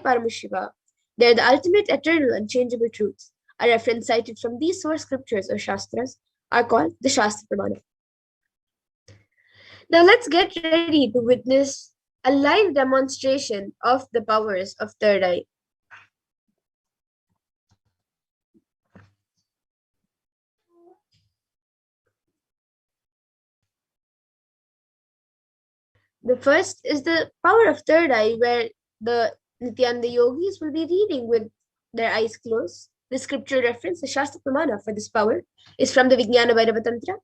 Paramashiva. They are the ultimate, eternal, unchangeable truths. A reference cited from these source scriptures or Shastras are called the Shastra Pramana. Now let's get ready to witness a live demonstration of the powers of third eye. The first is the power of third eye, where the Nityananda yogis will be reading with their eyes closed. The scripture reference, the Shastra Pramana for this power, is from the Vijnana Bhairava Tantra.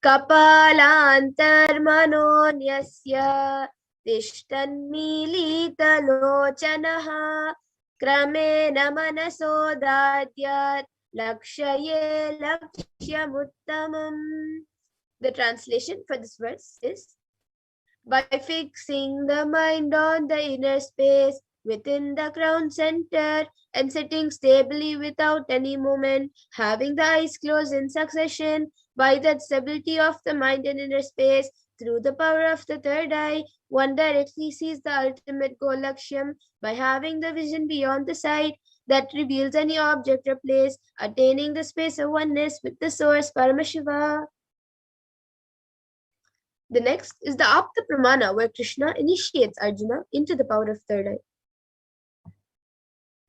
Kapalantarmanonyasya tishtannilitalochanaha kramena manasodadyat lakshaye lakshyamuttamam. The translation for this verse is: by fixing the mind on the inner space within the crown center and sitting stably without any movement, having the eyes closed in succession, by that stability of the mind and inner space, through the power of the third eye, one directly sees the ultimate goal Lakshyam by having the vision beyond the sight that reveals any object or place, attaining the space of oneness with the source Paramashiva. The next is the Apta Pramana, where Krishna initiates Arjuna into the power of third eye.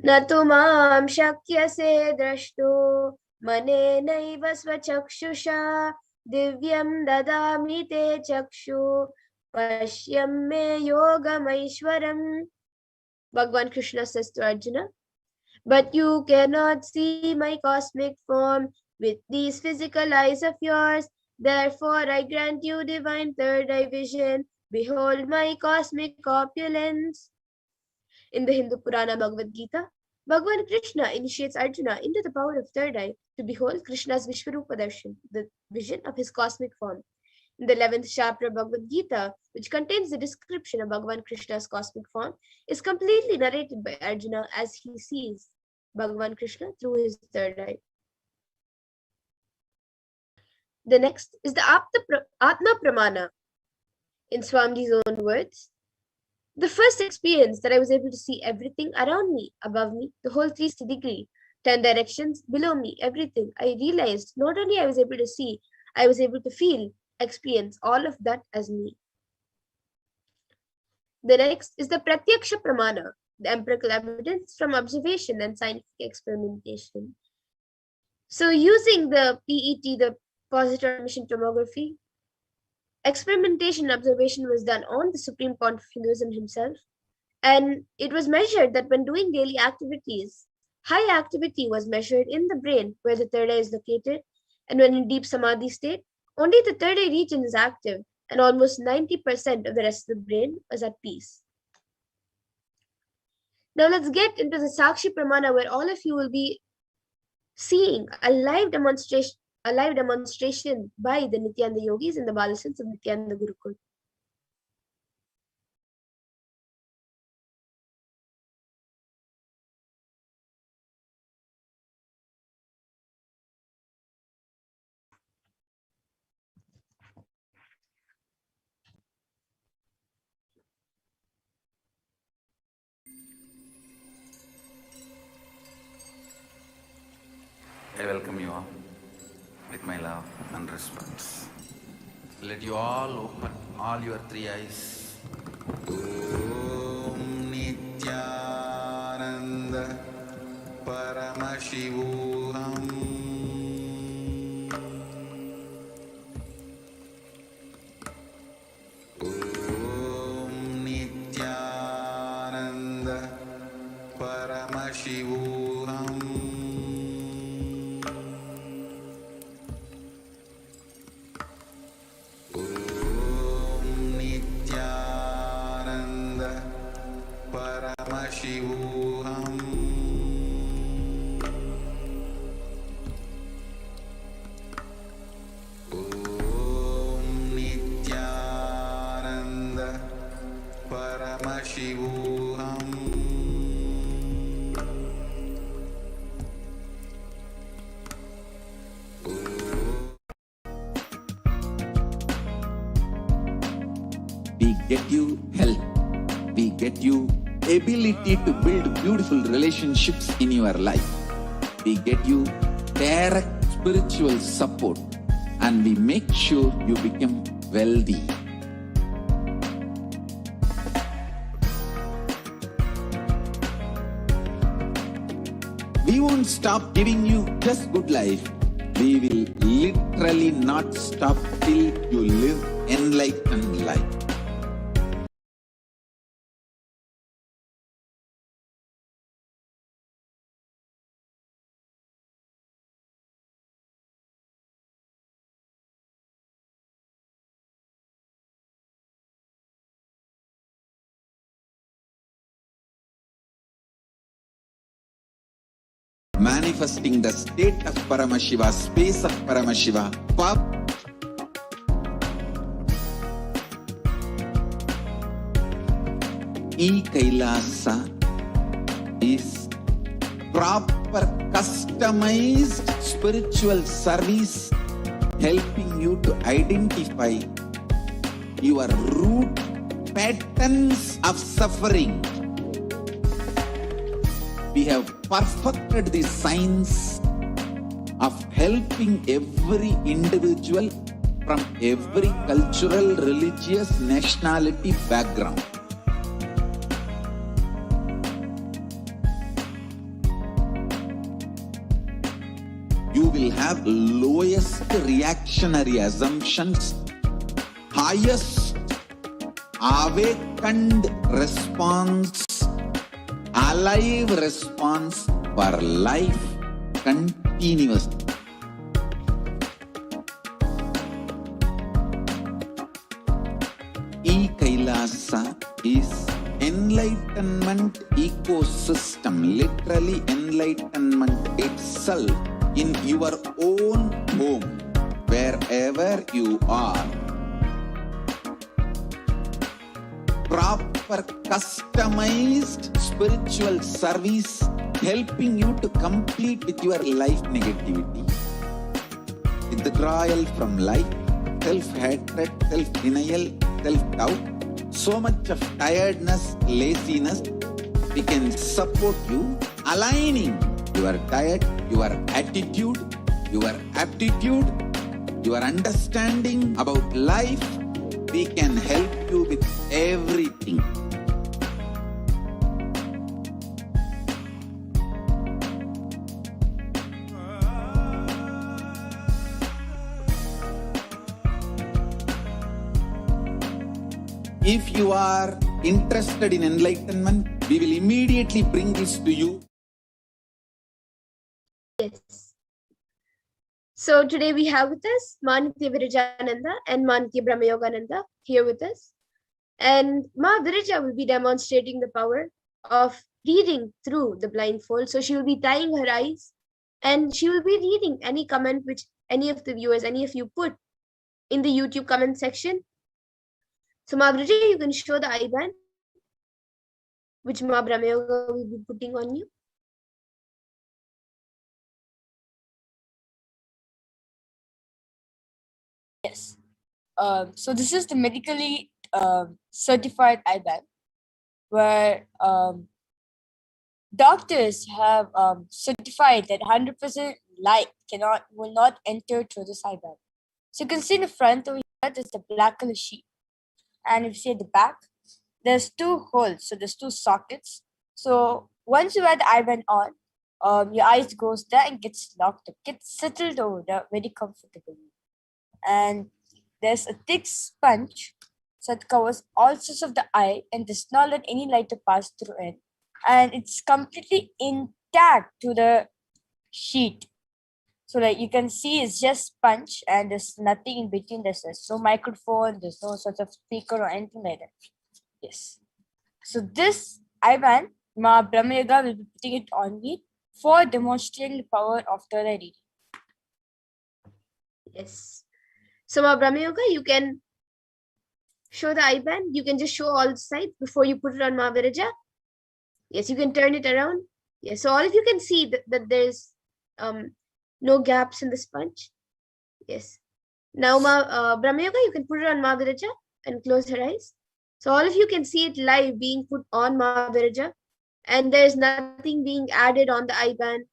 Natumam shakyase drashto manenaiva svachakshusha divyam dadami te chakshu pashyam me yogamaishwaram. Bhagavan Krishna says to Arjuna, but you cannot see my cosmic form with these physical eyes of yours. Therefore, I grant you divine third eye vision. Behold my cosmic opulence. In the Hindu Purana Bhagavad Gita, Bhagavan Krishna initiates Arjuna into the power of third eye to behold Krishna's Vishvarupa Darshan, the vision of his cosmic form. In the 11th chapter of Bhagavad Gita, which contains the description of Bhagavan Krishna's cosmic form, is completely narrated by Arjuna as he sees Bhagavan Krishna through his third eye. The next is the Atma Pramana. In Swamiji's own words, the first experience that I was able to see everything around me, above me, the whole 360 degree, 10 directions below me, everything, I realized not only I was able to see, I was able to feel, experience all of that as me. The next is the Pratyaksha Pramana, the empirical evidence from observation and scientific experimentation. So using the PET, the positive emission tomography, experimentation and observation was done on the Supreme Pontiff of Hinduism himself, and it was measured that when doing daily activities, high activity was measured in the brain where the third eye is located, and when in deep samadhi state, only the third eye region is active and almost 90% of the rest of the brain was at peace. Now let's get into the Sakshi Pramana, where all of you will be seeing a live demonstration by the Nityananda yogis in the Balasans of Nityananda Gurukul. I welcome you all with my love and respect. Let you all open all your three eyes. Om Nityananda Paramashivoham. Om Nityananda Paramashivoham. We get you help. We get you ability to build beautiful relationships in your life. We get you direct spiritual support and we make sure you become wealthy. We won't stop giving you just good life. We will literally not stop till you live enlightened life. Manifesting the state of Paramashiva, space of Paramashiva, Kailasa is proper customized spiritual service helping you to identify your root patterns of suffering. We have perfected the science of helping every individual from every cultural, religious, nationality background. You will have lowest reactionary assumptions, highest awakened response, alive response for life continuously. Kailasa is enlightenment ecosystem, literally enlightenment itself in your own home, wherever you are. Proper customized spiritual service helping you to complete with your life negativity, withdrawal from life, self-hatred, self-denial, self-doubt, so much of tiredness, laziness. We can support you aligning your diet, your attitude, your aptitude, your understanding about life. We can help you with everything. If you are interested in enlightenment, we will immediately bring this to you. Yes. So today we have with us Manitya Virajananda and Manitya Brahmayogananda here with us. And Ma Virija will be demonstrating the power of reading through the blindfold. So she will be tying her eyes and she will be reading any comment which any of the viewers, any of you put in the YouTube comment section. So Ma Virija, you can show the IBAN which Ma Brahmayoga will be putting on you. Yes. So this is the medically certified IBAN, where doctors have certified that 100% light will not enter through this IBAN. So you can see in the front over here, there's the black color sheet, and if you see at the back, there's two holes. So there's two sockets. So once you have the IBAN on, your eyes goes there and gets locked up, gets settled over there very comfortably. And there's a thick sponge that covers all sorts of the eye and does not let any light to pass through it. And it's completely intact to the sheet. So like you can see it's just sponge and there's nothing in between. There's no microphone, there's no sort of speaker or anything like that. Yes. So this IBAN, Ma Brahmayoga will be putting it on me for demonstrating the power of the reading. Yes. So Ma Brahmayoga, you can show the IBAN. You can just show all sides before you put it on Ma Virija. Yes, you can turn it around. Yes, so all of you can see that there's no gaps in the sponge. Yes. Now Ma Brahmayoga, you can put it on Ma Virija and close her eyes. So all of you can see it live being put on Mahaviraja, and there's nothing being added on the IBAN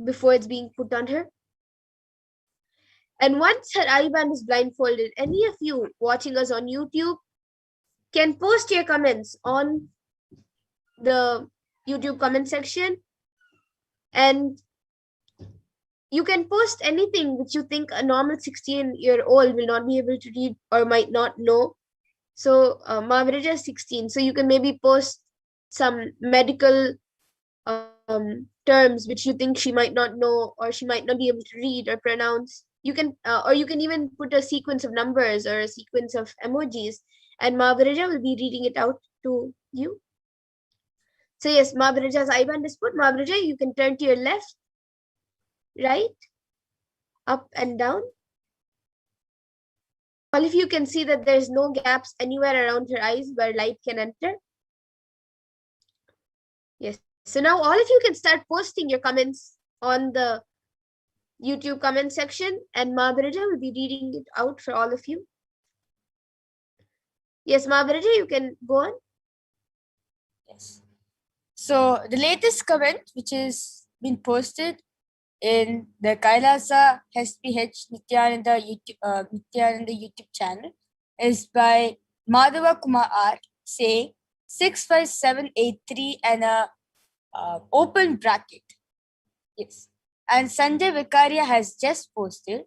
before it's being put on her. And once her IBAN is blindfolded, any of you watching us on YouTube can post your comments on the YouTube comment section, and you can post anything which you think a normal 16-year-old will not be able to read or might not know. So Mahaviraja is 16, so you can maybe post some medical terms which you think she might not know or she might not be able to read or pronounce. You can or you can even put a sequence of numbers or a sequence of emojis, and Mahaviraja will be reading it out to you. So yes, Mahaviraja's IBAN is put. Mahaviraja, you can turn to your left, right, up and down. All of you can see that there's no gaps anywhere around her eyes where light can enter. Yes. So now all of you can start posting your comments on the YouTube comment section, and Mahaviraja will be reading it out for all of you. Yes, Mahaviraja, you can go on. Yes. So the latest comment which is been posted in the Kailasa SPH Nityananda YouTube channel is by Madhava Kumar R saying 65783 and a open bracket. Yes. And Sanjay Vikaria has just posted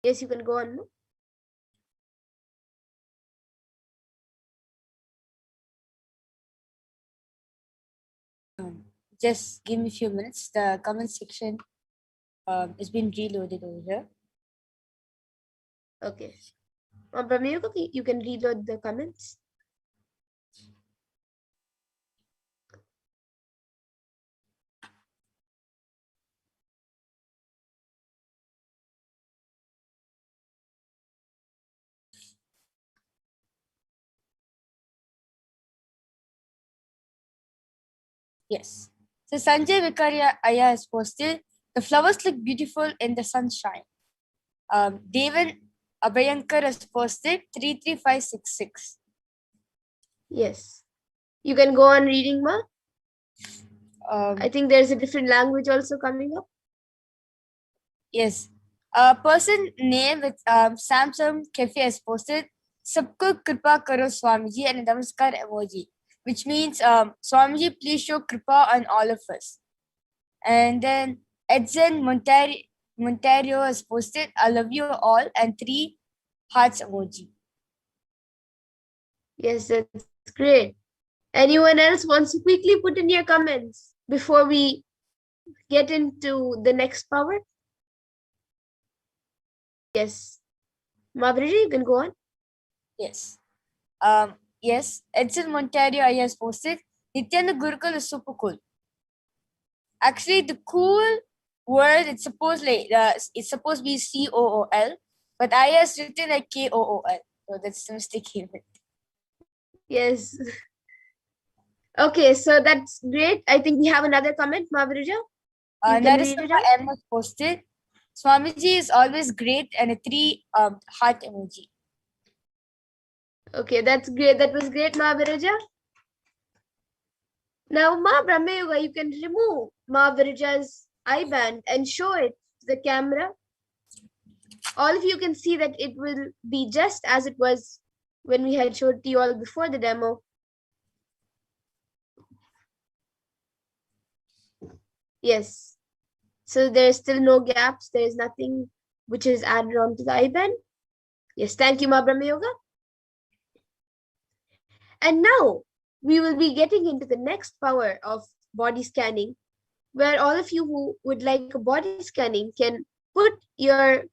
Yes, you can go on. just give me a few minutes. The comment section has been reloaded over here. Okay. Brahmayuga, you can reload the comments. Yes. So Sanjay Vikaria Aya has posted, the flowers look beautiful in the sunshine. Devan Abhayankar has posted 33566. Yes. You can go on reading, Ma. Um, I think there's a different language also coming up. yes. A person named with Samsung Cafe has posted, Sabko Kripa Karo Swamiji and a Namaskar emoji, which means Swamiji, please show Kripa on all of us. And then Edson Montario has posted, I love you all, and 3 hearts emoji. Yes, that's great. Anyone else wants to quickly put in your comments before we get into the next power? Yes. Mahaviraja, you can go on. Yes. Yes, Edson Montario I has posted, Nityananda Gurukul is super cool. Actually, the cool word, it's supposed to be COOL, but I has written like KOOL. So that's the mistake in it. Yes. Okay, so that's great. I think we have another comment, Mahaviraja. You can read it out. M was posted, Swamiji is always great, and a 3 heart emoji. Okay, that's great. That was great, Mahaviraja. Now, Ma Brahmayuga, you can remove Mahaviraja's IBAN and show it to the camera. All of you can see that it will be just as it was when we had showed to you all before the demo. Yes. So there's still no gaps. There is nothing which is added on to the IBAN. Yes, thank you, Ma Brahmayuga. And now we will be getting into the next power of body scanning, where all of you who would like a body scanning can put your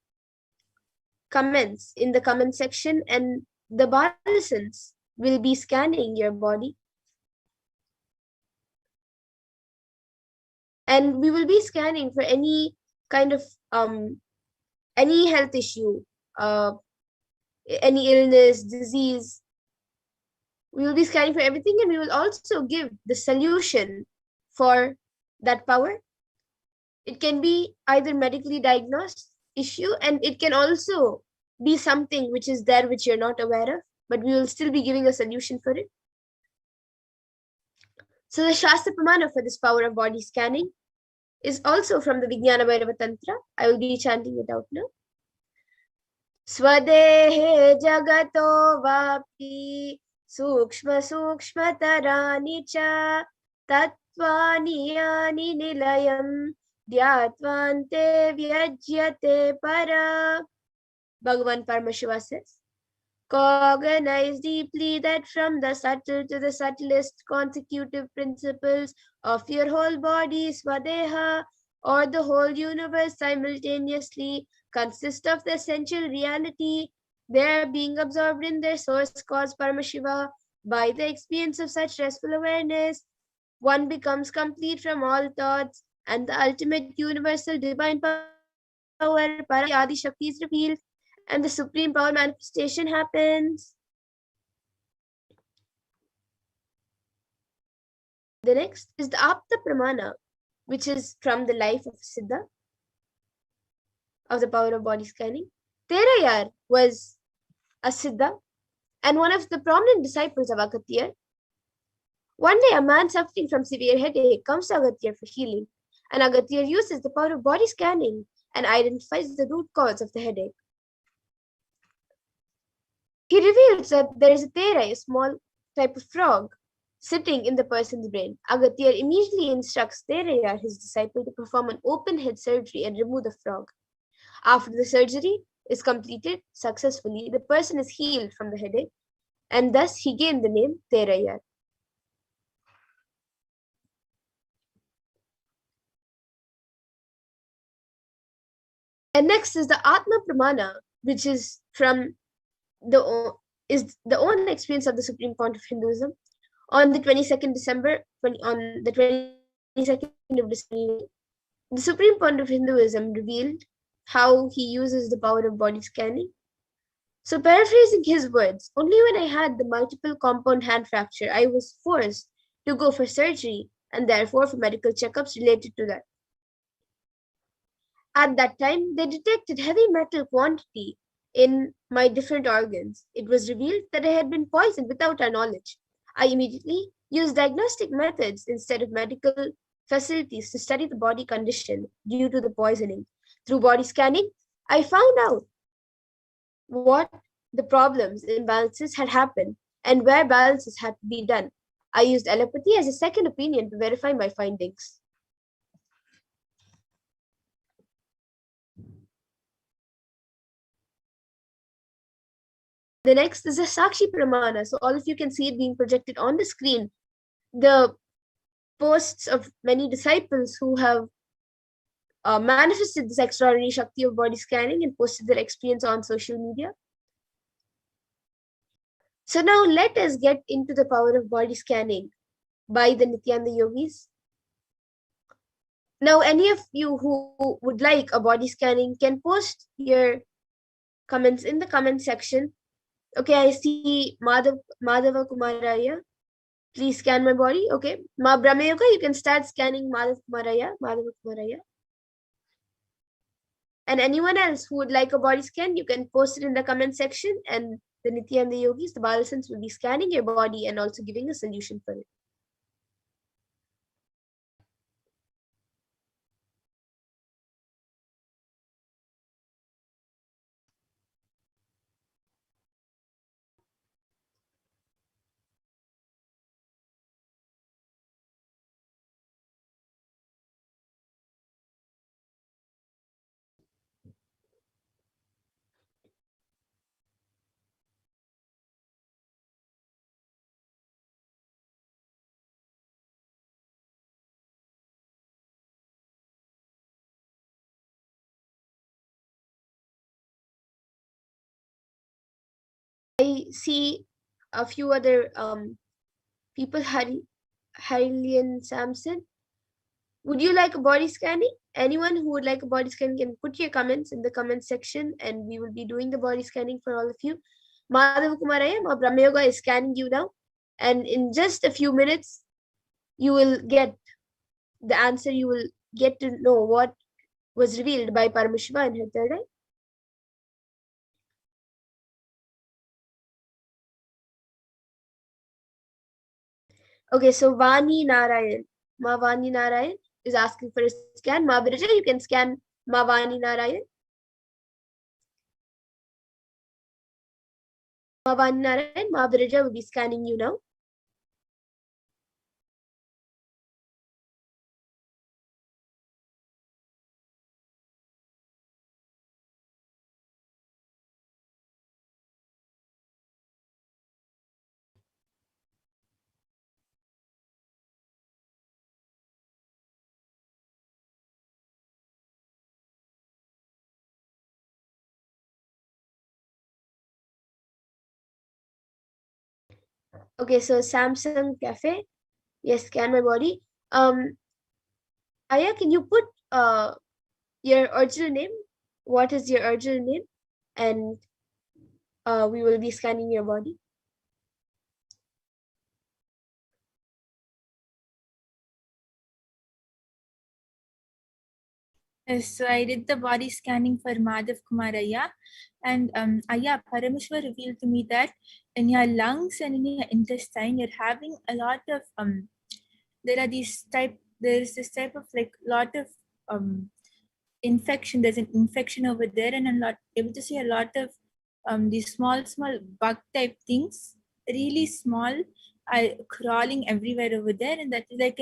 comments in the comment section, and the Balasans will be scanning your body. And we will be scanning for any kind of any health issue, any illness, disease. We will be scanning for everything, and we will also give the solution for that power. It can be either medically diagnosed issue, and it can also be something which is there which you're not aware of, but we will still be giving a solution for it. So the Shastra Pramana for this power of body scanning is also from the Vijnana Bhairava Tantra. I will be chanting it out now. Swadehe jagato vapi sukshma sukshmatarani cha tattvani yani nilayam dhyatvante vyajyate para. Bhagavan Paramashiva says, cognize deeply that from the subtle to the subtlest consecutive principles of your whole body, Swadeha, or the whole universe simultaneously consist of the essential reality. They are being absorbed in their source cause Paramashiva. By the experience of such restful awareness, one becomes complete from all thoughts, and the ultimate universal divine power, Parashakti Adi Shakti, is revealed, and the supreme power manifestation happens. The next is the Apta Pramana, which is from the life of Siddha, of the power of body scanning. Terayar was a Siddha and one of the prominent disciples of Agatya. One day, a man suffering from severe headache comes to Agatya for healing, and Agatya uses the power of body scanning and identifies the root cause of the headache. He reveals that there is a Terai, a small type of frog, sitting in the person's brain. Agatya immediately instructs Teraya, his disciple, to perform an open head surgery and remove the frog. After the surgery is completed successfully, the person is healed from the headache, and thus he gained the name Teraya. And next is the Atma Pramana, which is from the own experience of the Supreme Point of Hinduism. On the 22nd December, on the 22nd of December, the Supreme Point of Hinduism revealed how he uses the power of body scanning. So paraphrasing his words, only when I had the multiple compound hand fracture, I was forced to go for surgery and therefore for medical checkups related to that. At that time, they detected heavy metal quantity in my different organs. It was revealed that I had been poisoned without our knowledge. I immediately used diagnostic methods instead of medical facilities to study the body condition due to the poisoning. Through body scanning, I found out what the problems, imbalances had happened and where balances had to be done. I used allopathy as a second opinion to verify my findings. The next is a Sakshi Pramana. So all of you can see it being projected on the screen. The posts of many disciples who have manifested this extraordinary Shakti of body scanning and posted their experience on social media. So now let us get into the power of body scanning by the Nityananda Yogis. Now, any of you who would like a body scanning can post your comments in the comment section. Okay, I see Madhava Kumaraya. Please scan my body. Okay, Ma Brahmayoga, you can start scanning Madhava Kumaraya. And anyone else who would like a body scan, you can post it in the comment section, and the Nityananda Yogis, the Balasans, will be scanning your body and also giving a solution for it. I see a few other people, Harilian Samson. Would you like a body scanning? Anyone who would like a body scan can put your comments in the comment section, and we will be doing the body scanning for all of you. Madhava Kumaraya, Ma Brahmayoga is scanning you now. And in just a few minutes, you will get the answer. You will get to know what was revealed by Paramashiva in her third eye. Okay, so Vani Narayan. Ma Vani Narayan is asking for a scan. Ma Virja, you can scan Ma Vani Narayan. Ma Vani Narayan, Ma Virja will be scanning you now. Okay, so Samsung Cafe. Yes, scan my body. Aya, can you put your original name? What is your original name? And we will be scanning your body. So I did the body scanning for Madhav Kumar Aya, and Aya, Parameshwar revealed to me that in your lungs and in your intestine, you're having a lot of there is this type of like lot of infection. There's an infection over there, and I'm not able to see a lot of these small bug type things, really small, are crawling everywhere over there, and that is like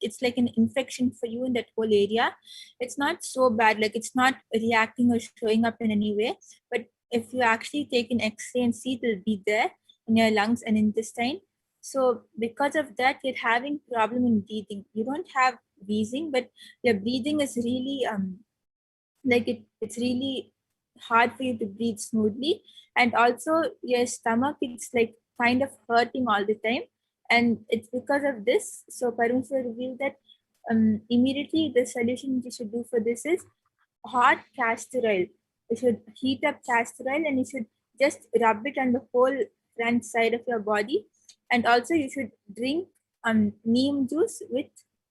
it's like an infection for you in that whole area. It's not so bad, like it's not reacting or showing up in any way, but if you actually take an X-ray and see, it will be there in your lungs and intestine. So because of that, you're having problem in breathing. You don't have wheezing, but your breathing is really like it's really hard for you to breathe smoothly, and also your stomach, it's like kind of hurting all the time, and it's because of this. So Parumsha revealed that immediately the solution you should do for this is hot castor oil. You should heat up castor oil and you should just rub it on the whole front side of your body, and also you should drink neem juice with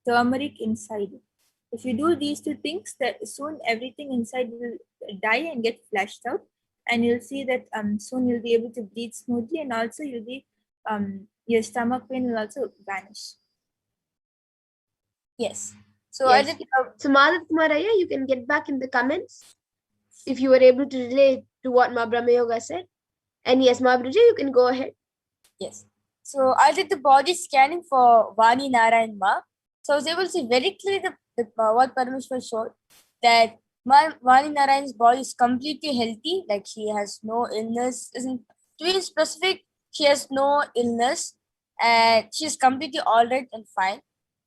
turmeric inside it. If you do these two things, that soon everything inside will die and get flushed out, and you'll see that soon you'll be able to breathe smoothly, and also you'll be your stomach pain will also vanish. Yes. So Yes. I did. So Madhav Kumar Aya, you can get back in the comments if you were able to relate to what Ma Brahma Yoga said. And yes, Ma Virja, you can go ahead. Yes. So I did the body scanning for Vani Narayan Ma. So I was able to see very clearly what Parameshwar showed, that Vani Narayan's body is completely healthy, like she has no illness. To be specific, she has no illness and she's completely all right and fine.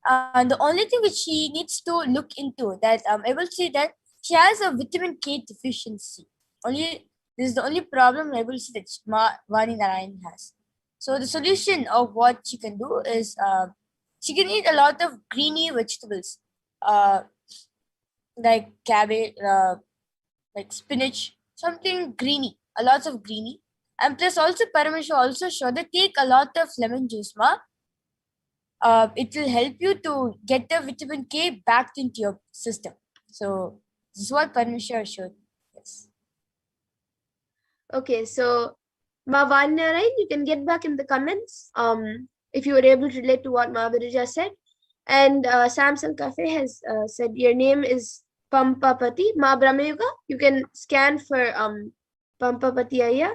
And the only thing which she needs to look into, that I'm able to see that she has a vitamin K deficiency. Only this is the only problem I'm able to see that Vani Narayan has. So the solution of what she can do is she can eat a lot of greeny vegetables, like cabbage, like spinach, something greeny, a lot of greeny. And plus also Parameshwar also showed that take a lot of lemon juice, ma. It will help you to get the vitamin K back into your system. So this is what Parameshwar showed. Yes. Okay, so Ma Vani Narayan, you can get back in the comments if you were able to relate to what Ma Virja said. And Samsung Cafe has said your name is Pampapati. Ma Brahma Yoga, you can scan for Pampapati Aya.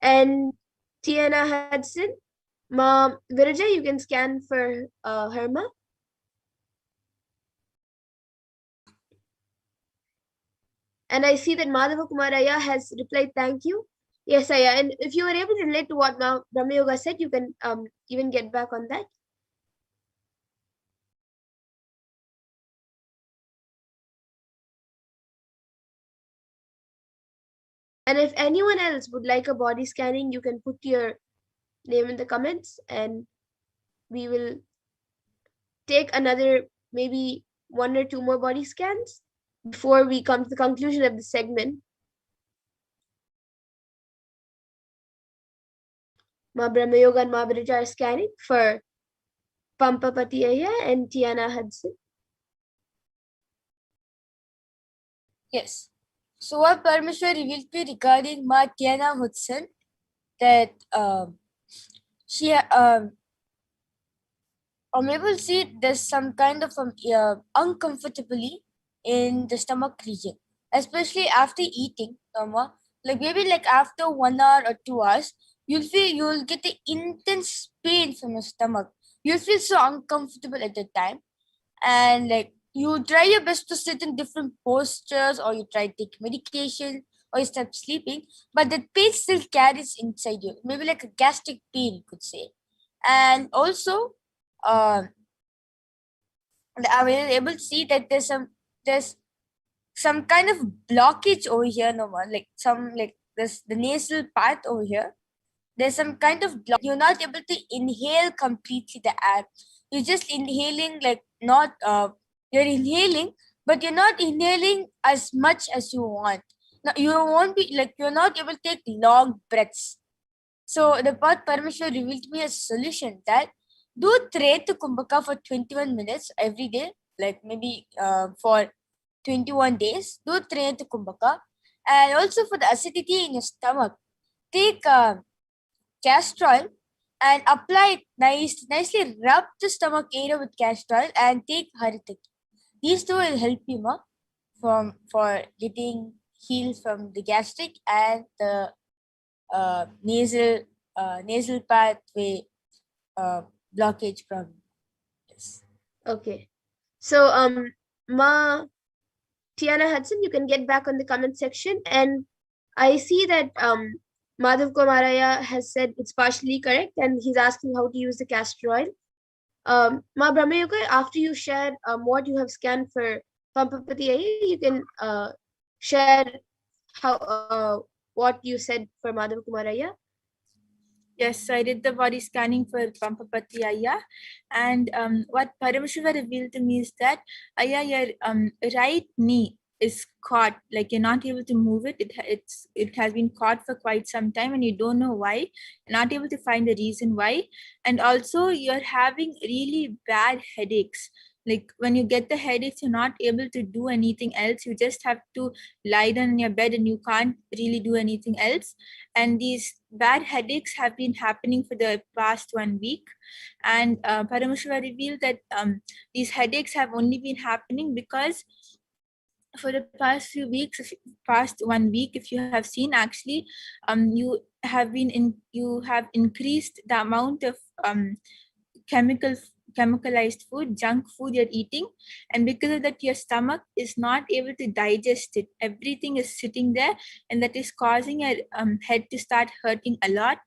And Tiana Hudson, Ma Virja, you can scan for Herma. And I see that Madhava Kumaraya has replied, thank you. Yes, Aya. And if you were able to relate to what Brahma Yoga said, you can even get back on that. And if anyone else would like a body scanning, you can put your name in the comments and we will take another maybe 1 or 2 more body scans before we come to the conclusion of the segment. Ma Brahma Yoga and Ma Brija are scanning for Pampapati Ayya and Tiana Hudson. Yes. So what Parmeshwar revealed me regarding Ma Tiana Hudson, that she or maybe we'll see there's some kind of uncomfortably in the stomach region, especially after eating, like maybe like after 1 hour or 2 hours, you'll get the intense pain from your stomach. You'll feel so uncomfortable at the time, and like you try your best to sit in different postures, or you try to take medication, or you start sleeping, but the pain still carries inside you, maybe like a gastric pain, you could say. And also, um I was able to see that there's some kind of blockage over here, no one, like some, like this the nasal part over here. There's some kind of you're not able to inhale completely the air. You're just inhaling, like not you're inhaling, but you're not inhaling as much as you want. No, you won't be like, you're not able to take long breaths. So the path Parmeshwar revealed me a solution, that do Treta Kumbhaka for 21 minutes every day, like maybe for 21 days. Do Treta Kumbhaka. And also for the acidity in your stomach, take castor oil and apply it nicely rub the stomach area with castor oil and take Haritaki. These two will help you for getting healed from the gastric and the nasal pathway blockage problem. Yes. Okay. So Ma Tiana Hudson, you can get back on the comment section, and I see that Madhav Komaraya has said it's partially correct, and he's asking how to use the castor oil. Ma Brahma Yoga, after you share what you have scanned for Pampapati Ayya, you can share how what you said for Madhav Kumaraya. Yes, so I did the body scanning for Pampapati Ayya, and what Parameshwar revealed to me is that Ayya, your right knee is caught, like you're not able to move it. It has been caught for quite some time, and you don't know why. You're not able to find the reason why, and also you're having really bad headaches. Like when you get the headaches, you're not able to do anything else. You just have to lie down in your bed, and you can't really do anything else. And these bad headaches have been happening for the past 1 week. And Parameshwar revealed that these headaches have only been happening because for the past few weeks, past 1 week, if you have seen, actually, you have increased the amount of chemicalized food, junk food you're eating, and because of that your stomach is not able to digest it. Everything is sitting there, and that is causing your head to start hurting a lot.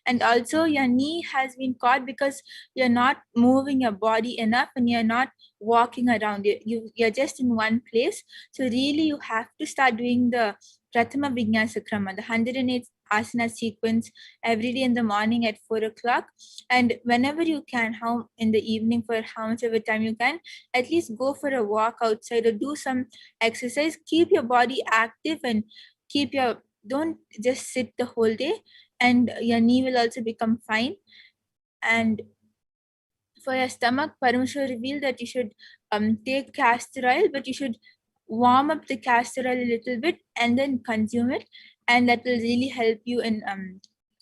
And also your knee has been caught because you're not moving your body enough, and you're not walking around. You're just in one place. So really you have to start doing the Prathama Vinyasa Krama, the 108 asana sequence, every day in the morning at 4 o'clock, and whenever you can, how in the evening, for how much of a time you can, at least go for a walk outside or do some exercise. Keep your body active, and don't just sit the whole day, and your knee will also become fine. And for your stomach, Parameshwar revealed that you should take castor oil, but you should warm up the castor oil a little bit and then consume it, and that will really help you in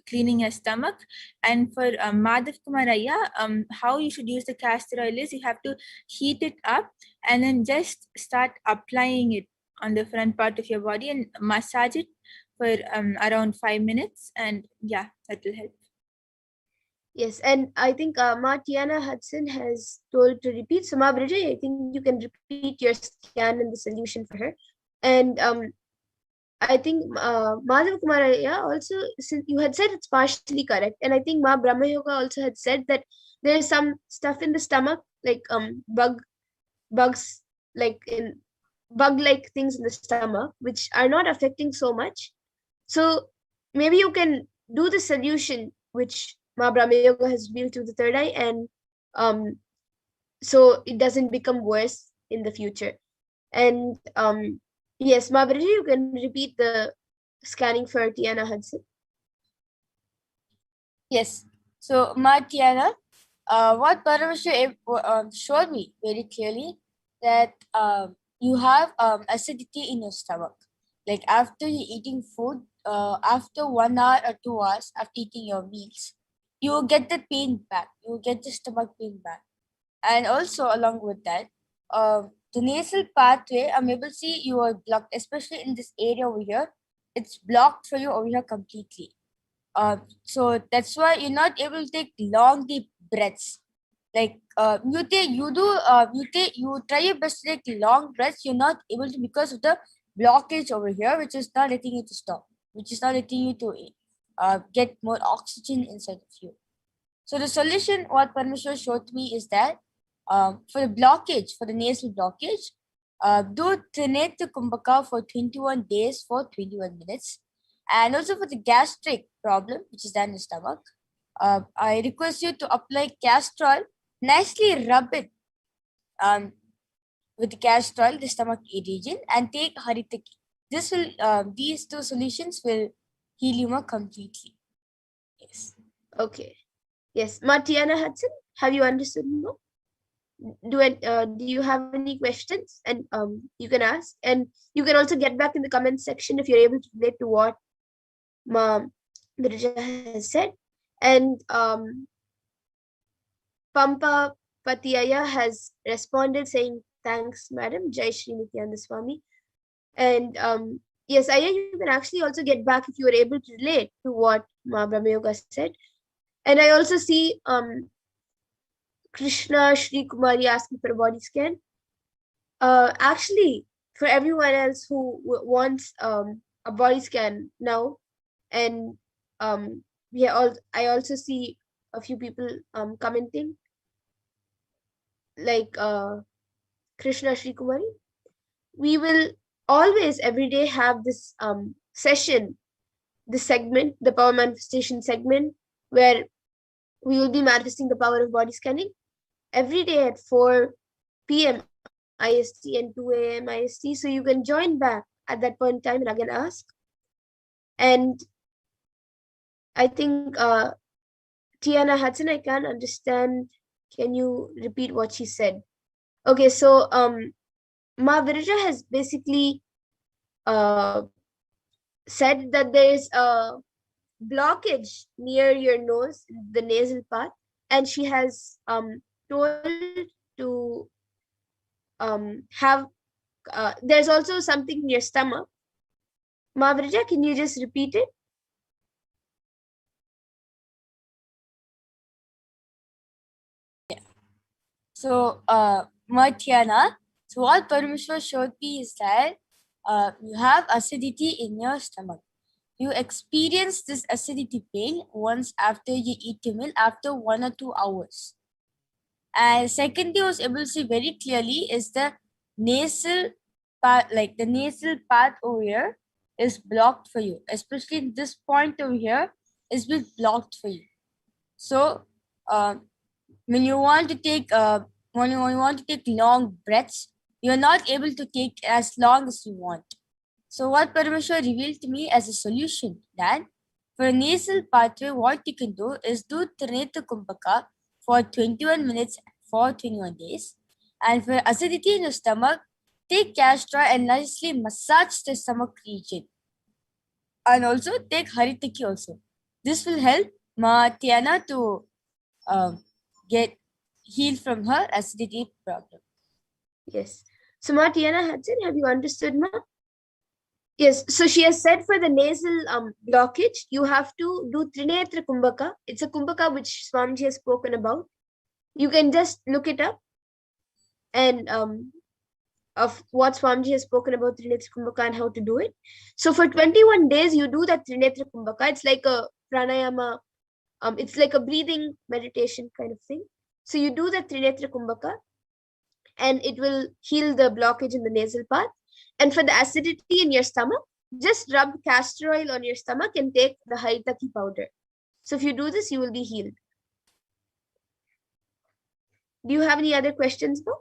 cleaning your stomach. And for Madhav Kumaraya, how you should use the castor oil is, you have to heat it up and then just start applying it on the front part of your body and massage it for around 5 minutes, and yeah, that will help. Yes, and I think Ma Tiana Hudson has told to repeat. So Ma Bridget, I think you can repeat your scan and the solution for her. And I think Madhav Kumaraya also, since you had said it's partially correct, and I think Ma Brahma Yoga also had said that there's some stuff in the stomach, like bugs, like in bug-like things in the stomach, which are not affecting so much. So maybe you can do the solution which Ma Brahma Yoga has revealed to the third eye, and so it doesn't become worse in the future. And yes, Ma Bridget, you can repeat the scanning for Tiana Hudson. Yes. So, Martiana, what Parameshwar showed me very clearly that you have acidity in your stomach. Like after you eating food, after 1 hour or 2 hours after eating your meals, you will get the pain back. You will get the stomach pain back. And also along with that, the nasal pathway, I'm able to see you are blocked, especially in this area over here. It's blocked for you over here completely. So that's why you're not able to take long deep breaths. Like you try your best to take long breaths. You're not able to because of the blockage over here, which is not letting you to stop, which is not letting you to get more oxygen inside of you. So the solution, what Parmeshwar showed me, is that for the blockage, for the nasal blockage, do Trinate Kumbhaka for 21 days for 21 minutes. And also for the gastric problem, which is down in the stomach, I request you to apply castor oil, nicely rub it with the castor oil, the stomach region, and take Haritaki. These two solutions will heal you more completely. Yes. Okay. Yes. Martiana Hudson, have you understood more? Do you have any questions? And you can ask, and you can also get back in the comment section if you're able to relate to what Virija has said. And Pampa Patiaya has responded saying, thanks, madam. Jai Shri Nityananda Swami. And yes, Aya, you can actually also get back if you were able to relate to what Ma Brahma Yoga said. And I also see Krishna Shri Kumari asking for a body scan. Actually, for everyone else who wants a body scan now, and I also see a few people commenting, like Krishna Shri Kumari. We will always every day have this session, this segment, the power manifestation segment, where we will be manifesting the power of body scanning every day at 4 p.m. IST and 2 a.m. IST. So you can join back at that point in time and again ask. And I think Tiana Hudson, I can't understand. Can you repeat what she said? Okay, so Ma Virja has basically said that there is a blockage near your nose, the nasal part, and she has told to have there's also something in your stomach. Mavrija, can you just repeat it? So, Martiana, so what Parameshwar showed me is that you have acidity in your stomach. You experience this acidity pain once after you eat your meal after 1 or 2 hours. And secondly, I was able to see very clearly is the nasal part, like the nasal part over here is blocked for you, especially this point over here is been blocked for you. So when you want to take long breaths, you're not able to take as long as you want. So what Parameshwar revealed to me as a solution that for a nasal pathway, what you can do is do Trineta Kumbhaka for 21 minutes for 21 days. And for acidity in your stomach, take castor and nicely massage the stomach region. And also take Haritaki also. This will help Ma Tiana to get healed from her acidity problem. Yes. So Ma Tiana Hudson, have you understood, Ma? Yes, so she has said for the nasal blockage, you have to do Trinetra Kumbhaka. It's a Kumbhaka which Swamiji has spoken about. You can just look it up, and of what Swamiji has spoken about Trinetra Kumbhaka and how to do it. So for 21 days, you do that Trinetra Kumbhaka. It's like a pranayama, it's like a breathing meditation kind of thing. So you do the Trinetra Kumbhaka, and it will heal the blockage in the nasal part. And for the acidity in your stomach, just rub castor oil on your stomach and take the Haritaki powder. So if you do this, you will be healed. Do you have any other questions, Bo?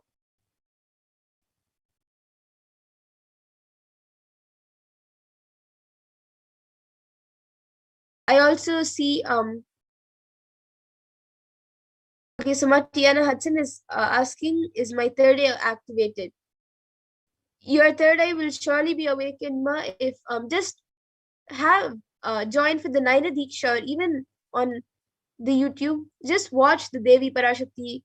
I also see Okay, so Tiana Hudson is asking, is my third eye activated? Your third eye will surely be awakened, Ma, if just have join for the Naina Diksha, or even on the YouTube, just watch the Devi Parashakti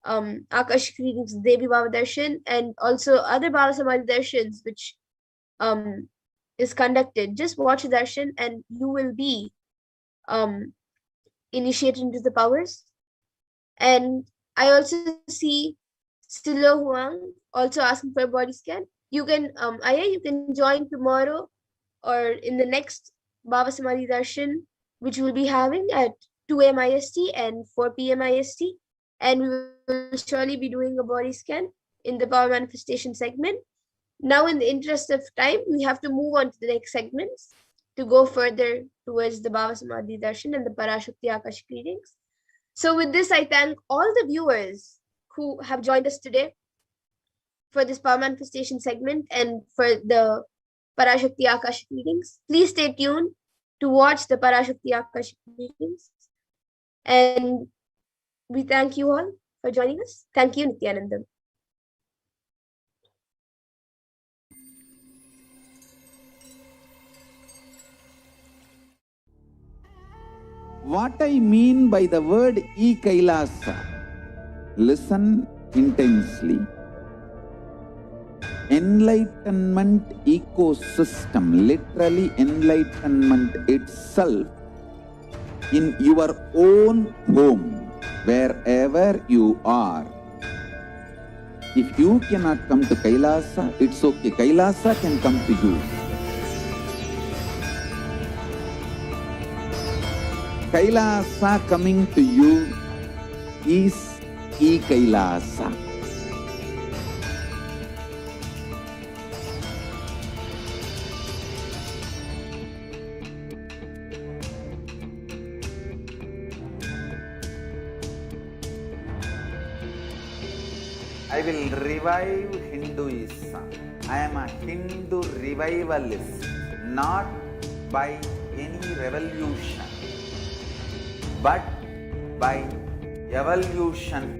Akashic readings, Devi Baba Darshan, and also other Baba Samadhi Darshans, which is conducted. Just watch the darshan and you will be initiated into the powers. And I also see Silo Huang also asking for a body scan. You can Aya, you can join tomorrow or in the next Baba Samadhi Darshan, which we'll be having at 2 a.m. IST and 4 p.m. IST. And we will surely be doing a body scan in the power manifestation segment. Now, in the interest of time, we have to move on to the next segments to go further towards the Baba Samadhi Darshan and the Parashakti Akashic readings. So with this, I thank all the viewers who have joined us today for this power manifestation segment and for the Parashakti Akashic readings. Please stay tuned to watch the Parashakti Akashic readings. And we thank you all for joining us. Thank you, Nityanandam. What I mean by the word Kailasa, listen intensely. Enlightenment ecosystem, literally enlightenment itself, in your own home, wherever you are. If you cannot come to Kailasa, it's okay. Kailasa can come to you. Kailasa coming to you is Kailasa. I will revive Hinduism. I am a Hindu revivalist, not by any revolution, but by evolution.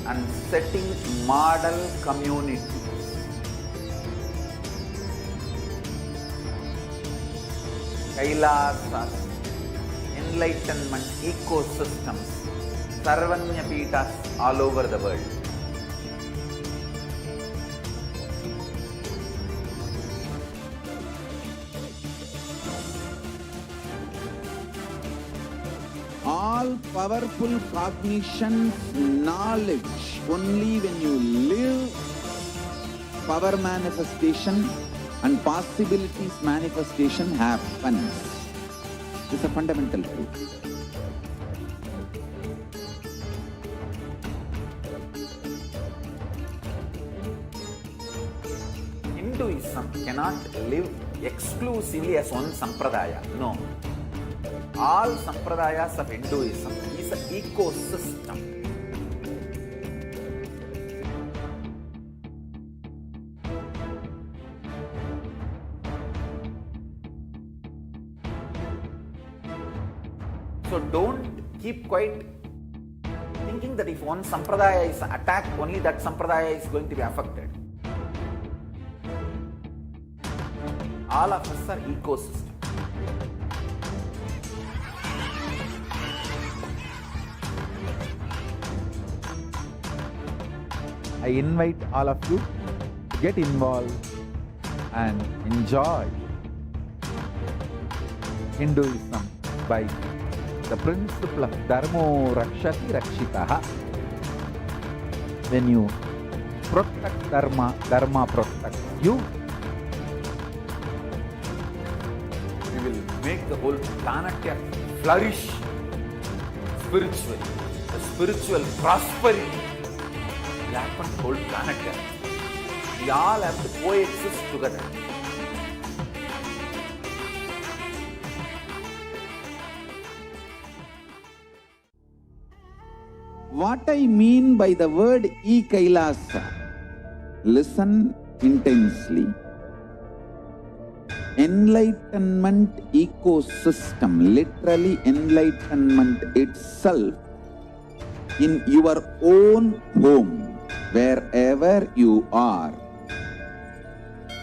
And setting model community. Kailasas, enlightenment ecosystems, Sarvanya Pitas all over the world. All powerful cognition, knowledge, only when you live power manifestation and possibilities manifestation happens. This is a fundamental truth. Hinduism cannot live exclusively as one sampradaya. No. All sampradayas of Hinduism is an ecosystem. So don't keep quiet thinking that if one sampradaya is attacked, only that sampradaya is going to be affected. All of us are ecosystem. I invite all of you to get involved and enjoy Hinduism by the principle of Dharmo Rakshati Rakshitaha. When you protect Dharma, Dharma protects you. We will make the whole planet flourish spiritually. The spiritual prosperity will happen to the whole planet Earth. We all have to coexist together. What I mean by the word Kailasa, listen intensely. Enlightenment ecosystem, literally enlightenment itself, in your own home, wherever you are.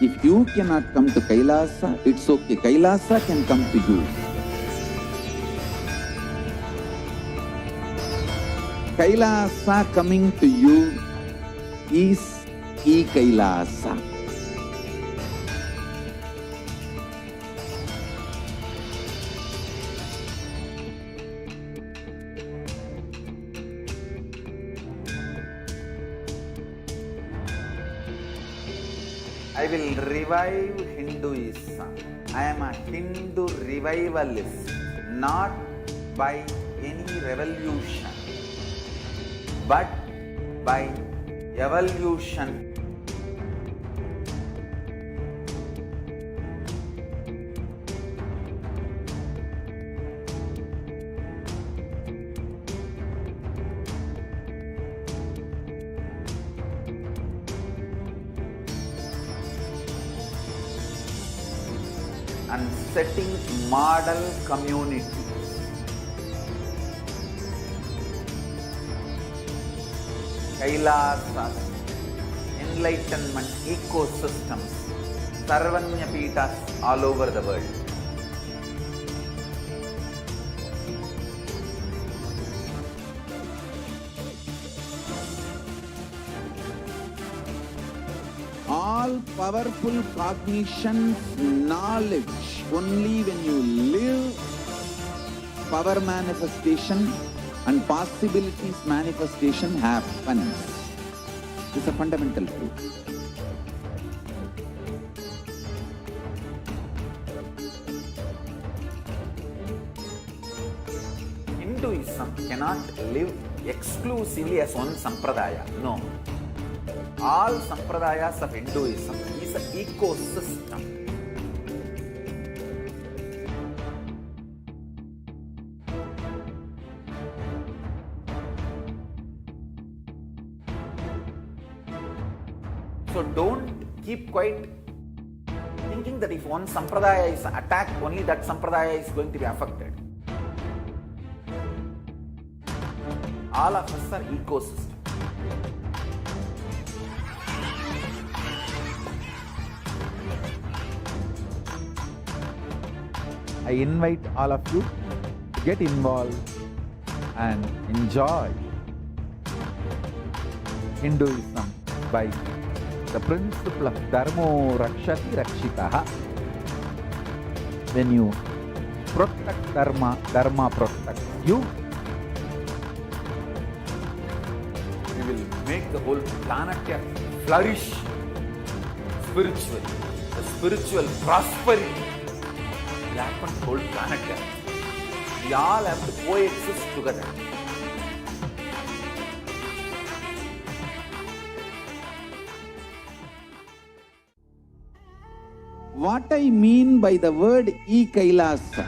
If you cannot come to Kailasa, it's okay. Kailasa can come to you. Kailasa coming to you is Kailasa. I will revive Hinduism. I am a Hindu revivalist, not by any revolution, but by evolution. And setting model communities. Kailasas, enlightenment ecosystems, Sarvanya Pitas all over the world. All powerful cognition, knowledge, only when you live, power manifestation and possibilities manifestation happens. This is a fundamental truth. Hinduism cannot live exclusively as one sampradaya. No. All sampradayas of Hinduism is an ecosystem. So don't keep quiet thinking that if one sampradaya is attacked, only that sampradaya is going to be affected. All of us are ecosystem. I invite all of you to get involved and enjoy Hinduism by the principle of Dharmo Rakshati Rakshitaha. When you protect Dharma, Dharma protects you. We will make the whole planet flourish spiritually. The spiritual prosperity will happen to the whole planet. We all have to coexist together. What I mean by the word Kailasa,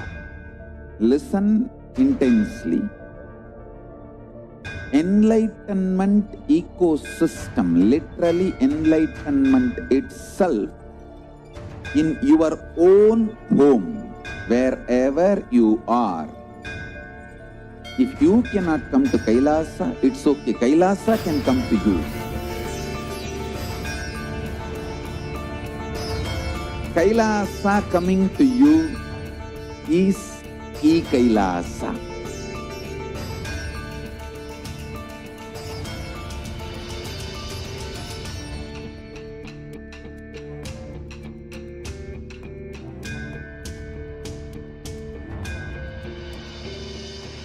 listen intensely. Enlightenment ecosystem, literally enlightenment itself, in your own home, wherever you are. If you cannot come to Kailasa, it's okay. Kailasa can come to you. Kailasa coming to you is Kailasa.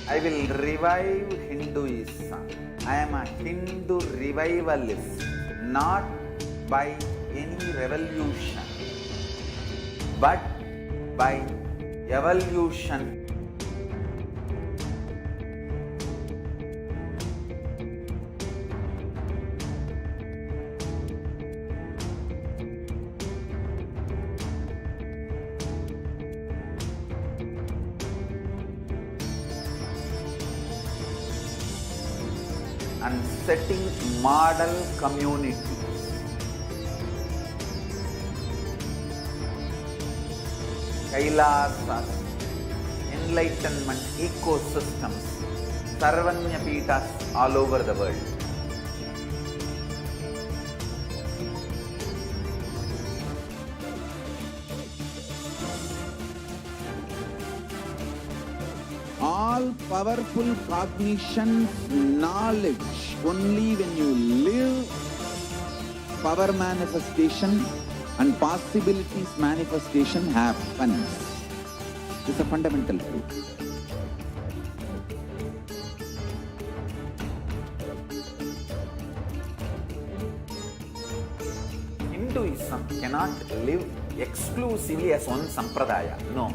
I will revive Hinduism. I am a Hindu revivalist, not by any revolution, but by evolution. and setting model communities. Kailasa, enlightenment ecosystems, Sarvanya Peethas all over the world. All powerful cognition, knowledge, only when you live, power manifestation and possibilities manifestation happens. It's a fundamental truth. Hinduism cannot live exclusively as one sampradaya. No.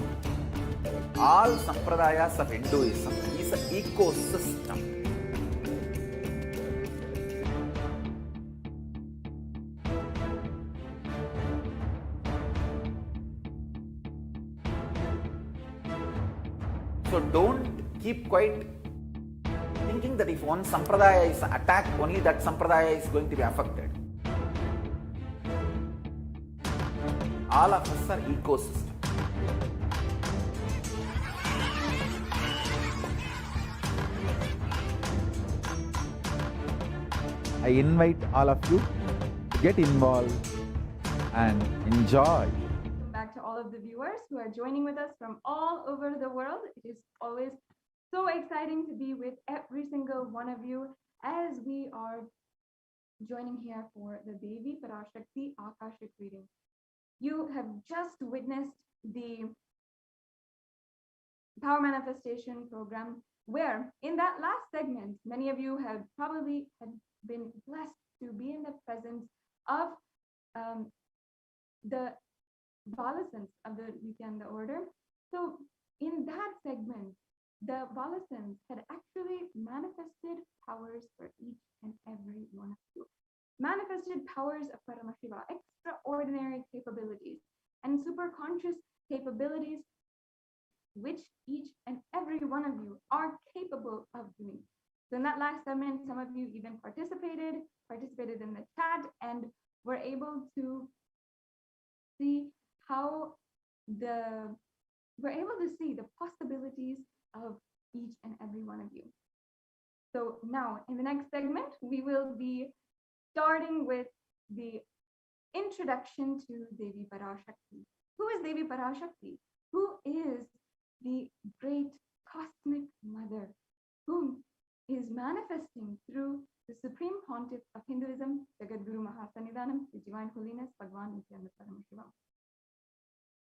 All sampradayas of Hinduism is an ecosystem. So don't keep quiet thinking that if one sampradaya is attacked, only that sampradaya is going to be affected. All of us are ecosystem. I invite all of you to get involved and enjoy. Welcome back to all of the viewers who are joining with us from all over the world. It is always so exciting to be with every single one of you as we are joining here for the Devi Parashakti Akashic reading. You have just witnessed the Power Manifestation program, where in that last segment, many of you have probably been blessed to be in the presence of the Balasans of the Nityananda order. So in that segment, the Balasans had actually manifested powers for each and every one of you. Manifested powers of Paramashiva, extraordinary capabilities and super conscious capabilities, which each and every one of you are capable of doing. So in that last segment, some of you even participated in the chat and were able to see the possibilities of each and every one of you. So now in the next segment, we will be starting with the introduction to Devi Parashakti. Who is Devi Parashakti? Who is the great cosmic mother whom is manifesting through the Supreme Pontiff of Hinduism, Jagadguru Mahasannidhanam, His Divine Holiness, Bhagwan Nityananda Paramashiva.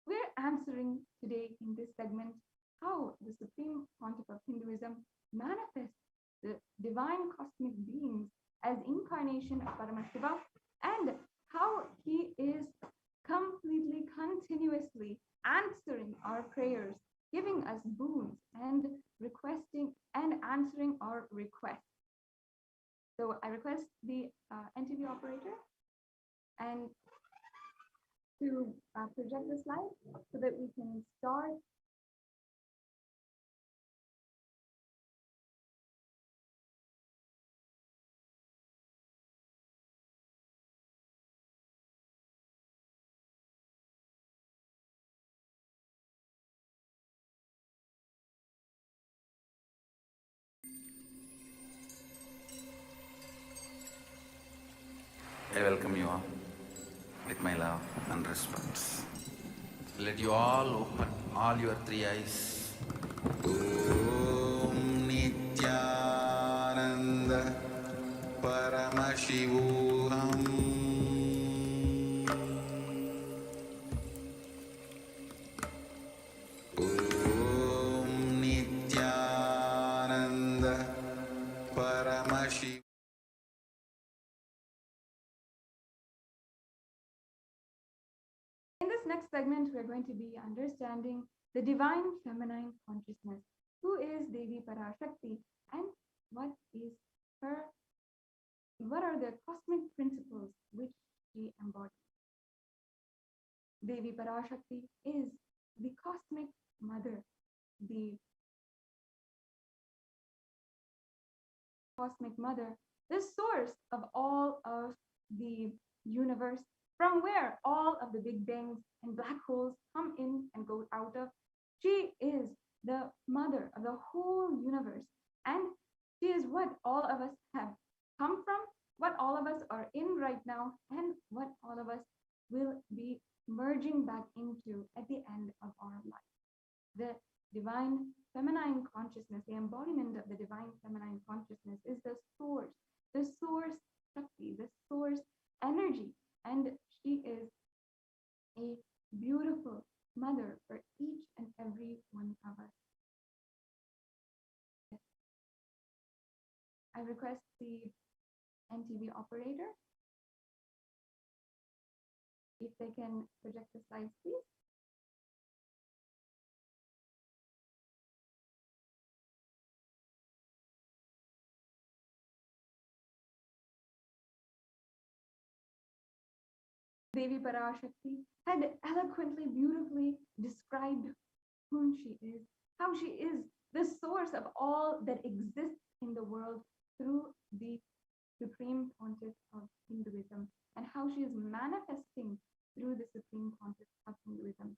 We're answering today in this segment how the Supreme Pontiff of Hinduism manifests the divine cosmic beings as incarnation of Paramashiva, and how he is completely, continuously answering our prayers, giving us boons and requesting and answering our requests. So I request the NTV operator and to project the slide so that we can start. I welcome you all with my love and respect. Let you all open all your three eyes. Om Nityananda Paramashivoham. Om Nityananda Paramashivoham. In this next segment, we're going to be understanding the divine feminine consciousness. Who is Devi Parashakti and what are the cosmic principles which she embodies? Devi Parashakti is the cosmic mother, the cosmic mother the source of all of the universe, from where all of the big bangs and black holes come in and go out of. She is the mother of the whole universe, and she is what all of us have come from, what all of us are in right now, and what all of us will be merging back into at the end of our life. The divine feminine consciousness, the embodiment of the divine feminine consciousness, is the source Shakti, the source energy. And she is a beautiful mother for each and every one of us. I request the NTV operator, if they can project the slides, please. Devi Parashakti had eloquently, beautifully described whom she is, how she is the source of all that exists in the world through the Supreme Pontiff of Hinduism, and how she is manifesting through the Supreme Pontiff of Hinduism.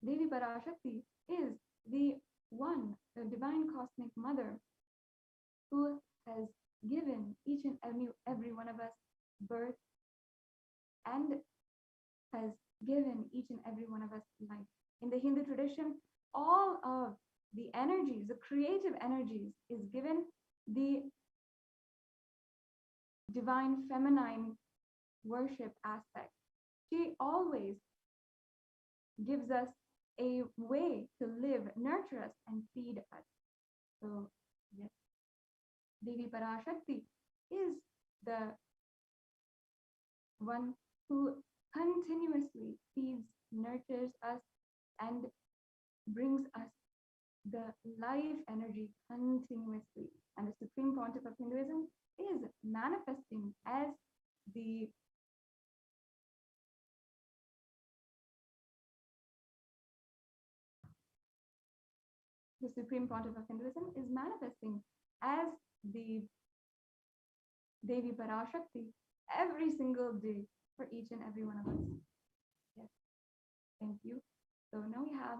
Devi Parashakti is the one, the divine cosmic mother, who has given each and every one of us birth and has given each and every one of us life. In the Hindu tradition, all of the energies, the creative energies, is given the divine feminine worship aspect. She always gives us a way to live, nurture us, and feed us. So, yes, Devi Parashakti is the one who continuously feeds, nurtures us, and brings us the life energy continuously. And the Supreme Pontiff of Hinduism is manifesting as the Supreme Pontiff of Hinduism is manifesting as the Devi Parashakti every single day for each and every one of us. Yes, thank you. So now we have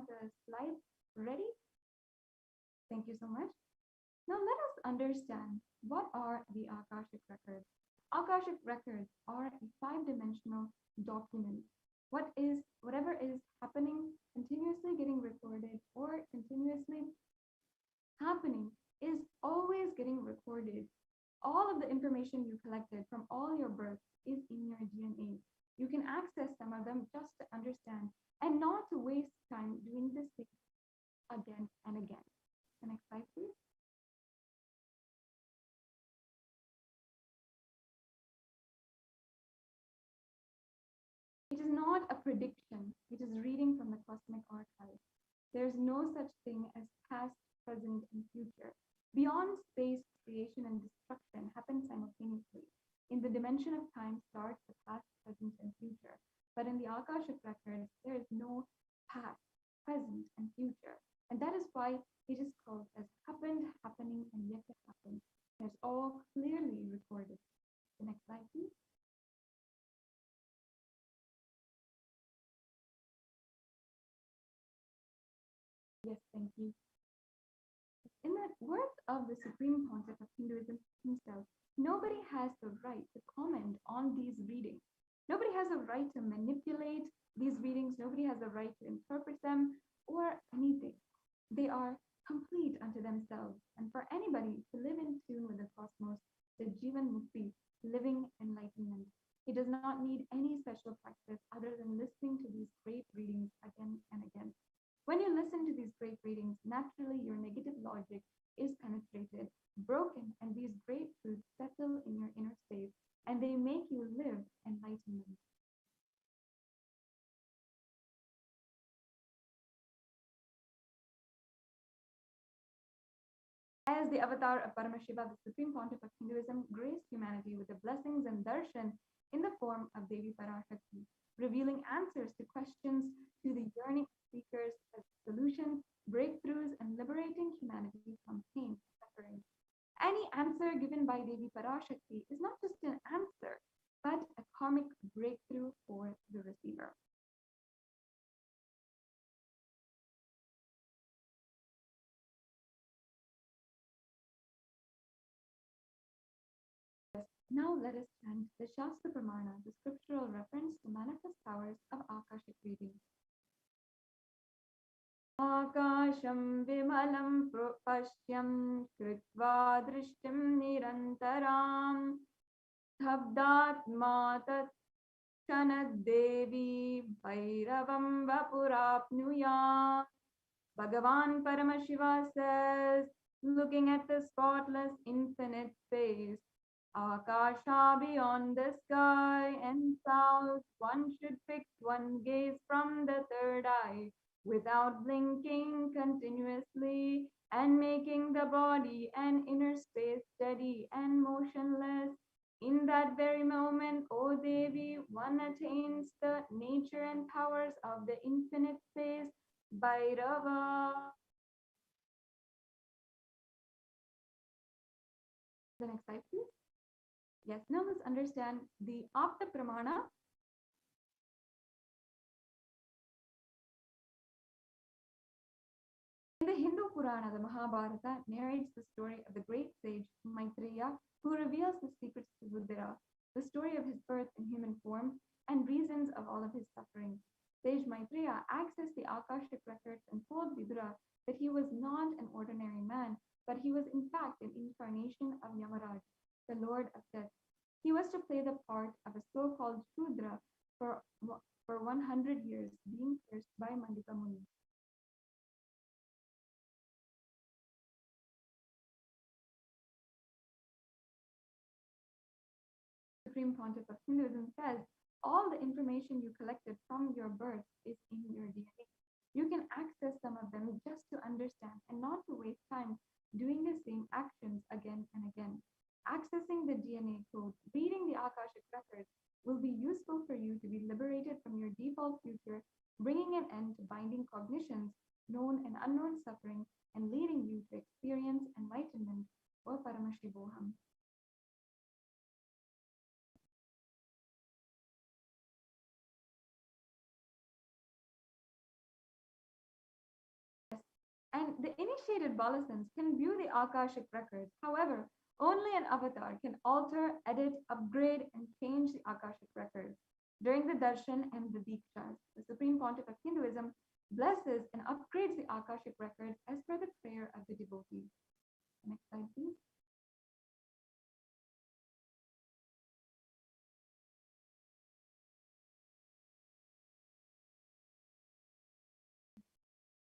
the slides ready. Thank you so much. Now let us understand, what are the Akashic records? Akashic records are a 5-dimensional document. Whatever is happening, continuously getting recorded, or continuously happening, is always getting recorded. All of the information you collected from all your births is in your DNA. You can access some of them just to understand and not to waste time doing this thing again and again. The next slide, please. It is not a prediction. It is reading from the cosmic archive. There's no such thing as past, present, and future. Beyond space, creation and destruction happen simultaneously. In the dimension of time starts the past, present, and future. But in the Akashic records, there is no past, present, and future. And that is why it is called as happened, happening, and yet to happen. It's all clearly recorded. The next slide, please. Yes, thank you. In the words of the Supreme Pontiff of Hinduism himself, nobody has the right to comment on these readings. Nobody has a right to manipulate these readings. Nobody has a right to interpret them or anything. They are complete unto themselves. And for anybody to live in tune with the cosmos, the Jivan Mukti, living enlightenment, he does not need any special practice other than listening to these great readings again and again. When you listen to these great readings, naturally your negative logic is penetrated, broken, and these great truths settle in your inner space, and they make you live enlightenment. As the avatar of Paramashiva, the Supreme Pontiff of Hinduism graced humanity with the blessings and darshan in the form of Devi Parashakti. revealing answers to questions to the yearning seekers as solutions, breakthroughs, and liberating humanity from pain and suffering. Any answer given by Devi Parashakti is not just an answer, but a karmic breakthrough for the receiver. Now let us chant the Shastra Pramana, the scriptural reference to manifest powers of Akashic reading. Akasham vimalam pashyam kritva drishtim nirantaram Thabdatma tat Devi Bhairavam Vapurapnuya. Bhagavan Paramashiva says, looking at the spotless infinite face, Akasha beyond the sky and south, one should fix one gaze from the third eye, without blinking continuously, and making the body and inner space steady and motionless. In that very moment, O Devi, one attains the nature and powers of the infinite space, Bhairava. The next slide, please. Yes, now let's understand the Apta Pramana. In the Hindu Purana, the Mahabharata narrates the story of the great sage Maitreya, who reveals the secrets to Buddha, the story of his birth in human form, and reasons of all of his suffering. Sage Maitreya accessed the Akashic records and told Vidura that he was not an ordinary man, but he was in fact an incarnation of Yamaraj, the Lord of Death. He was to play the part of a so-called Shudra for 100 years, being cursed by Mandika Muni. Supreme Pontiff of Hinduism says, all the information you collected from your birth is in your DNA. You can access some of them just to understand and not to waste time doing the same actions again and again. Accessing the DNA code, reading the Akashic records will be useful for you to be liberated from your default future, bringing an end to binding cognitions, known and unknown suffering, and leading you to experience enlightenment or Paramashivoham. And the initiated Balasans can view the Akashic records. However, only an avatar can alter, edit, upgrade, and change the Akashic records. During the darshan and the dikshas, the Supreme Pontiff of Hinduism blesses and upgrades the Akashic records as per the prayer of the devotee. Next slide, please.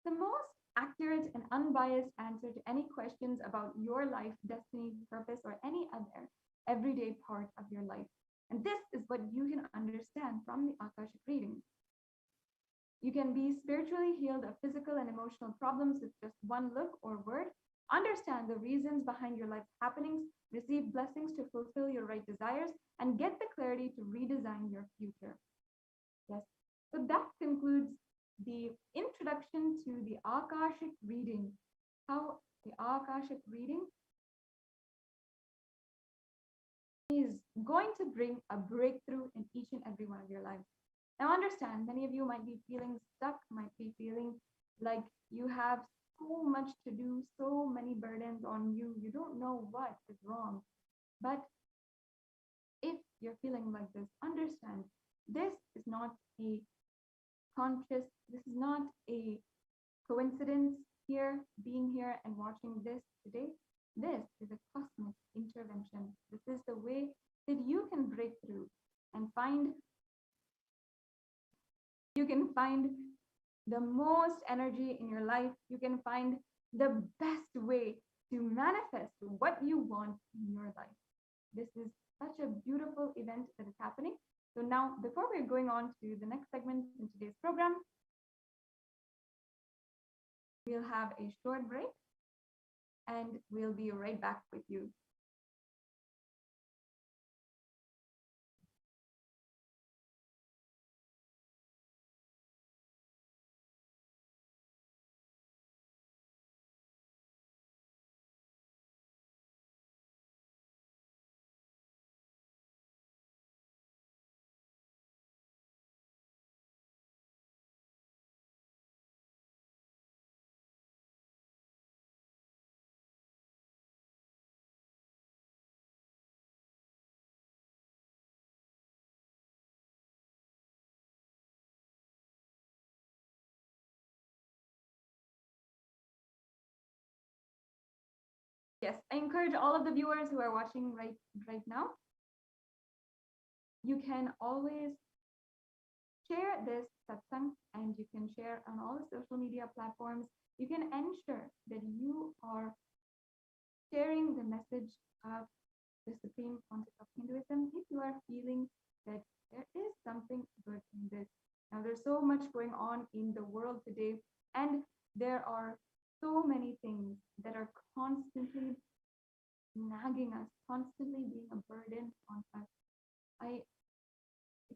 The most accurate and unbiased answer to any questions about your life, destiny, purpose, or any other everyday part of your life. And this is what you can understand from the Akashic readings. You can be spiritually healed of physical and emotional problems with just one look or word, understand the reasons behind your life's happenings, receive blessings to fulfill your right desires, and get the clarity to redesign your future. Yes, so that concludes the introduction to the Akashic reading. How the Akashic reading is going to bring a breakthrough in each and every one of your lives. Now understand, many of you might be feeling stuck, might be feeling like you have so much to do, so many burdens on you, you don't know what is wrong. But if you're feeling like this, understand, this is not a conscious, this is not a coincidence here, being here and watching this today. This is a cosmic intervention. This is the way that you can break through and find the most energy in your life. You can find the best way to manifest what you want in your life. This is such a beautiful event that is happening. So now, before we're going on to the next segment in today's program, we'll have a short break and we'll be right back with you. Yes, I encourage all of the viewers who are watching right now. You can always share this satsang, and you can share on all the social media platforms. You can ensure that you are sharing the message of the Supreme Pontiff of Hinduism if you are feeling that there is something good in this. Now, there's so much going on in the world today, and there are so many things that are constantly nagging us, constantly being a burden on us.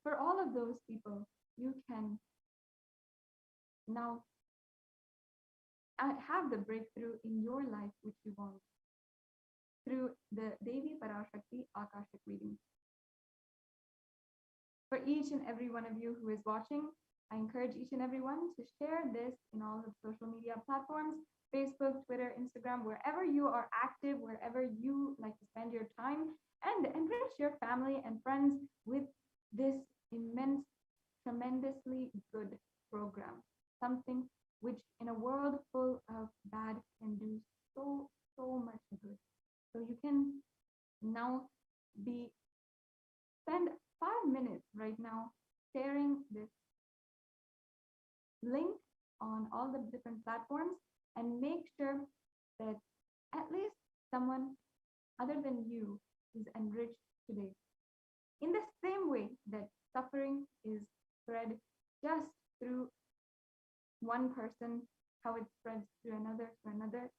For all of those people, you can now have the breakthrough in your life which you want through the Devi Parashakti Akashic reading. For each and every one of you who is watching, I encourage each and every one to share this in all the social media platforms, Facebook, Twitter, Instagram, wherever you are active, wherever you like to spend your time, and enrich your family and friends with this immense, tremendously good program. Something which in a world full of bad can do so much good. So you can now spend 5 minutes right now sharing this link on all the different platforms, and make sure that at least someone other than you is enriched today. In the same way that suffering is spread just through one person, how it spreads to another,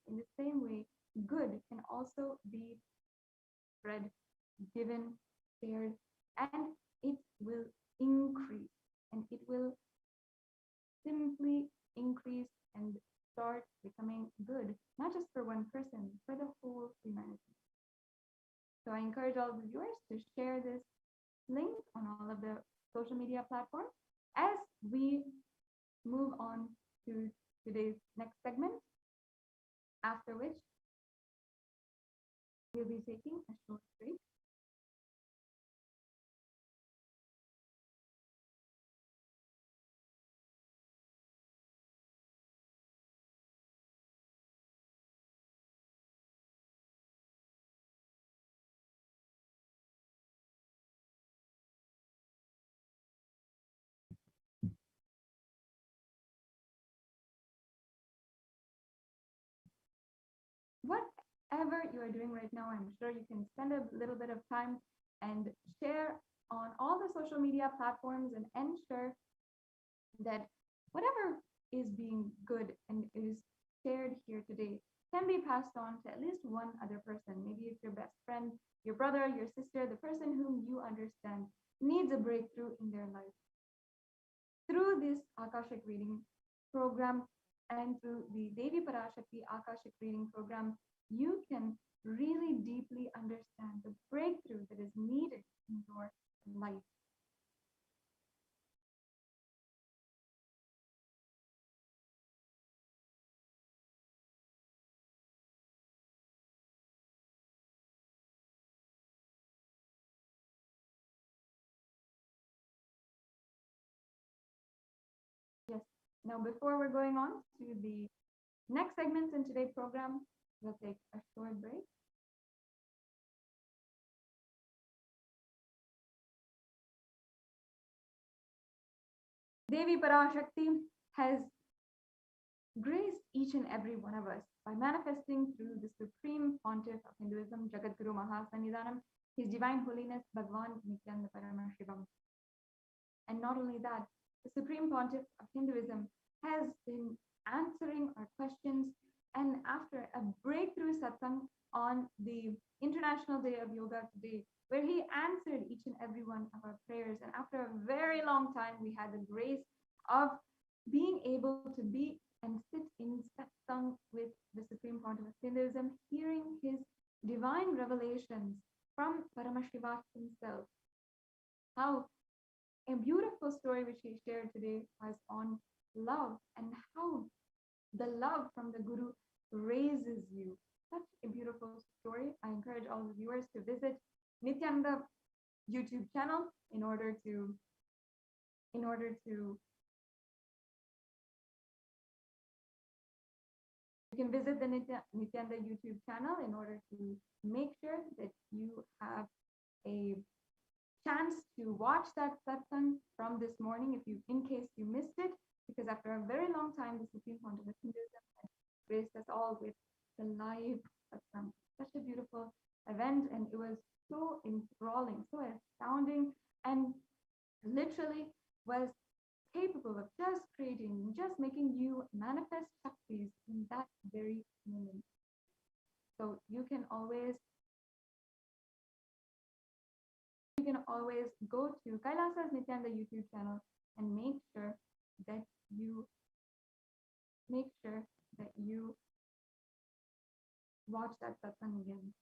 in the same way, good can also be spread, given, shared, and it will increase, and it will simply increase and start becoming good, not just for one person, for the whole humanity. So I encourage all of the viewers to share this link on all of the social media platforms as we move on to today's next segment, after which we'll be taking a short break. Whatever you are doing right now, I'm sure you can spend a little bit of time and share on all the social media platforms and ensure that whatever is being good and is shared here today can be passed on to at least one other person. Maybe it's your best friend, your brother, your sister, the person whom you understand needs a breakthrough in their life. Through this Akashic reading program and through the Devi Parashakti Akashic reading program, you can really deeply understand the breakthrough that is needed in your life. Yes. Now, before we're going on to the next segments in today's program, we'll take a short break. Devi Parashakti has graced each and every one of us by manifesting through the Supreme Pontiff of Hinduism, Jagadguru Mahasannidhanam, His Divine Holiness Bhagwan Nityananda Paramashivam. And not only that, the Supreme Pontiff of Hinduism has been answering our questions, and after a breakthrough satsang on the International Day of Yoga today, where he answered each and every one of our prayers, and after a very long time, we had the grace of being able to be and sit in satsang with the Supreme Pontiff of Hinduism, hearing his divine revelations from Paramashiva himself. How a beautiful story which he shared today was on love, and how the love from the Guru raises you. Such a beautiful story. I encourage all the viewers to visit Nityananda YouTube channel in order to You can visit the Nityanda YouTube channel in order to make sure that you have a chance to watch that satsang from this morning in case you missed it, because after a very long time, the Supreme Pontiff of Hinduism has graced us all with the live satsang. Such a beautiful event, and it was so enthralling, so astounding, and literally was capable of just making you manifest Shaktis in that very moment. So you can always go to Kailasa's Nityanda YouTube channel and make sure that you watch that satsang again.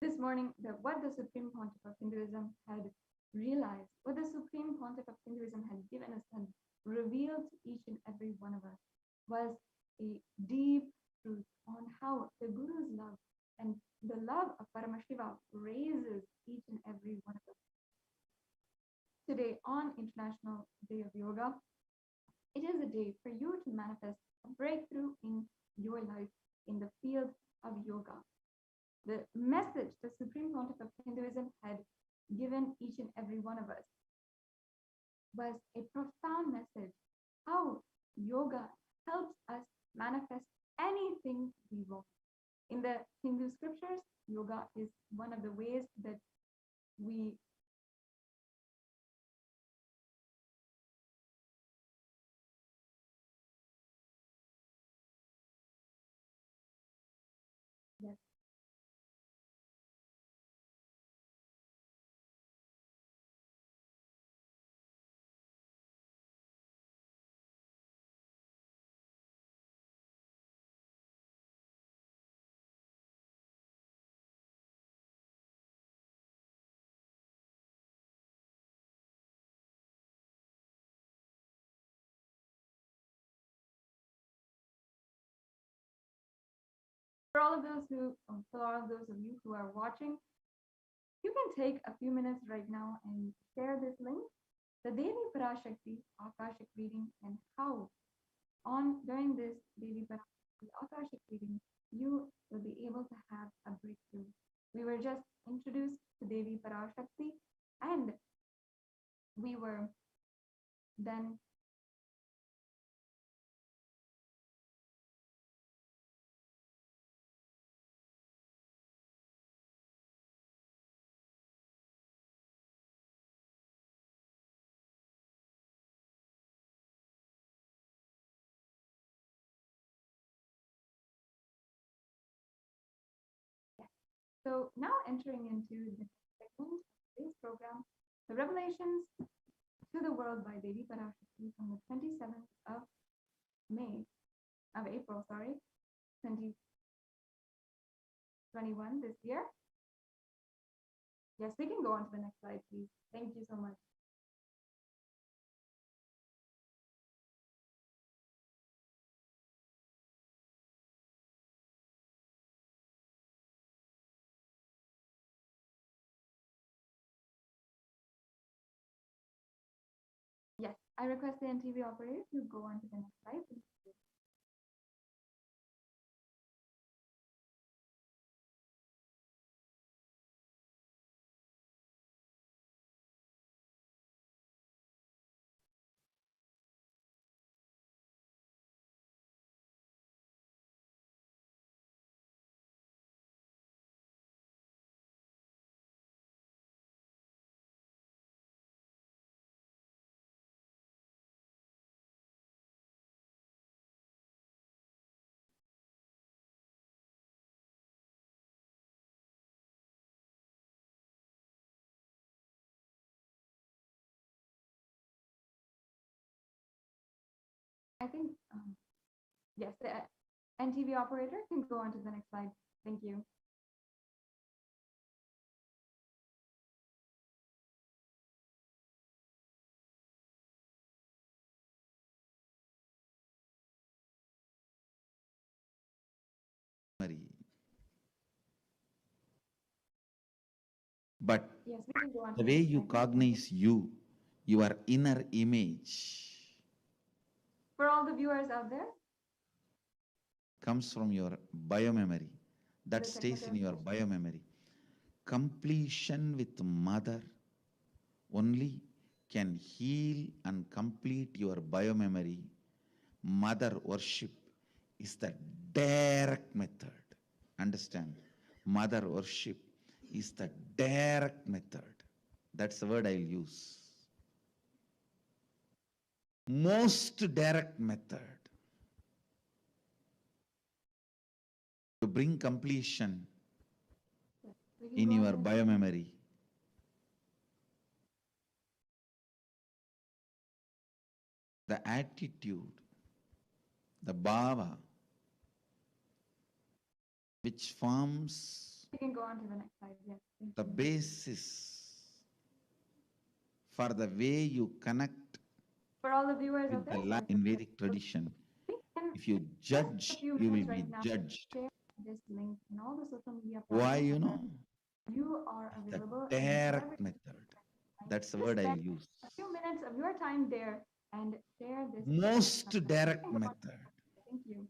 This morning, what the Supreme Pontiff of Hinduism had realized, what the Supreme Pontiff of Hinduism had given us and revealed to each and every one of us was a deep truth on how the Guru's love and the love of Paramashiva raises each and every one of us. Today, on International Day of Yoga, it is a day for you to manifest a breakthrough in your life in the field of yoga. The message the Supreme Pontiff of Hinduism had given each and every one of us was a profound message, how yoga helps us manifest anything we want. In the Hindu scriptures, yoga is one of the ways that we yes. For all of those of you who are watching, you can take a few minutes right now and share this link, the daily Parashakti Akashic reading, and how during this daily Parashakti Akashic reading, you will be able to have a breakthrough. We were just introduced to Devi Parashakti, and we were then so now entering into the segment of today's program, the Revelations to the World by Devi Parashakti from the 27th of April, 2021 this year. Yes, we can go on to the next slide, please. Thank you so much. Yes, I request the NTV operator to go on to the next slide, please. I think, yes, the NTV operator can go on to the next slide. Thank you. Mary. But Yes, we can go on. the to way next you segment. cognize you, your inner image, For all the viewers out there, comes from your biomemory. That The stays in your technical biomemory. Completion with mother only can heal and complete your biomemory. Mother worship is the direct method. Understand? Mother worship is the direct method. That's the word I'll use. Most direct method to bring completion we can in go on your to- biomemory. The attitude, the bhava, which forms We can go on to the next slide. Yes. Thank the you. basis for the way you connect For all the viewers out with the there, light in Vedic tradition. we can If you just a judge, few you will minutes be right now judged. share this link in all the social media Why, platforms you know? you are The available. direct method. That's the Just word I'll spend use. a few minutes of your time there and share this. Most Thank direct method. you.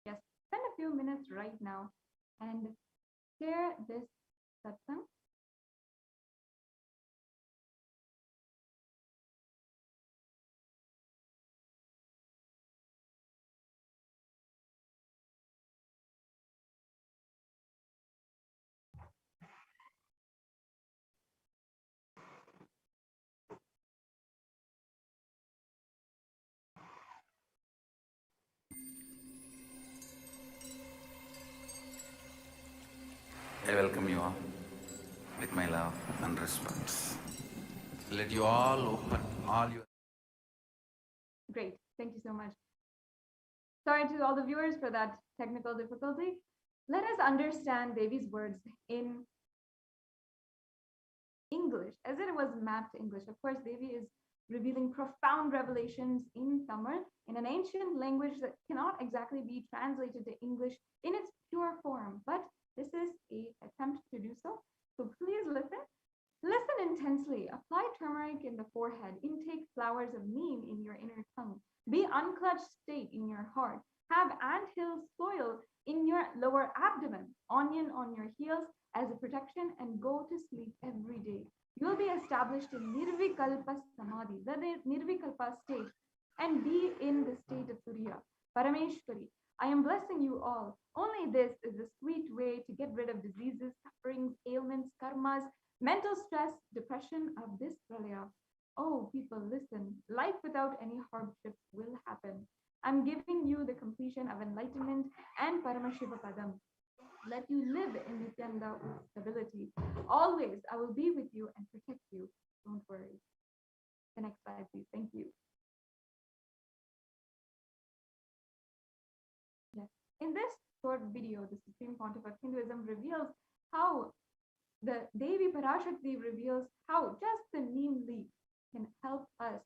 Yes, spend a few minutes right now and share this satsang. I welcome you all with my love and respect. Let you all open all your Great. Thank you so much. Sorry to all the viewers for that technical difficulty. Let us understand Devi's words in English, as it was mapped to English. Of course, Devi is revealing profound revelations in Tamil, in an ancient language that cannot exactly be translated to English in its pure form. But this is an attempt to do so. So please listen. Listen intensely. Apply turmeric in the forehead. Intake flowers of neem in your inner tongue. Be unclutched state in your heart. Have anthill soil in your lower abdomen. Onion on your heels as a protection, and go to sleep every day. You will be established in Nirvikalpa Samadhi, the Nirvikalpa state, and be in the state of Surya. Parameshwari, I am blessing you all. Only this is the sweet way to get rid of diseases, sufferings, ailments, karmas, mental stress, depression of this pralaya. Oh, people, listen. Life without any hardships will happen. I'm giving you the completion of enlightenment and Paramashiva Padam. Let you live in Nityanda stability. Always, I will be with you and protect you. Don't worry. The next slide, please. Thank you. Yes. In this short video, the Supreme Pontiff of Hinduism reveals how the Devi Parashakti reveals how just the neem leaf can help us.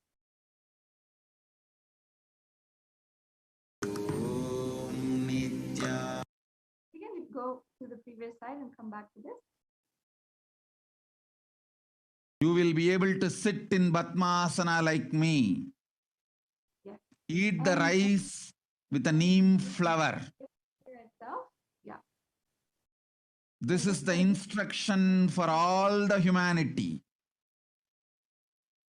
We can go to the previous slide and come back to this. You will be able to sit in Padmasana like me. Yes. Eat the And- rice with a neem flower. Here itself. Yeah. This is the instruction for all the humanity.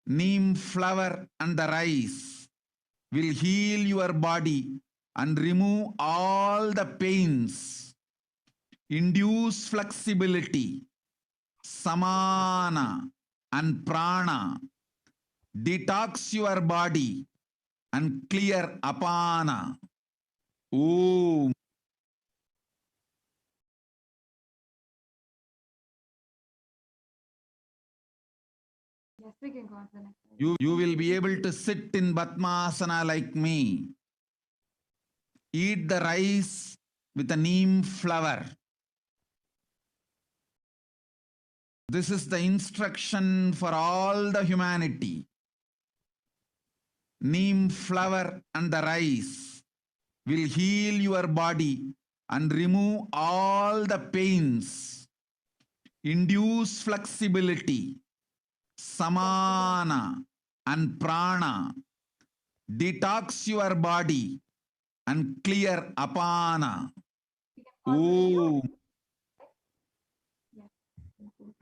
Neem flower and the rice will heal your body and remove all the pains, induce flexibility, samana and prana, detox your body and clear apana. Om. Yes, we can go on to the next slide. You will be able to sit in Padmasana like me. Eat the rice with a neem flower. This is the instruction for all the humanity. Neem flower and the rice will heal your body and remove all the pains, induce flexibility, samana and prana, detox your body and clear apana. We can pause the video. Om. Yes. Thank you.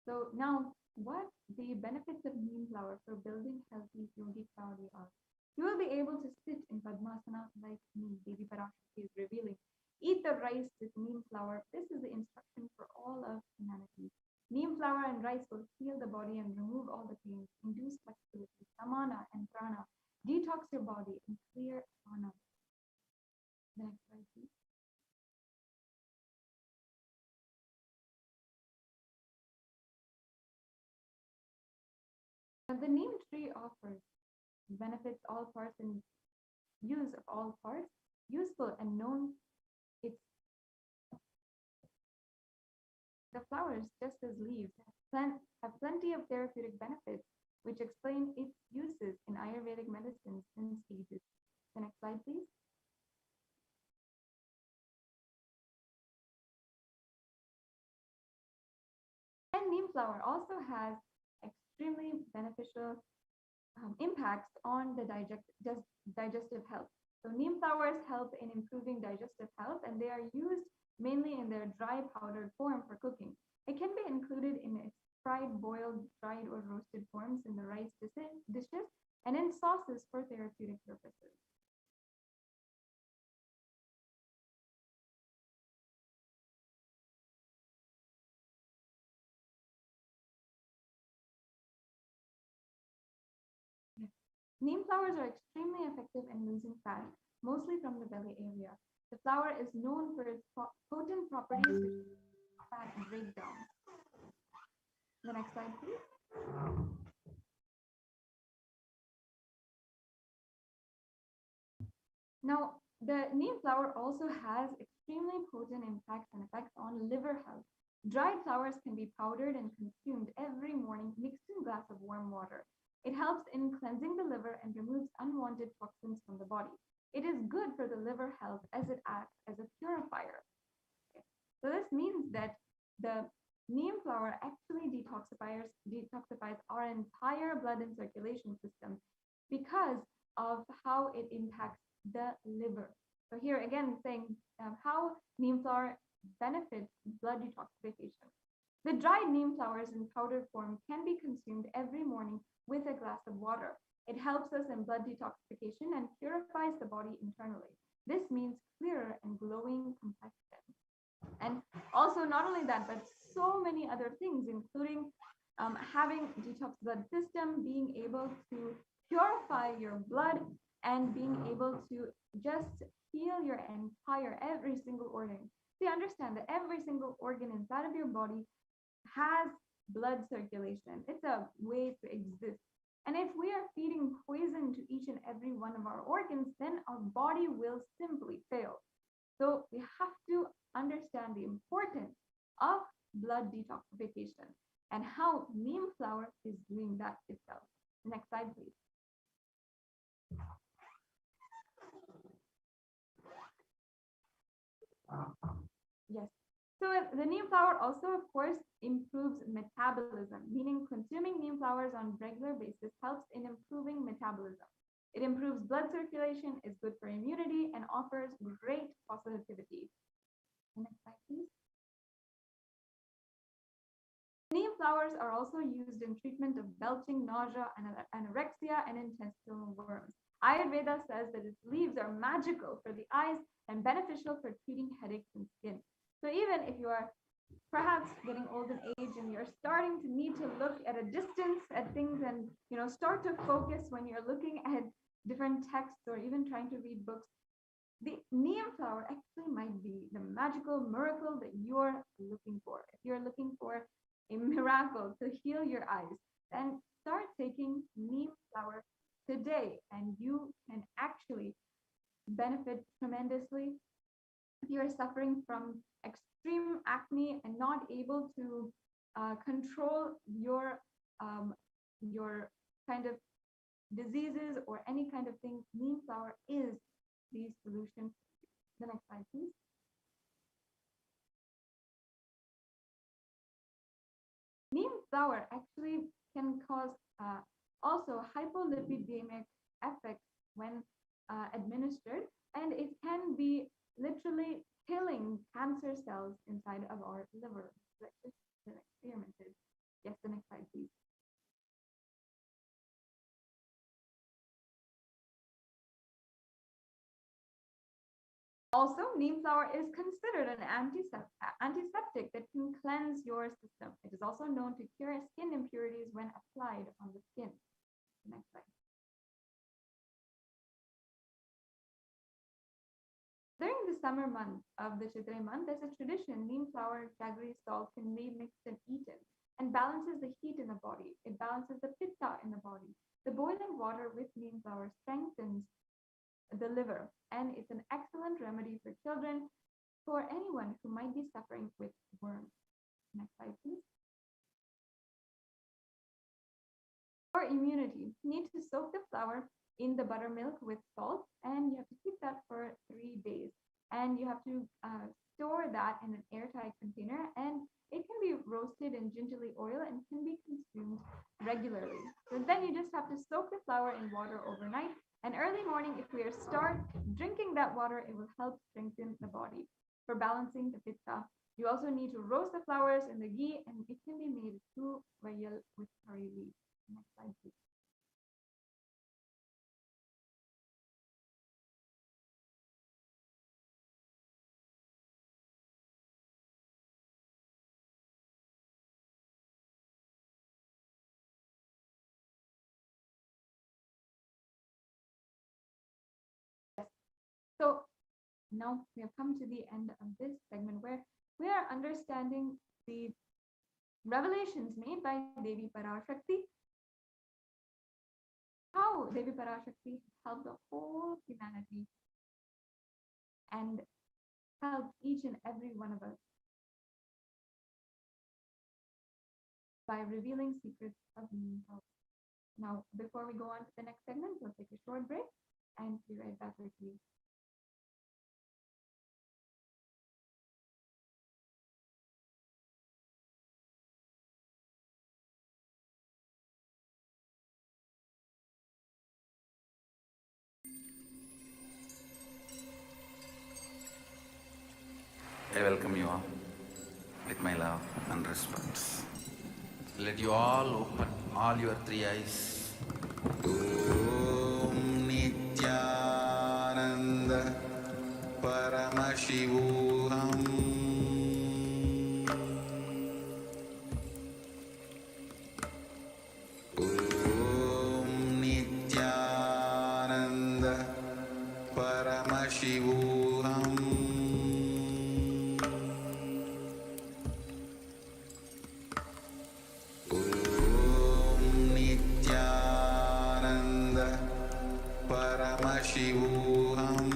So now, what the benefits of neem flower for building healthy yogic body are? You will be able to sit in Padmasana like me, Devi Parashakti is revealing. Eat the rice with neem flower. This is the instruction for all of humanity. Neem flower and rice will heal the body and remove all the pains, induce flexibility, samana and prana, detox your body, and clear prana. The next slide, please. The neem tree offers benefits all parts and use of all parts, useful and known. It's the flowers, just as leaves, have plenty of therapeutic benefits, which explain its uses in Ayurvedic medicine since ages. The next slide, please. And neem flower also has extremely beneficial impacts on the digestive health. So neem flowers help in improving digestive health, and they are used mainly in their dry powdered form for cooking. It can be included in its fried, boiled, dried, or roasted forms in the rice dishes and in sauces for therapeutic purposes. Neem flowers are extremely effective in losing fat, mostly from the belly area. The flower is known for its potent properties, which fat breakdown. The next slide, please. Now, the neem flower also has extremely potent impacts and effects on liver health. Dried flowers can be powdered and consumed every morning, mixed in a glass of warm water. It helps in cleansing the liver and removes unwanted toxins from the body. It is good for the liver health as it acts as a purifier. Okay. So this means that the neem flower actually detoxifies our entire blood and circulation system because of how it impacts the liver. So here again, saying how neem flower benefits blood detoxification. The dried neem flowers in powdered form can be consumed every morning with a glass of water. It helps us in blood detoxification and purifies the body internally. This means clearer and glowing complexion. And also not only that, but so many other things, including having detox blood system, being able to purify your blood, and being able to just heal your entire, every single organ. So you understand that every single organ inside of your body has blood circulation. It's a way to exist. And if we are feeding poison to each and every one of our organs, then our body will simply fail. So we have to understand the importance of blood detoxification and how neem flower is doing that itself. Next slide, please. Yes. So the neem flower also, of course, improves metabolism, meaning consuming neem flowers on regular basis helps in improving metabolism. It improves blood circulation, is good for immunity, and offers great positivity. Next slide, please. Neem flowers are also used in treatment of belching, nausea, and anorexia, and intestinal worms. Ayurveda says that its leaves are magical for the eyes and beneficial for treating headaches and skin. So even if you are perhaps getting old in age and you're starting to need to look at a distance at things and start to focus when you're looking at different texts or even trying to read books, the neem flower actually might be the magical miracle that you're looking for. If you're looking for a miracle to heal your eyes, then start taking neem flower today and you can actually benefit tremendously. If you are suffering from extreme acne and not able to control your kind of diseases or any kind of thing, neem flower is the solution. The next slide, please. Neem flower actually can cause also hypolipidemic effects when administered, and it can be literally killing cancer cells inside of our liver. Let's just experimented. Yes, the next slide, please. Also, neem flower is considered an antiseptic that can cleanse your system. It is also known to cure skin impurities when applied on the skin. Next slide. During the summer month of the Chaitre month, there's a tradition neem flower jaggery salt can be mixed and eaten and balances the heat in the body. It balances the pitta in the body. The boiling water with neem flower strengthens the liver, and it's an excellent remedy for children, for anyone who might be suffering with worms. Next slide, please. For immunity, you need to soak the flower in the buttermilk with salt, and you have to keep that for 3 days. And you have to store that in an airtight container, and it can be roasted in gingerly oil and can be consumed regularly. So then you just have to soak the flower in water overnight, and early morning, if we start drinking that water, it will help strengthen the body. For balancing the pitta, you also need to roast the flowers in the ghee, and it can be made through vayal with curry leaves. Next slide, please. So now we have come to the end of this segment where we are understanding the revelations made by Devi Parashakti, how Devi Parashakti helped the whole humanity and helped each and every one of us by revealing secrets of neem health. Now, before we go on to the next segment, we'll take a short break and be right back with you. I welcome you all with my love and respect. Let you all open all your three eyes. Om Nityananda Paramashivoham. Om Nityananda Paramashivoham. Paramashivoham.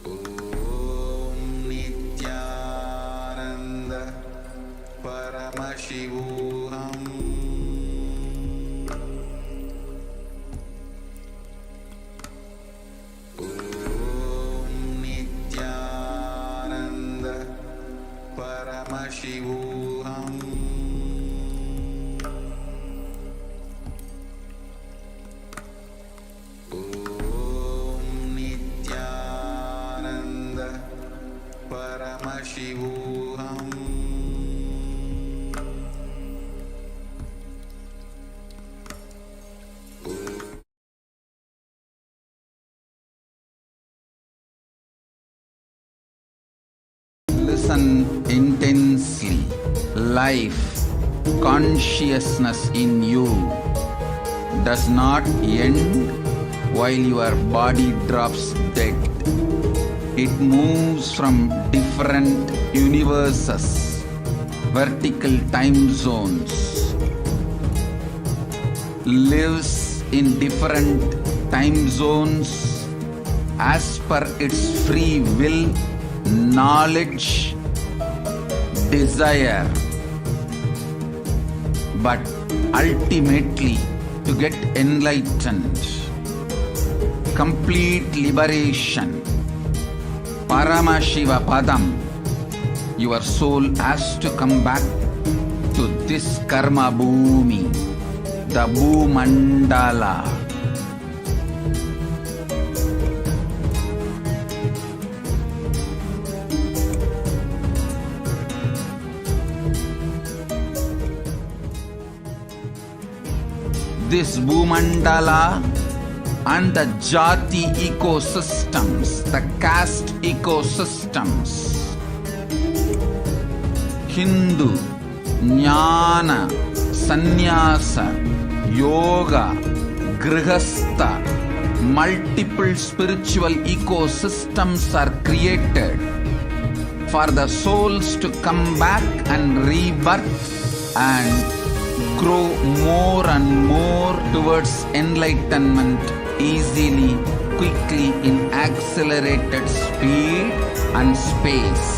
Om Nityananda Paramashivoham. Om Nityananda Paramashivoham. Paramashivoham. listen intensely. Life, consciousness in you does not end while your body drops dead. It moves from different universes, vertical time zones, lives in different time zones as per its free will, knowledge, desire, but ultimately to get enlightened, complete liberation, Paramashiva Padam, your soul has to come back to this karma bhumi, the Bhumandala. This Bhumandala and the Jati ecosystems, the caste ecosystems, Hindu, Jnana, Sannyasa, Yoga, Grihastha, multiple spiritual ecosystems are created for the souls to come back and rebirth and grow more and more towards enlightenment easily, quickly, in accelerated speed and space.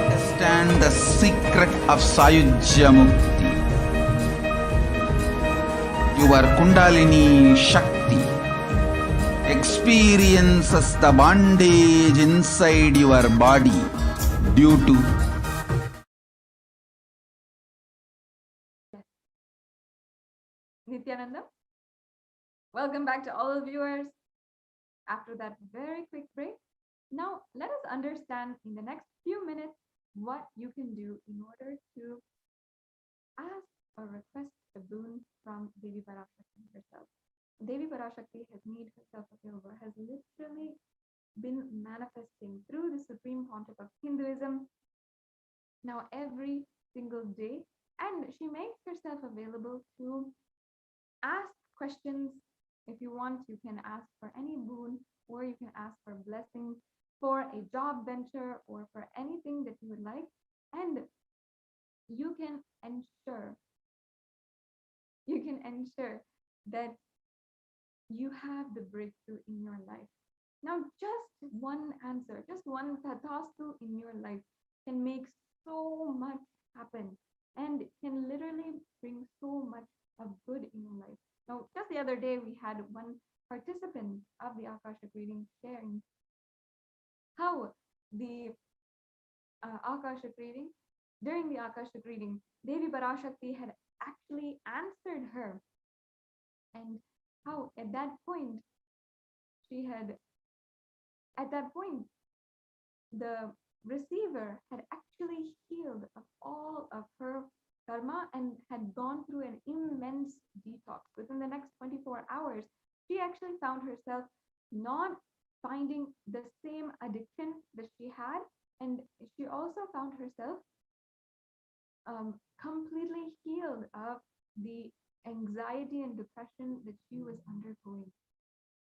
Understand the secret of Sayujya Mukti. Your Kundalini Shakti experiences the bondage inside your body due to Nityananda, welcome back to all the viewers. After that very quick break, now let us understand in the next few minutes what you can do in order to ask or request a boon from Devi Parashakti herself. Devi Parashakti has made herself available, has literally been manifesting through the supreme pontiff of Hinduism now every single day, and she makes herself available to ask questions. If you want, you can ask for any boon, or you can ask for blessings for a job venture or for anything that you would like, and you can ensure that you have the breakthrough in your life. Now, just one answer, just one tathastu in your life can make so much happen and can literally bring so much of good in your life. Now, just the other day, we had one participant of the Akashic reading sharing how the Akashic reading, during the Akashic reading, Devi Parashakti had actually answered her, and how at that point the receiver had actually healed of all of her karma and had gone through an immense detox. Within the next 24 hours, she actually found herself not finding the same addiction that she had, and she also found herself completely healed of the anxiety and depression that she was undergoing.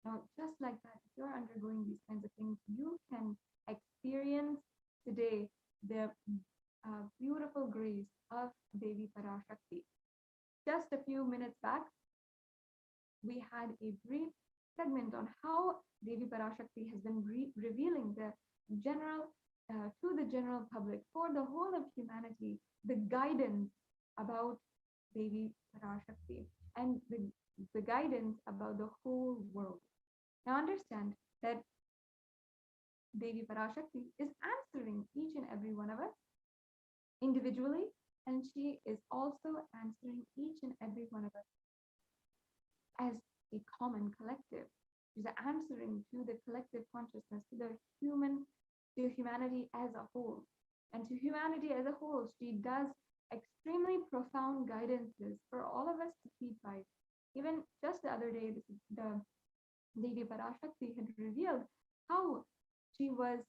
Now, just like that, if you're undergoing these kinds of things, you can experience today the beautiful grace of Devi Parashakti. Just a few minutes back, we had a brief segment on how Devi Parashakti has been revealing the general to the general public, for the whole of humanity, the guidance about Devi Parashakti and the guidance about the whole world. Now understand that Devi Parashakti is answering each and every one of us individually, and she is also answering each and every one of us as a common collective. She's answering to the collective consciousness, to humanity as a whole. And to humanity as a whole, she does extremely profound guidances for all of us to keep by. Even just the other day, the Devi Parashakti had revealed how she was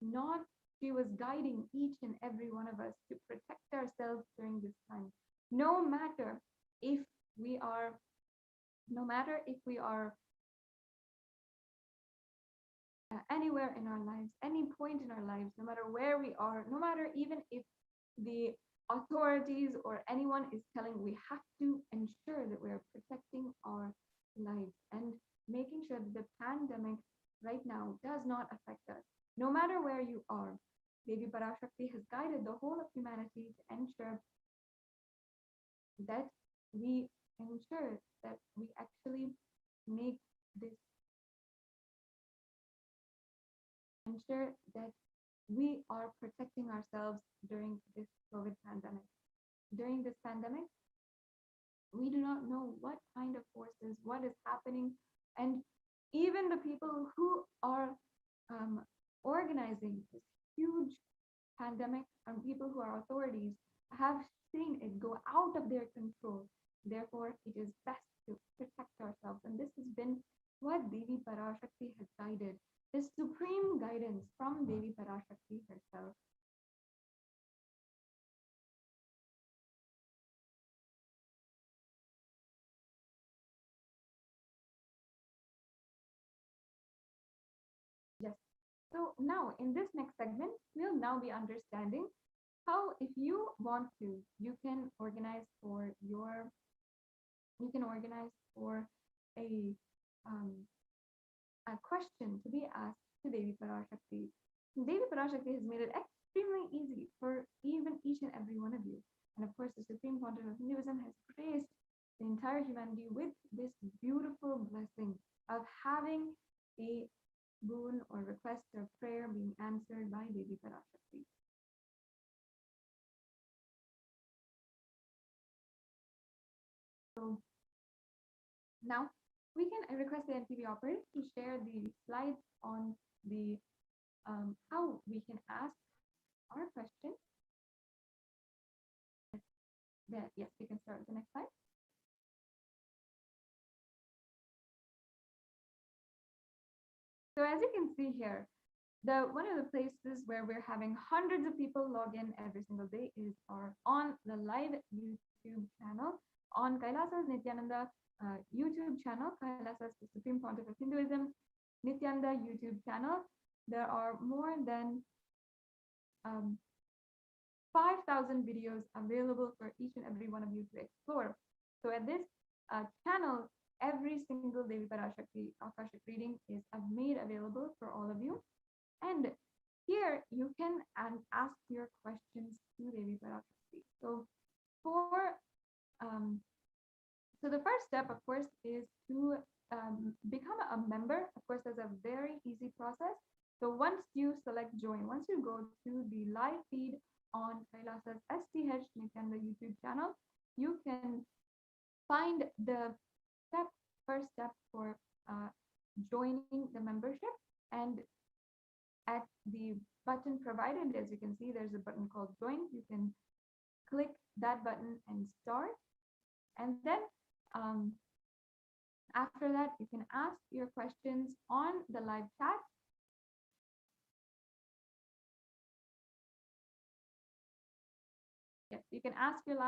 not, she was guiding each and every one of us to protect ourselves during this time. No matter if we are, no matter if we are anywhere in our lives, any point in our lives, no matter where we are, no matter even if the authorities or anyone is telling, we have to ensure that we are protecting our lives and making sure that the pandemic right now does not affect us. No matter where you are, Devi Parashakti has guided the whole of humanity to ensure that we actually make this, ensure that we are protecting ourselves during this COVID pandemic. During this pandemic, we do not know what kind of forces, what is happening, and even the people who are organizing this huge pandemic and people who are authorities have seen it go out of their control. Therefore, it is best to protect ourselves. And this has been what Devi Parashakti has guided, this supreme guidance from Devi Parashakti herself. Yes. So now in this next segment, we'll now be understanding how, if you want to, you can organize for a a question to be asked to Devi Parashakti. Devi Parashakti has made it extremely easy for even each and every one of you. And of course, the Supreme Pontiff of Hinduism has graced the entire humanity with this beautiful blessing of having a boon or request or prayer being answered by Devi Parashakti. So now we can request the NTV operator to share the slides on the how we can ask our question. Yes, we can start with the next slide. So as you can see here, one of the places where we're having hundreds of people log in every single day is on the live YouTube channel, on Kailasa's Nityananda YouTube channel, Kailasa's the Supreme Pontiff of Hinduism, Nityananda YouTube channel. There are more than 5,000 videos available for each and every one of you to explore. So at this channel, every single Devi Parashakti Akashic reading is made available for all of you. And here you can ask your questions to Devi Parashakti. So so the first step, of course, is to become a member. Of course, there's a very easy process. So once you select join, once you go to the live feed on Kailasa's STH Nityananda YouTube channel, you can find the first step for joining the membership. And at the button provided, as you can see, there's a button called join. You can click that button and start. And then after that, you can ask your questions on the live chat. Yes, you can ask your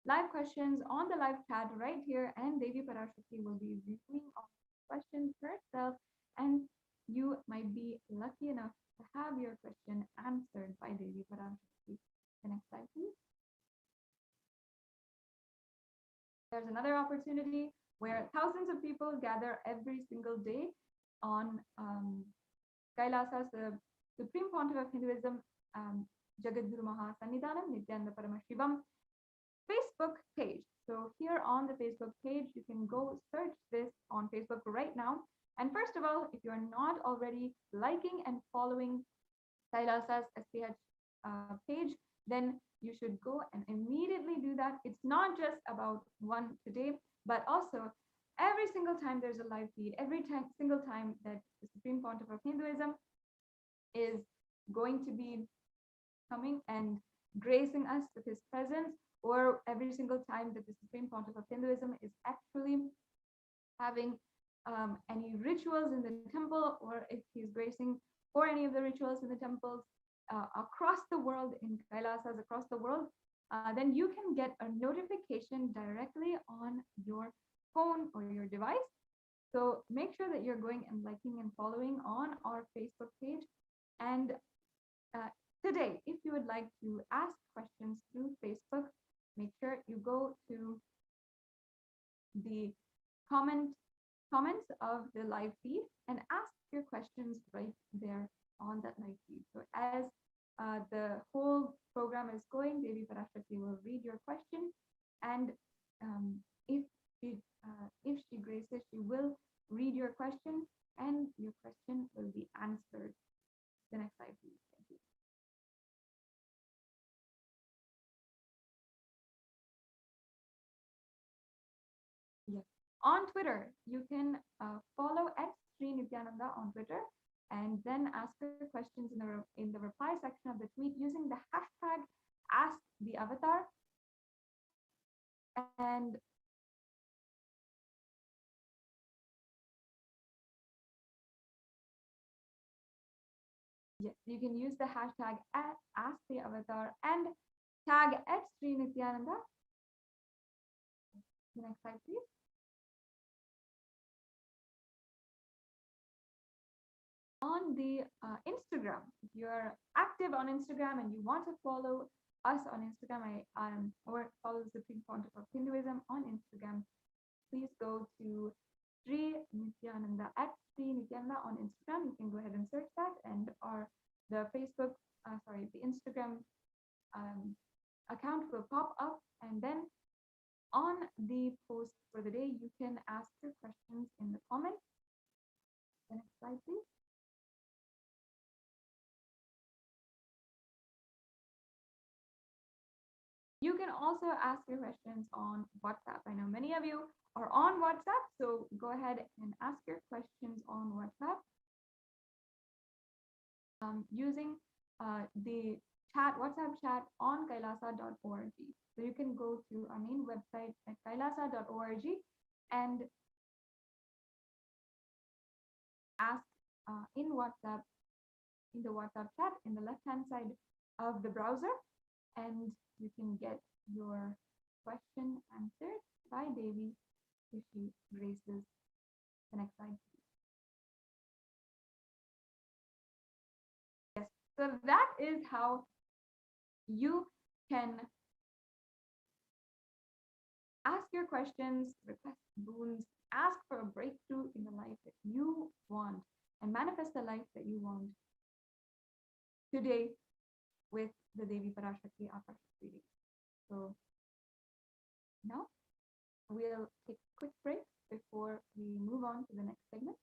live questions on the live chat right here, and Devi Parashakti will be reviewing all questions herself, and you might be lucky enough to have your question answered by Devi Parashakti. The next slide, please. There's another opportunity where thousands of people gather every single day on Kailasa's the Supreme Pontiff of Hinduism, Jagadguru Mahasannidhanam Nityananda Paramashivam Facebook page. So here on the Facebook page, you can go search this on Facebook right now. And first of all, if you're not already liking and following Kailasa's SPH page, then you should go and immediately do that. It's not just about one today, but also every single time there's a live feed, every single time that the Supreme Pontiff of Hinduism is going to be coming and gracing us with his presence, or every single time that the Supreme Pontiff of Hinduism is actually having any rituals in the temple, or if he's gracing for any of the rituals in the temples across the world, in Kailasas across the world, then you can get a notification directly on your phone or your device. So make sure that you're going and liking and following on our Facebook page. And today, if you would like to ask questions through Facebook, make sure you go to the comments of the live feed and ask your questions right there on that live feed. So as the whole program is going, Devi Parashakti will read your question, and if she graces, she will read your question, and your question will be answered. The next slide, please. Thank you. Yes. On Twitter, you can follow @SriNityananda on Twitter, and then ask your questions in the reply section of the tweet using the hashtag #AskTheAvatar. And yes, you can use the hashtag @AskTheAvatar and tag @SriNityananda. The next slide, please. On the Instagram, if you're active on Instagram and you want to follow us on Instagram, or follow the Supreme Pontiff of Hinduism on Instagram, please go to Sri Nityananda @SriNityananda on Instagram. You can go ahead and search that, and the Instagram account will pop up, and then on the post for the day, you can ask your questions in the comments. The next slide, please. You can also ask your questions on WhatsApp. I know many of you are on WhatsApp, so go ahead and ask your questions on WhatsApp using the WhatsApp chat on kailasa.org. So you can go to our main website at kailasa.org and ask in the WhatsApp chat in the left-hand side of the browser, and you can get your question answered by Devi if she graces. The next slide, please. Yes, so that is how you can ask your questions, request boons, ask for a breakthrough in the life that you want, and manifest the life that you want today with the Devi Parashakti Akashic reading. So now we'll take a quick break before we move on to the next segment.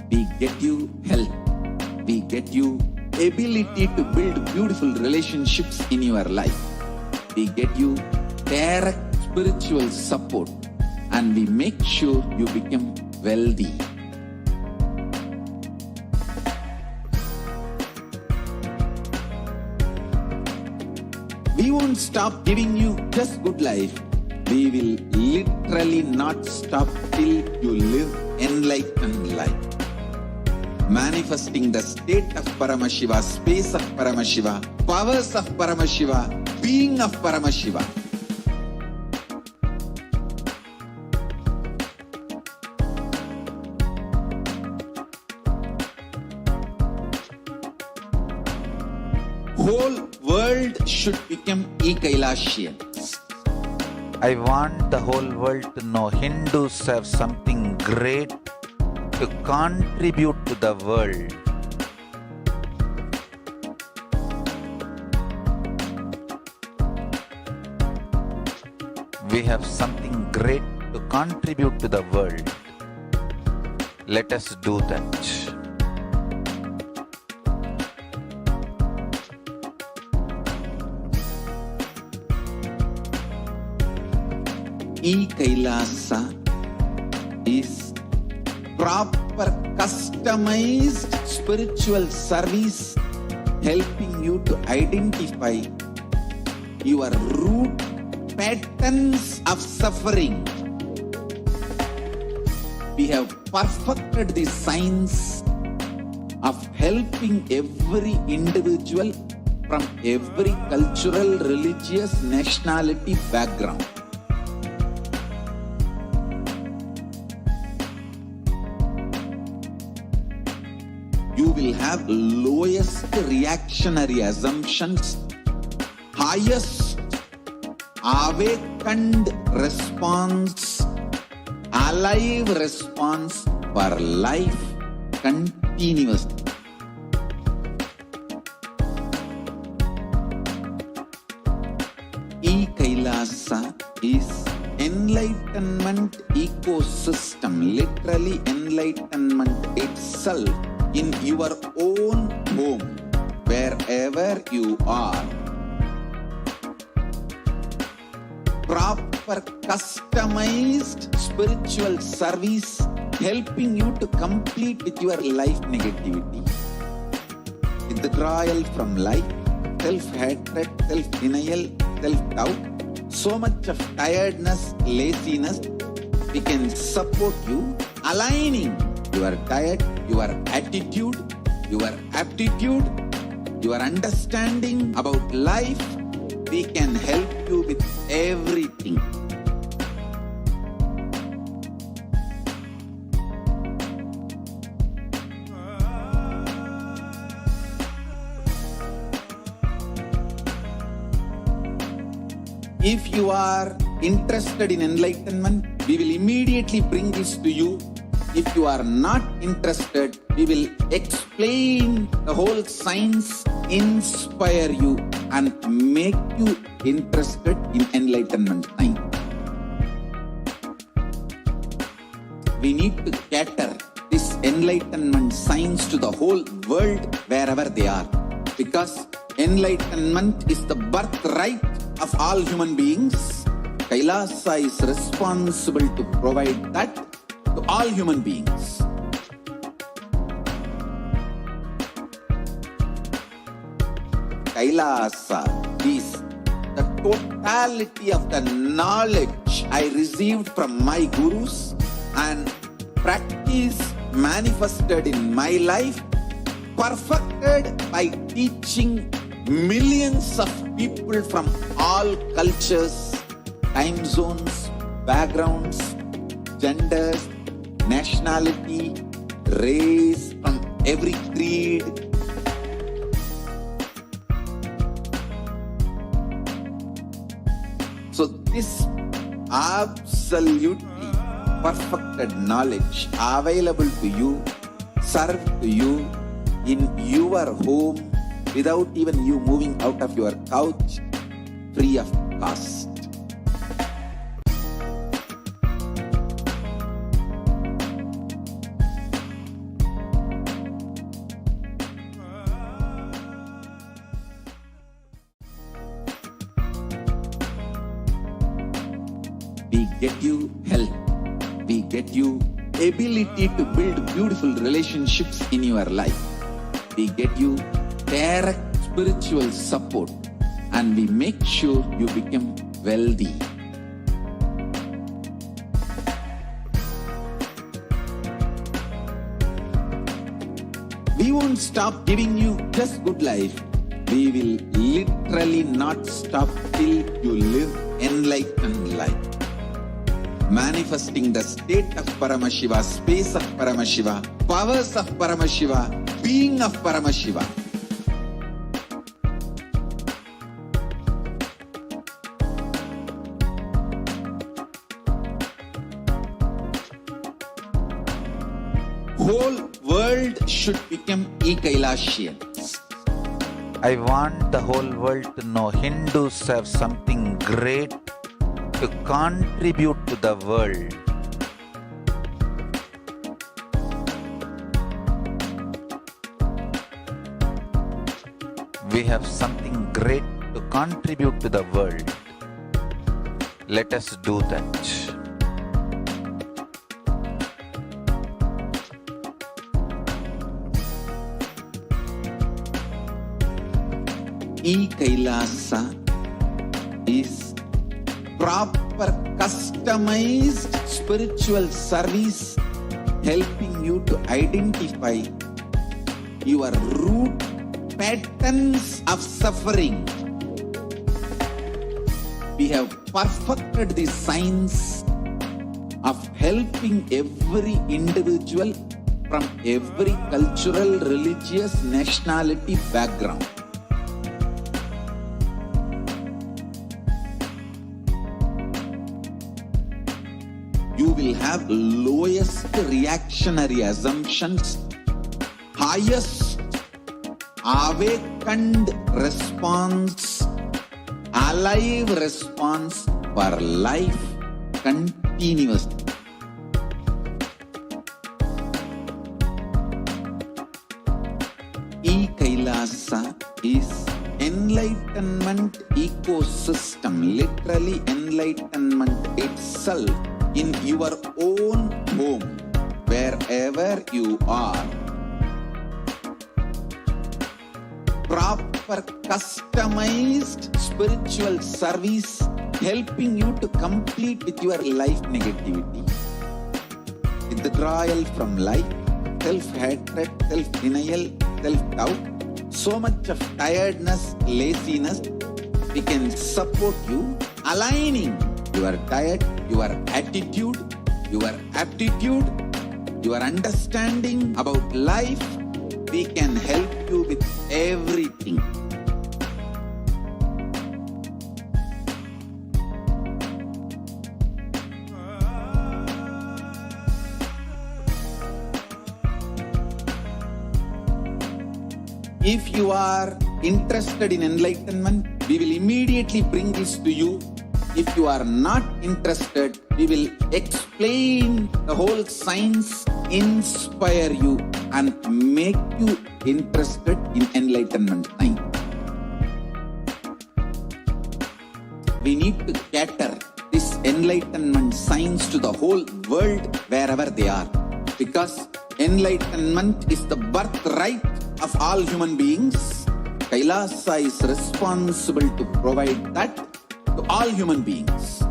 We get you help. We get you ability to build beautiful relationships in your life. We get you direct spiritual support, and we make sure you become wealthy. We won't stop giving you just good life. We will literally not stop till you live enlightened life. Manifesting the state of Paramashiva, space of Paramashiva, powers of Paramashiva, being of Paramashiva. Whole world should become Kailasians. I want the whole world to know Hindus have something great to contribute to the world. We have something great to contribute to the world. Let us do that. Kailasa is proper customized spiritual service helping you to identify your root patterns of suffering. We have perfected the science of helping every individual from every cultural, religious, nationality background. You will have lowest reactionary assumptions, highest awakened response, alive response for life continuously. Kailasa is enlightenment ecosystem, literally enlightenment itself in your own home, wherever you are. Proper customized spiritual service helping you to complete with your life negativity, withdrawal from life, self-hatred, self-denial, self-doubt, so much of tiredness, laziness. We can support you aligning your diet, your attitude, your aptitude, your understanding about life. We can help you with everything. If you are interested in enlightenment, we will immediately bring this to you. If you are not interested, we will explain the whole science, inspire you and make you interested in enlightenment science. We need to cater this enlightenment science to the whole world wherever they are, because enlightenment is the birthright of all human beings. Kailasa is responsible to provide that to all human beings. Kailasa is the totality of the knowledge I received from my gurus and practice manifested in my life, perfected by teaching millions of people from all cultures, time zones, backgrounds, genders, nationality, race, from every creed. So this absolutely perfected knowledge available to you, served to you in your home without even you moving out of your couch, free of cost. We get you health. We get you ability to build beautiful relationships in your life. We get you direct spiritual support, and we make sure you become wealthy. We won't stop giving you just good life. We will literally not stop till you live enlightened life. Manifesting the state of Paramashiva, space of Paramashiva, powers of Paramashiva, being of Paramashiva. Whole world should become Kailasians. I want the whole world to know Hindus have something great to contribute to the world. We have something great to contribute to the world. Let us do that. Kailasa is proper customized spiritual service helping you to identify your root patterns of suffering. We have perfected the science of helping every individual from every cultural, religious, nationality background. You will have lowest reactionary assumptions, highest awakened response, alive response for life continuously. Kailasa is enlightenment ecosystem, literally enlightenment itself in your own home, wherever you are. Proper customized spiritual service helping you to complete with your life negativity, withdrawal from life, self-hatred, self-denial, self-doubt, so much of tiredness, laziness. We can support you aligning your diet, your attitude, your aptitude, your understanding about life. We can help you with everything. If you are interested in enlightenment, we will immediately bring this to you. If you are not interested, we will explain the whole science, inspire you and make you interested in enlightenment time. We need to cater this enlightenment science to the whole world wherever they are, because enlightenment is the birthright of all human beings. Kailasa is responsible to provide that to all human beings.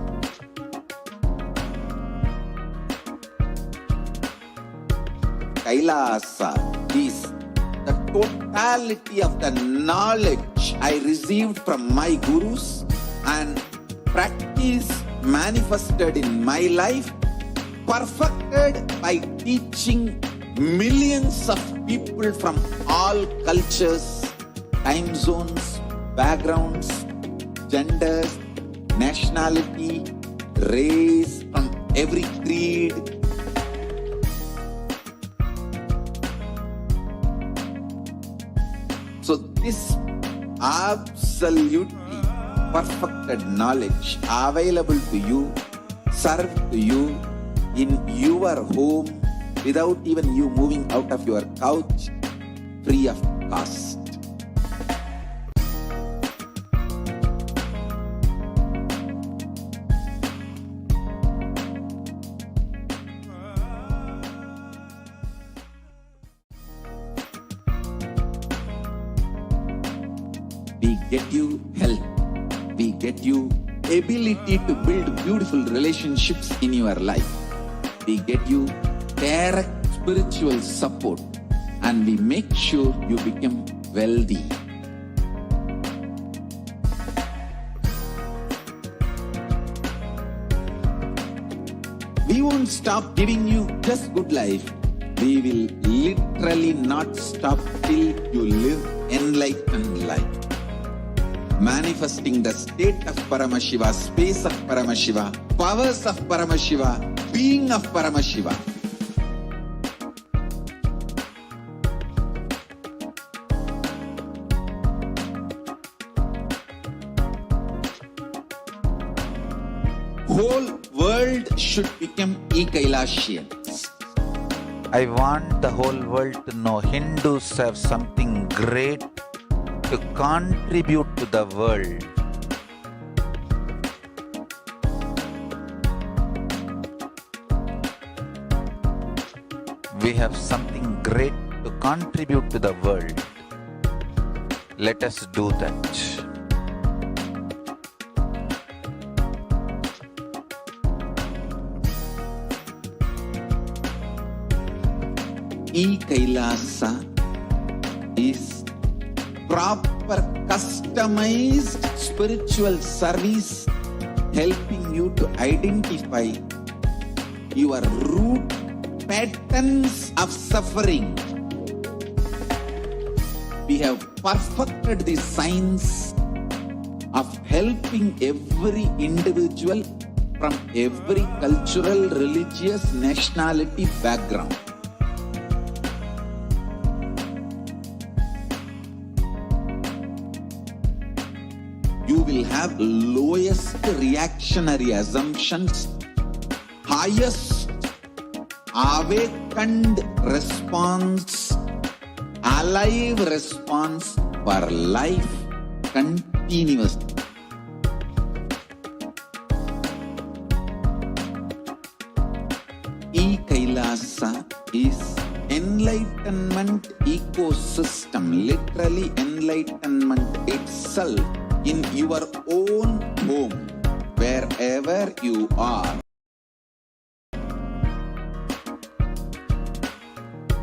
Kailasa is the totality of the knowledge I received from my gurus and practice manifested in my life, perfected by teaching millions of people from all cultures, time zones, backgrounds, genders, nationality, race, from every creed. So this absolutely perfected knowledge available to you, served to you in your home without even you moving out of your couch, free of cost. We get you health. We get you ability to build beautiful relationships in your life. We get you direct spiritual support, and we make sure you become wealthy. We won't stop giving you just good life. We will literally not stop till you live enlightened life. Manifesting the state of Paramashiva, space of Paramashiva, powers of Paramashiva, being of Paramashiva. Whole world should become Kailasians. I want the whole world to know Hindus have something great to contribute to the world. We have something great to contribute to the world. Let us do that. Kailasa is proper customized spiritual service helping you to identify your root patterns of suffering. We have perfected the science of helping every individual from every cultural, religious, nationality background. You will have lowest reactionary assumptions, highest awakened response, alive response for life continuously. Kailasa is enlightenment ecosystem, literally enlightenment itself in your own home, wherever you are.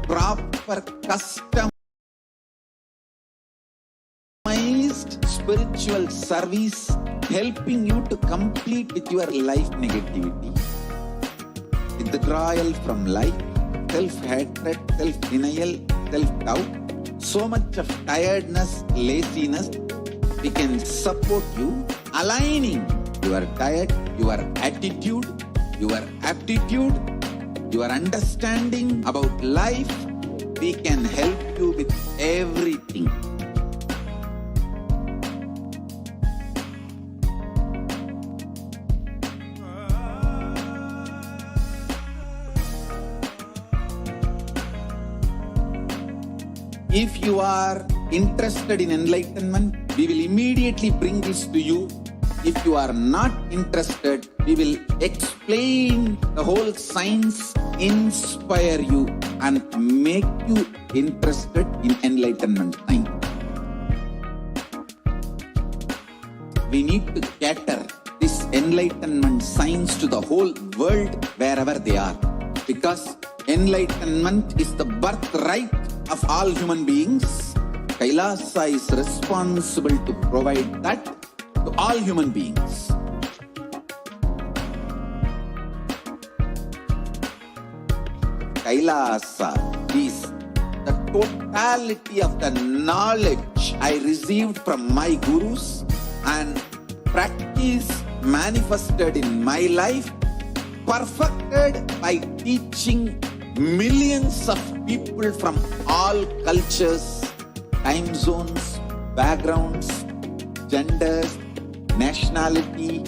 Proper customized spiritual service helping you to complete with your life negativity, withdrawal from life, self-hatred, self-denial, self-doubt, so much of tiredness, laziness. We can support you aligning your diet, your attitude, your aptitude, your understanding about life. We can help you with everything. If you are interested in enlightenment, we will immediately bring this to you. If you are not interested, we will explain the whole science, inspire you and make you interested in enlightenment science. We need to cater this enlightenment science to the whole world wherever they are, because enlightenment is the birthright of all human beings. Kailasa is responsible to provide that to all human beings. Kailasa is the totality of the knowledge I received from my gurus and practice manifested in my life, perfected by teaching millions of people from all cultures, time zones, backgrounds, genders, nationality,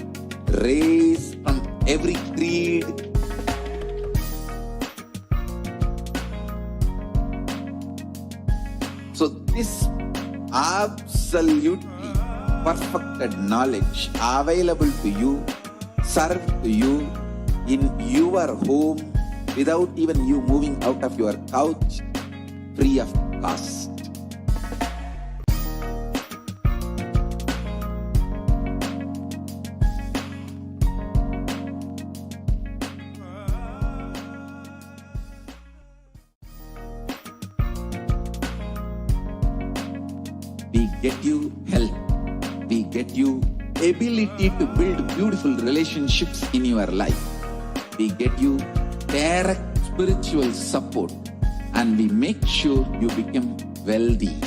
race, from every creed. So this absolutely perfected knowledge available to you, served to you in your home without even you moving out of your couch, free of cost. We get you health. We get you ability to build beautiful relationships in your life. We get you direct spiritual support and we make sure you become wealthy.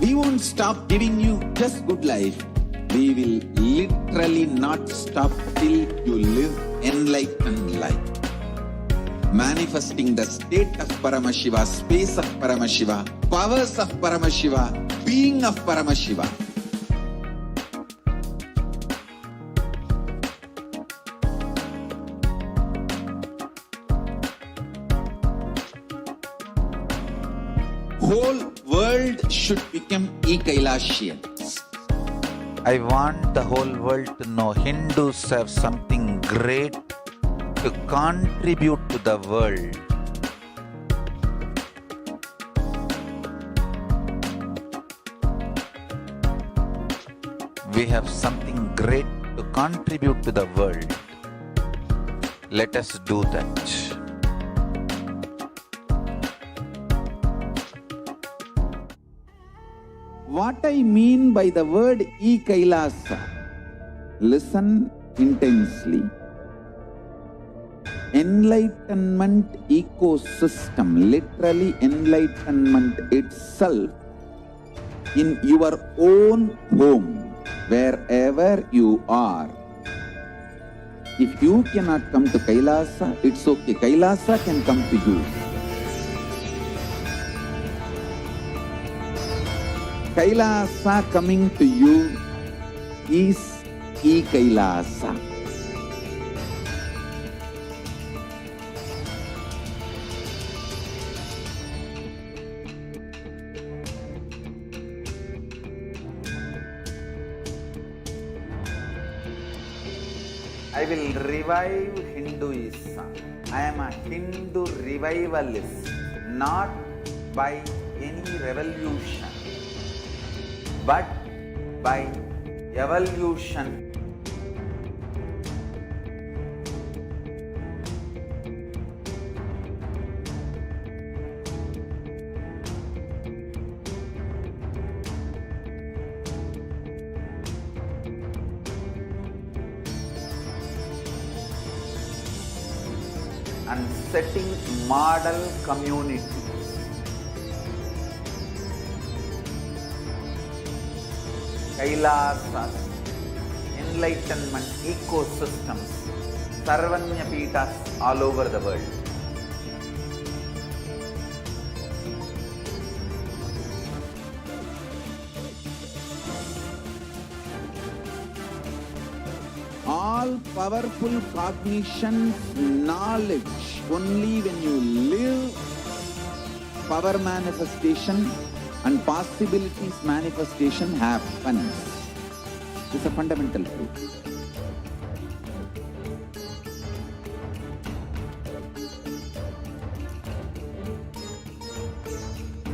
We won't stop giving you just good life. We will literally not stop till you live enlightened life. Manifesting the state of Paramashiva, space of Paramashiva, powers of Paramashiva, being of Paramashiva. Whole world should become Kailasians. I want the whole world to know Hindus have something great to contribute to the world. We have something great to contribute to the world. Let us do that. What I mean by the word Kailasa, listen intensely. Enlightenment ecosystem, literally enlightenment itself, in your own home, wherever you are. If you cannot come to Kailasa, it's okay. Kailasa can come to you. Kailasa coming to you is Kailasa. I will revive Hinduism. I am a Hindu revivalist, not by any revolution, but by evolution. And setting model communities. Kailasas, enlightenment ecosystems, Sarvanya Pitas all over the world. All powerful cognition, knowledge, only when you live, power manifestation and possibilities manifestation happens. It's a fundamental truth.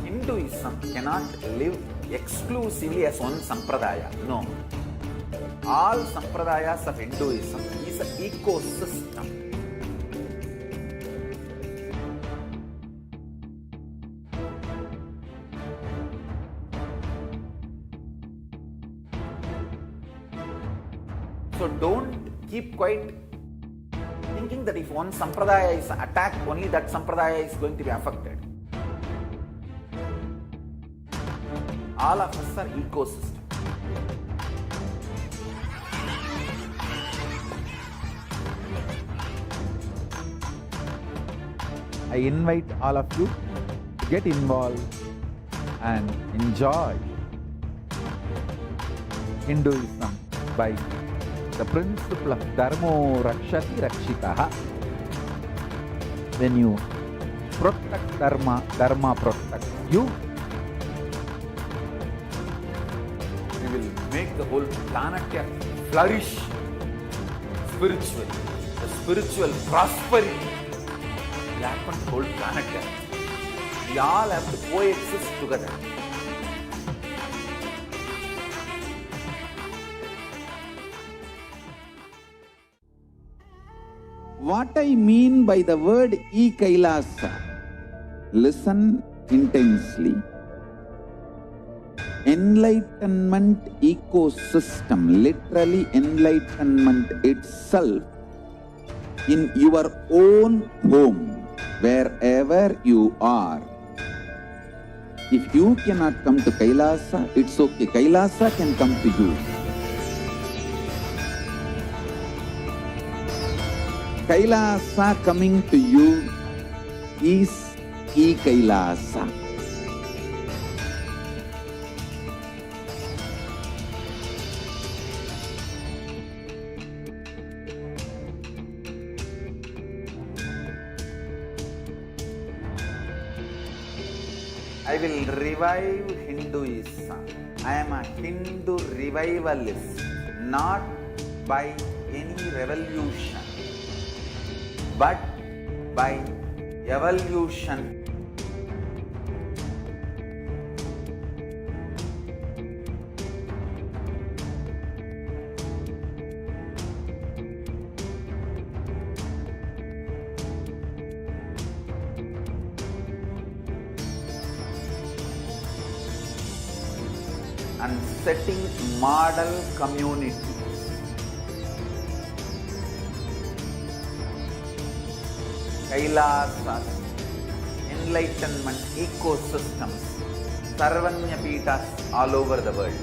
Hinduism cannot live exclusively as one sampradaya. No. All sampradayas of Hinduism is an ecosystem. So don't keep quiet thinking that if one sampradaya is attacked, only that sampradaya is going to be affected. All of us are ecosystem. I invite all of you to get involved and enjoy Hinduism by the principle of Dharmo Rakshati Rakshitaha. When you protect Dharma, Dharma protects you. We will make the whole planet flourish spiritually. The spiritual prosperity will happen to the whole planet. We all have to coexist together. What I mean by the word Kailasa, listen intensely. Enlightenment ecosystem, literally enlightenment itself, in your own home, wherever you are. If you cannot come to Kailasa, it's okay. Kailasa can come to you. Kailasa coming to you is Kailasa. I will revive Hinduism. I am a Hindu revivalist, not by any revolution, but by evolution. And setting model communities. Kailasa, enlightenment ecosystems, Sarvanya Peethas all over the world.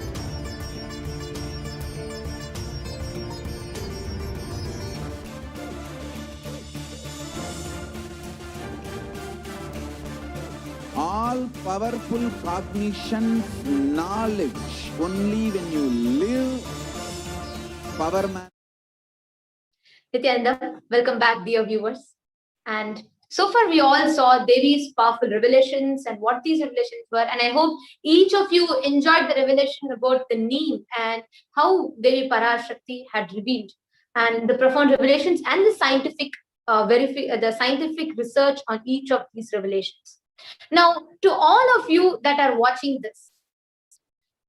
All powerful cognition, knowledge, only when you live power man. Nityananda, welcome back, dear viewers. And so far, we all saw Devi's powerful revelations and what these revelations were. And I hope each of you enjoyed the revelation about the neem and how Devi Parashakti had revealed, and the profound revelations and the scientific research on each of these revelations. Now, to all of you that are watching this,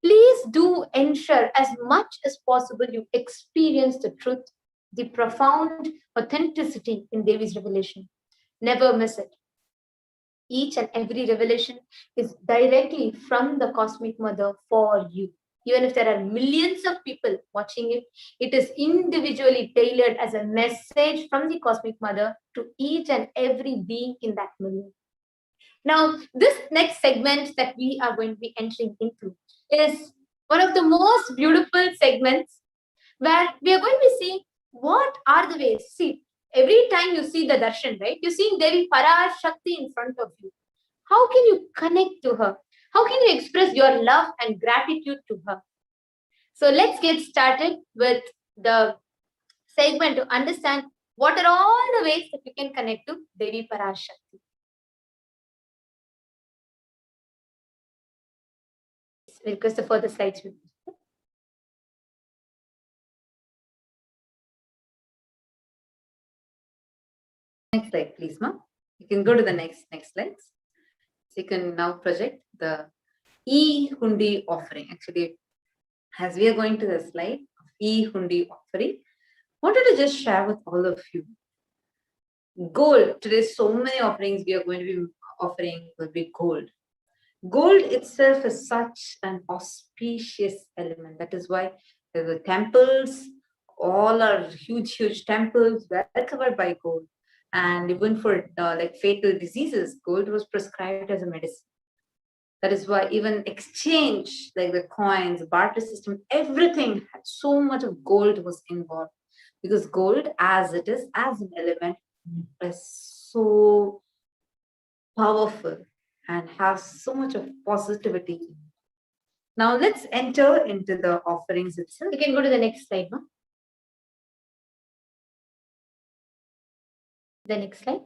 please do ensure as much as possible you experience the truth, the profound authenticity in Devi's revelation. Never miss it. Each and every revelation is directly from the Cosmic Mother for you. Even if there are millions of people watching it, it is individually tailored as a message from the Cosmic Mother to each and every being in that million. Now, this next segment that we are going to be entering into is one of the most beautiful segments where we are going to be seeing what are the ways. See, every time you see the darshan, right? You're seeing Devi Parashakti in front of you. How can you connect to her? How can you express your love and gratitude to her? So let's get started with the segment to understand what are all the ways that you can connect to Devi Parashakti. Request the further slides. Next slide, please, ma'am. You can go to the next slides. So you can now project the E-Hundi offering. Actually, as we are going to the slide of E-Hundi offering, wanted to just share with all of you. Gold. Today, so many offerings we are going to be offering will be gold. Gold itself is such an auspicious element. That is why the temples, all are huge temples, well covered by gold. And even for like fatal diseases, gold was prescribed as a medicine. That is why even exchange, like the coins, barter system, everything had so much of gold was involved. Because gold, as it is, as an element, is so powerful and has so much of positivity. Now let's enter into the offerings itself. You can go to the next slide, no? The next slide.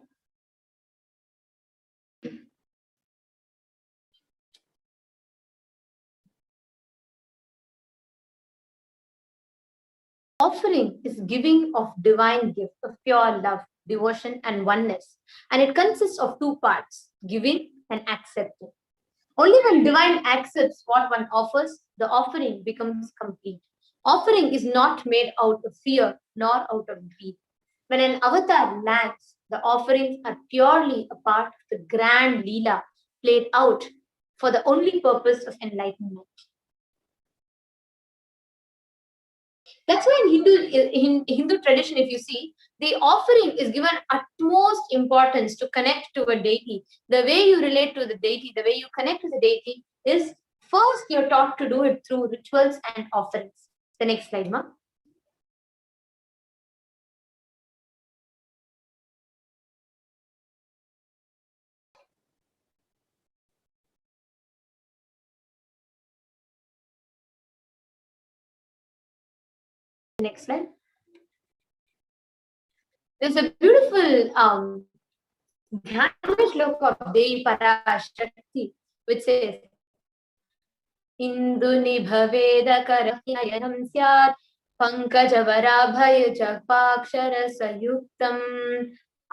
Offering is giving of divine gift of pure love, devotion, and oneness. And it consists of two parts, giving and accepting. Only when divine accepts what one offers, the offering becomes complete. Offering is not made out of fear nor out of greed. When an avatar lands, the offerings are purely a part of the grand Leela played out for the only purpose of enlightenment. That's why in Hindu tradition, if you see, the offering is given utmost importance to connect to a deity. The way you relate to the deity, the way you connect to the deity is first you're taught to do it through rituals and offerings. The next slide, ma'am. Next slide. There's a beautiful Dhyana shloka of Devi Parashakti, which says, इन्दुनिभवेदकरनयनं स्यात् पङ्कजवराभयचपाक्षरसयुक्तम्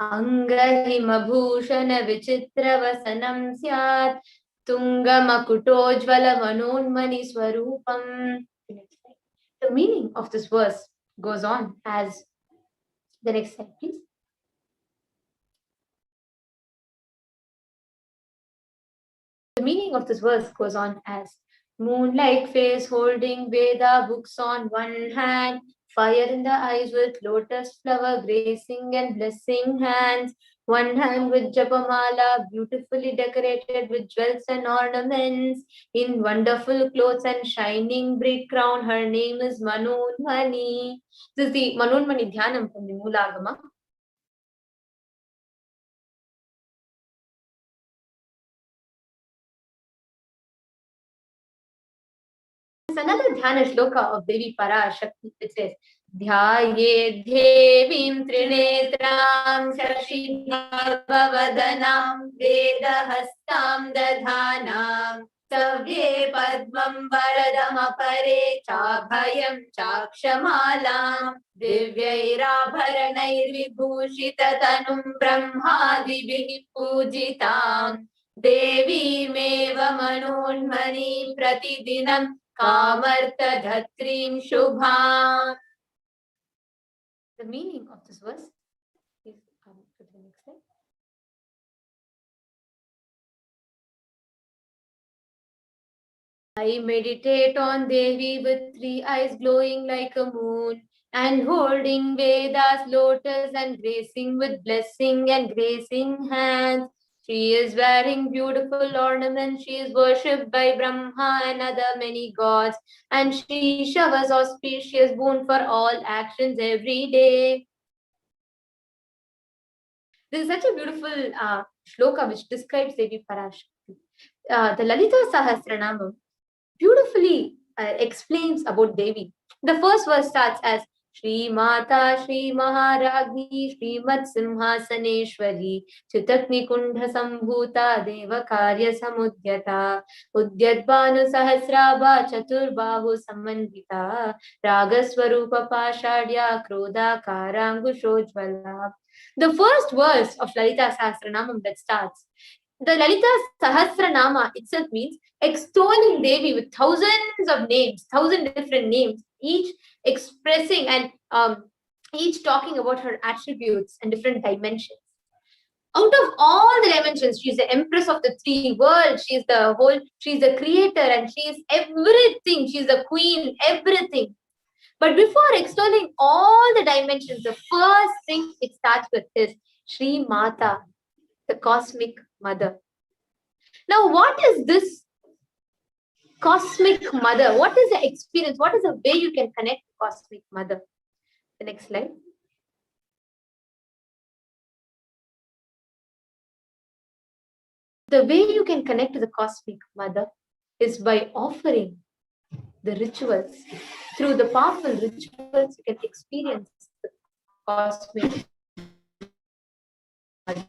अङ्गहिमभूषणविचित्रवसनं स्यात् तुङ्गमकुटोज्ज्वलमनोन्मणिस्वरूपम्. The meaning of this verse goes on as the next slide, please. The meaning of this verse goes on as moon-like face holding Veda books on one hand, fire in the eyes with lotus flower gracing and blessing hands, one hand with japamala beautifully decorated with jewels and ornaments, in wonderful clothes and shining bright crown. Her name is Manonmani. This is the Manonmani Dhyanam from the Moolagama. Another dhyana shloka of Devi Parashakti, which says, Dhyaye Devim Trinetram Shashibhavadanam Vedahastam Dadhanam Savye Padmam Varadamapare Chabhayam Chakshamalam Divyairabharanairvibhushitatanum Brahmadibhi Pujitam Devimeva Manonmani Pratidinam Kamartha Dhatrim Shubham. The meaning of this verse is to the next slide. I meditate on Devi with 3 eyes glowing like a moon and holding Veda's lotus and gracing with blessing and gracing hands. She is wearing beautiful ornaments. She is worshipped by Brahma and other many gods, and she showers auspicious boon for all actions every day. This is such a beautiful shloka which describes Devi Parashakti. The Lalita Sahasranamam beautifully explains about Devi. The first verse starts as Shri Mata Shri Maharagni Shri Mat Simhasaneshwari Chitakni Kundha Sambhuta Deva Karya Samudyata Udyadbanu Sahasrabha Chaturbahu Samandita Ragaswarupa Pashadya Krodha Karangushojvala. The first verse of Lalita Sahasranamam that starts, the Lalita Sahasranama itself means extolling Devi with thousands of names, 1,000 different names, each expressing and each talking about her attributes and different dimensions. Out of all the dimensions, she is the empress of the 3 worlds. She is the creator, and she is everything. She is the queen, everything. But before extolling all the dimensions, the first thing it starts with is Shri Mata, the cosmic mother. Now, what is this cosmic mother? What is the experience? What is the way you can connect to cosmic mother? The next slide. The way you can connect to the cosmic mother is by offering the rituals. Through the powerful rituals, you can experience the cosmic mother.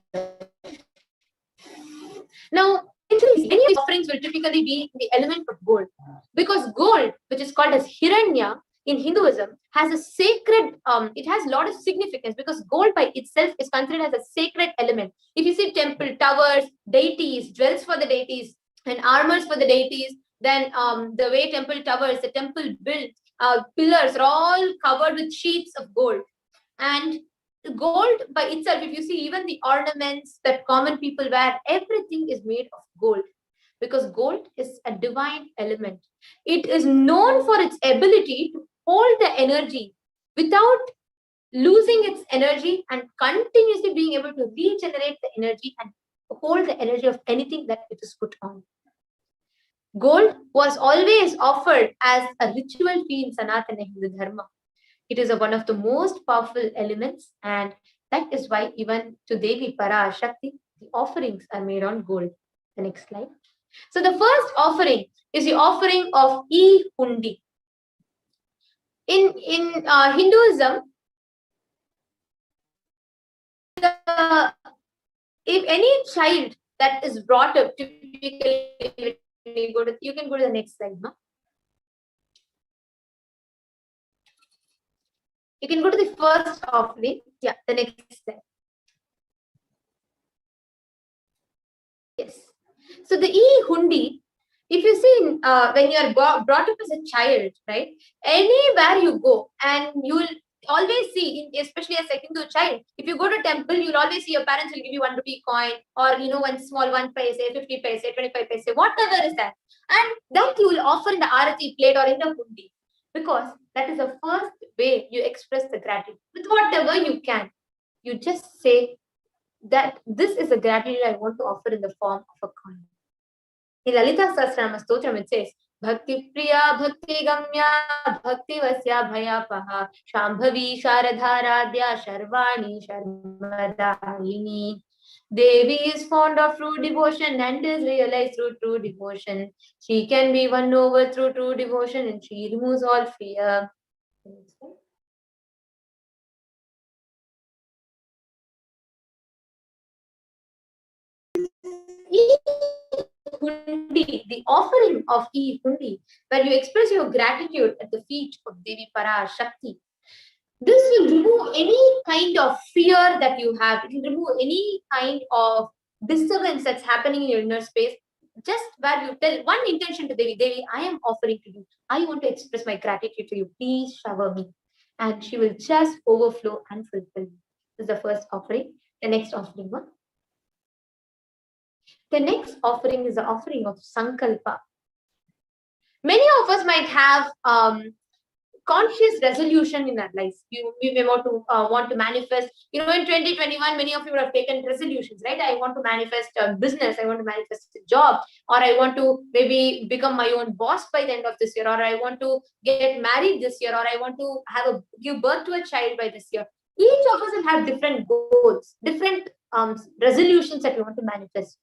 Now, many offerings will typically be the element of gold, because gold, which is called as Hiranya in Hinduism, has a sacred, it has a lot of significance, because gold by itself is considered as a sacred element. If you see temple towers, deities, jewels for the deities, and armors for the deities, then the way temple towers, the temple built, pillars are all covered with sheets of gold. And gold by itself, if you see even the ornaments that common people wear, everything is made of gold, because gold is a divine element. It is known for its ability to hold the energy without losing its energy, and continuously being able to regenerate the energy and hold the energy of anything that it is put on. Gold was always offered as a ritual fee in Sanatana Hindu Dharma. It is one of the most powerful elements, and that is why even to Devi Parashakti, the offerings are made on gold. The next slide. So the first offering is the offering of E-Hundi. In Hinduism, if any child that is brought up, typically you can go to the next slide, no? You can go to the first offering. Yeah, the next slide. Yes. So the e-hundi, if you see, when you are brought up as a child, right? Anywhere you go, and you will always see, especially as a Hindu child, if you go to temple, you'll always see your parents will give you 1 rupee coin, or one small 1 paise, 50 paise, 25 paise, whatever is that, and that you will offer in the arati plate or in the hundi, because that is the first way you express the gratitude with whatever you can. You just say that this is a gratitude I want to offer in the form of a coin. In Lalita Sahasranama Stotram it says, Bhakti Priya Bhakti Gamya Bhakti Vasya Bhayapaha Shambhavi Sharadharadya Sharvani Sharmadayini. Devi is fond of true devotion and is realized through true devotion. She can be won over through true devotion, and she removes all fear. E-hundi, the offering of e-hundi, where you express your gratitude at the feet of Devi Parashakti. This will remove any kind of fear that you have. It will remove any kind of disturbance that's happening in your inner space. Just where you tell one intention to Devi, Devi, I am offering to you. I want to express my gratitude to you. Please shower me. And she will just overflow and fulfill. This is the first offering. The next offering one. The next offering is the offering of Sankalpa. Many of us might have conscious resolution in our lives. We may want to manifest. In 2021, many of you would have taken resolutions, right? I want to manifest a business. I want to manifest a job, or I want to maybe become my own boss by the end of this year, or I want to get married this year, or I want to give birth to a child by this year. Each of us will have different goals, different resolutions that we want to manifest.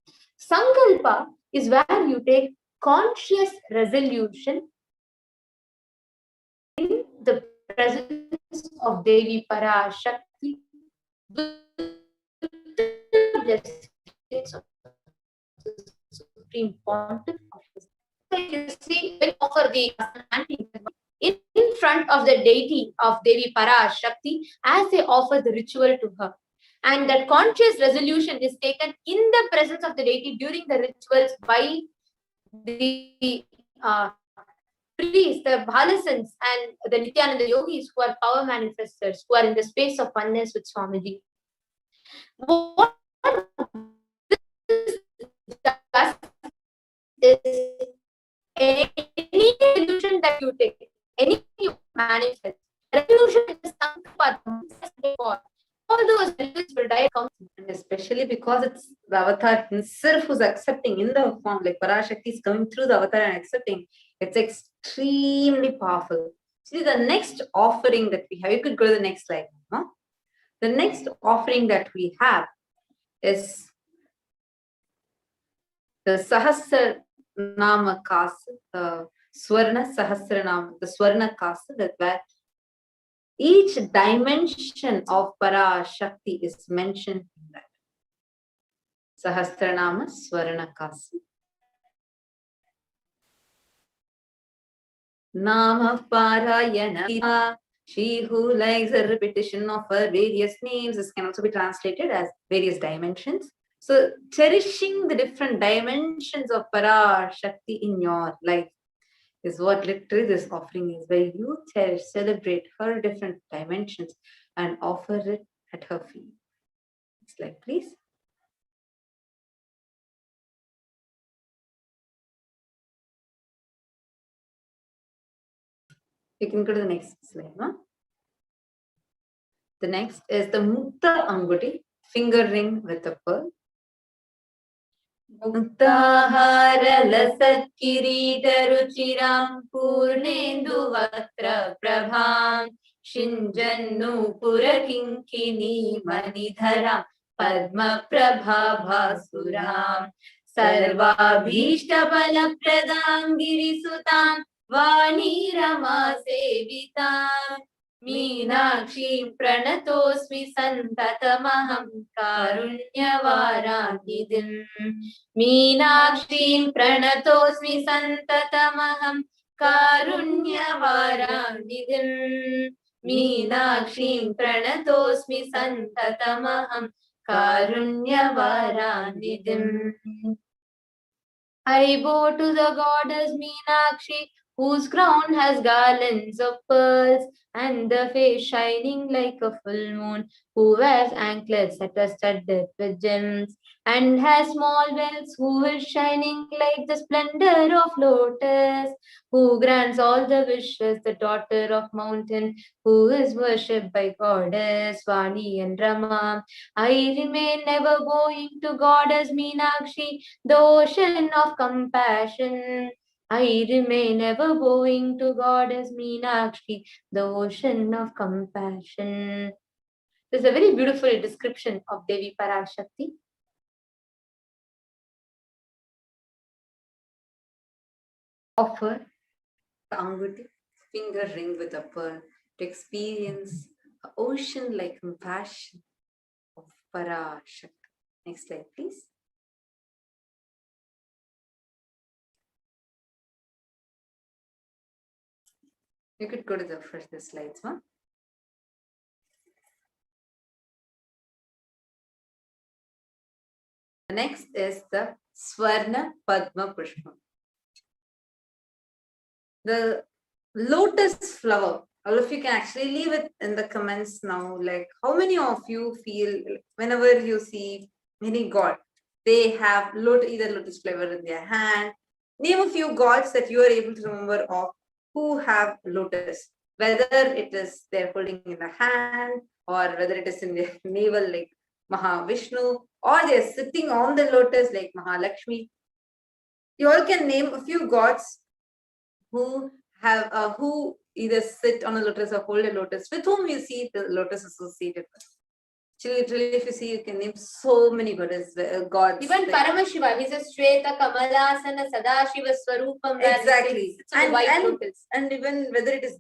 Sankalpa is where you take conscious resolution in the presence of Devi Parashakti with the blessings of the Supreme Pontiff. You see, when you offer the in front of the deity of Devi Parashakti, as they offer the ritual to her. And that conscious resolution is taken in the presence of the deity during the rituals by the priests, the Bhalasans, and the Nityananda yogis who are power manifestors, who are in the space of oneness with Swamiji. What this does is any resolution that you take, any you manifest, resolution is something for. All those values will die, and especially because it's the avatar himself who's accepting in the form, like Parashakti is coming through the avatar and accepting. It's extremely powerful. See, the next offering that we have, you could go to the next slide. Huh? The next offering that we have is the Sahasranama Kasa, the Swarna Sahasranama, the Swarna Kasa, that where each dimension of Parashakti is mentioned in that. Sahasranama Swarna Kasa. Nama Parayana. She who likes a repetition of her various names. This can also be translated as various dimensions. So cherishing the different dimensions of Parashakti in your life is what literally this offering is, where you cherish, celebrate her different dimensions and offer it at her feet. Next slide, please. You can go to the next slide. No? The next is the Mukta Anguti, finger ring with a pearl. Muktahara lasat kirita ruchiram purnendu vatra prabham shinjannu purakinkini manidharam padma prabha bhasuram sarvabhishta bala pradam girisutam vani rama sevitam मीनाक्षीं प्रणतोऽस्मि सन्ततमहं कारुण्यवारान्निधिम् मीनाक्षीं प्रणतोऽस्मि सन्ततमहं कारुण्यवारान्निधिम् मीनाक्षीं प्रणतोऽस्मि सन्ततमहं कारुण्यवारान्निधिम् I bow to the goddess Meenakshi, whose crown has garlands of pearls, and the face shining like a full moon, who wears anklets that are studded with gems, and has small bells, who is shining like the splendor of lotus, who grants all the wishes, the daughter of mountain, who is worshipped by goddess Vani and Rama. I remain ever bowing to goddess Meenakshi, the ocean of compassion. I remain ever bowing to goddess Meenakshi, the ocean of compassion. This is a very beautiful description of Devi Parashakti. Offer the anguti, finger ring with a pearl, to experience an ocean like compassion of Parashakti. Next slide, please. You could go to the first slides, ma. The next is the Swarna Padma Pushpam. The lotus flower. All of you can actually leave it in the comments now. Like, how many of you feel whenever you see many gods, they have either lotus flower in their hand? Name a few gods that you are able to remember of who have lotus. Whether it is they're holding in the hand, or whether it is in their navel like Mahavishnu, or they're sitting on the lotus like Mahalakshmi. You all can name a few gods who have who either sit on a lotus or hold a lotus, with whom you see the lotus associated with. Literally, if you see, you can name so many gods. Even Paramashiva, he's a Shweta Kamalasana Sadashiva Swarupam. Exactly. And even whether it is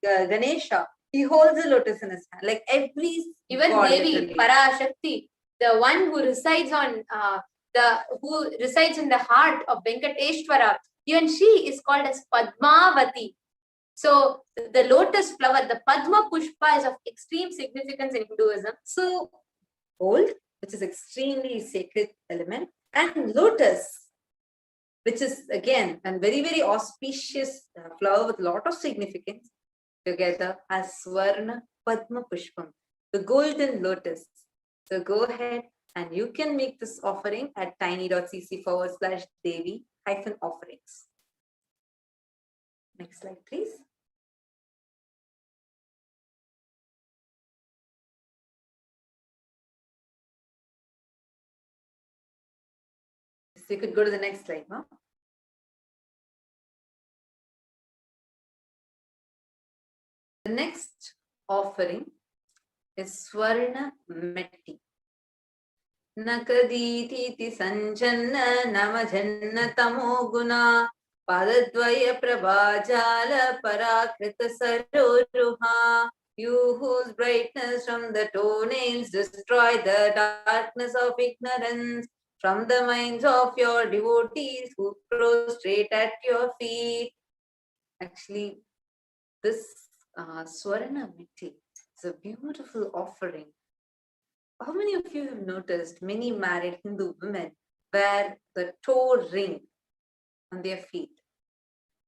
Ganesha, he holds a lotus in his hand. Like even god, Devi, literally. Parashakti, the one who resides on who resides in the heart of Venkateshwara, even she is called as Padmavati. So the lotus flower, the Padma Pushpa, is of extreme significance in Hinduism. So gold, which is extremely sacred element, and lotus, which is again a very, very auspicious flower with a lot of significance, together as Swarna Padma Pushpam, the golden lotus. So go ahead and you can make this offering at tiny.cc/Devi-offerings. Next slide, please. So you could go to the next slide, ma'am. The next offering is Swarna Metti. Nakaditi sanjanna namajanna tamoguna padadvaya prabhajala parakrita saroruha. You whose brightness from the toenails destroy the darkness of ignorance, from the minds of your devotees who prostrate at your feet. Actually, this Swarna Metti is a beautiful offering. How many of you have noticed many married Hindu women wear the toe ring on their feet?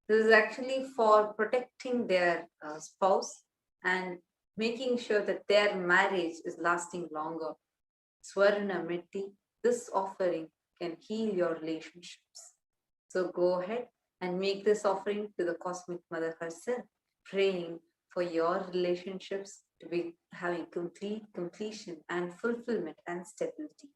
This is actually for protecting their spouse and making sure that their marriage is lasting longer. Swarna Metti, this offering can heal your relationships. So go ahead and make this offering to the Cosmic Mother herself, praying for your relationships to be having completion and fulfillment and stability.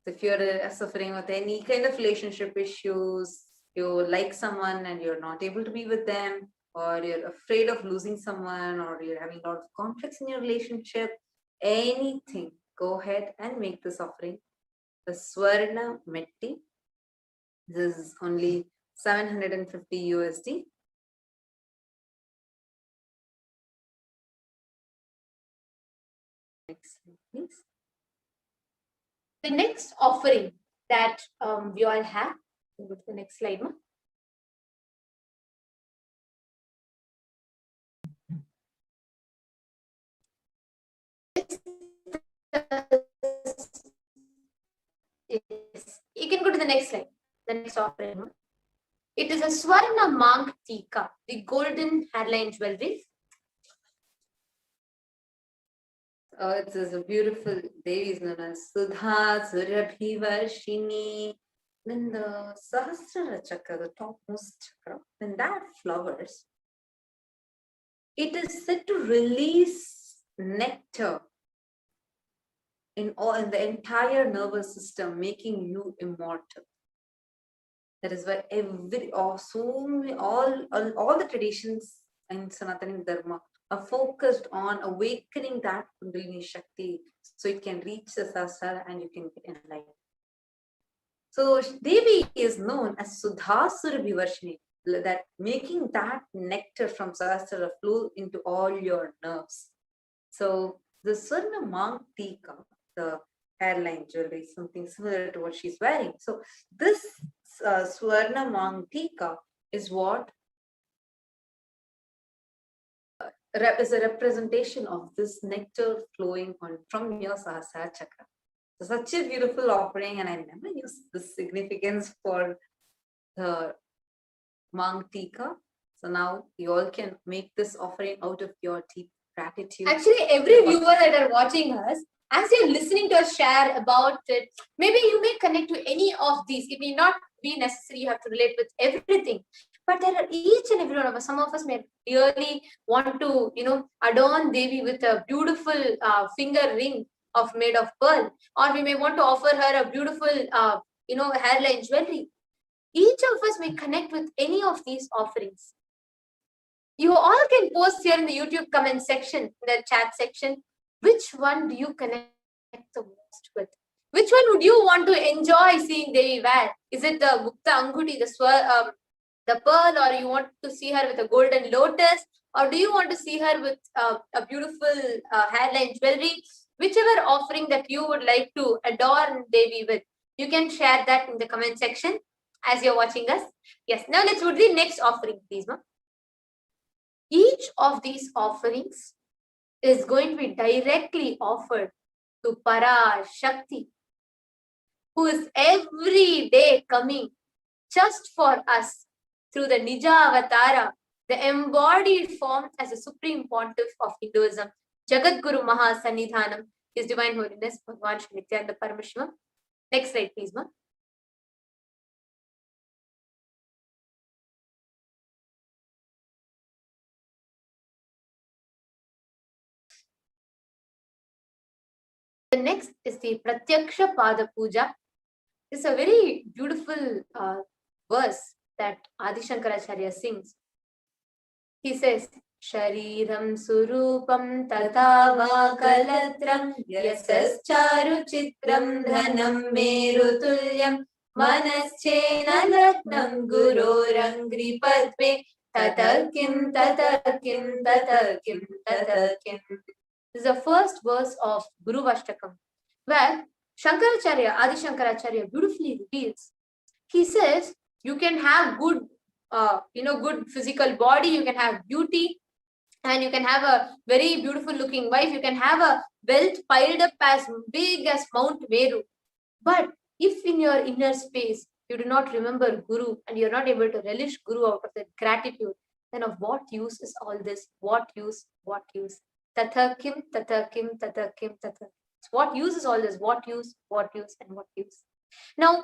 So if you're suffering with any kind of relationship issues, you like someone and you're not able to be with them, or you're afraid of losing someone, or you're having a lot of conflicts in your relationship, anything, go ahead and make this offering. The Swarna Metti. This is only 750 USD. please. The next offering that we all have, go to the next slide, ma. Yes, you can go to the next slide. The next offering, ma. It is a Swarna Mank Tika, the golden hairline jewelry. It is a beautiful Devi is known as Sudha Surabhivarshini. When the Sahasrara Chakra, the topmost chakra, when that flowers, it is said to release nectar in the entire nervous system, making you immortal. That is why all the traditions in Sanatani Dharma are focused on awakening that Kundalini Shakti so it can reach the Sahasrara and you can get enlightened. So Devi is known as Sudha Surabhivarshini, that making that nectar from Sahasrara flow into all your nerves. So the Swarna Mank Tika, the hairline jewelry, something similar to what she's wearing. So this Swarna Mank Tika is what is a representation of this nectar flowing from your Sahasrara chakra. So such a beautiful offering, and I never used this significance for the Mank Tika. So now you all can make this offering out of your deep gratitude. Actually, every viewer that are watching us, as you're listening to us share about it, maybe you may connect to any of these. It may not be necessary you have to relate with everything, but there are each and every one of us. Some of us may really want to, adorn Devi with a beautiful finger ring made of pearl, or we may want to offer her a beautiful, hairline jewelry. Each of us may connect with any of these offerings. You all can post here in the YouTube comment section, in the chat section, which one do you connect the most with? Which one would you want to enjoy seeing Devi wear? Is it the Gupta Anguti, the pearl, or you want to see her with a golden lotus, or do you want to see her with a beautiful hairline jewelry? Whichever offering that you would like to adorn Devi with, you can share that in the comment section as you're watching us. Yes, now let's go to the next offering, please, ma'am. Each of these offerings is going to be directly offered to Parashakti, who is every day coming just for us through the Nija Avatara, the embodied form as a supreme pontiff of Hinduism, Jagat Guru Mahasannidhanam, His Divine Holiness Bhagwan Shri Nityananda Parameshwar. Next slide, please, ma'am. The next is the Pratyaksha Pada Puja. It's a very beautiful verse that Adi Shankaracharya sings. He says, Shariram Surupam Tata Vakalatram Yasascharu Chitram Dhanam Merutulyam Manaschena Latnam Gurorangri Padme Tatakim Tatakim Tatakim Tatakim. This is the first verse of Guru Vashtakam, where Shankaracharya, Adi Shankaracharya beautifully reveals. He says, you can have good, good physical body, you can have beauty, and you can have a very beautiful looking wife, you can have a wealth piled up as big as Mount Meru. But if in your inner space, you do not remember Guru and you're not able to relish Guru out of that gratitude, then of what use is all this? What use? What use? Tatakim, tatakim, tatakim, tatakim. What use is all this? What use, and what use? Now,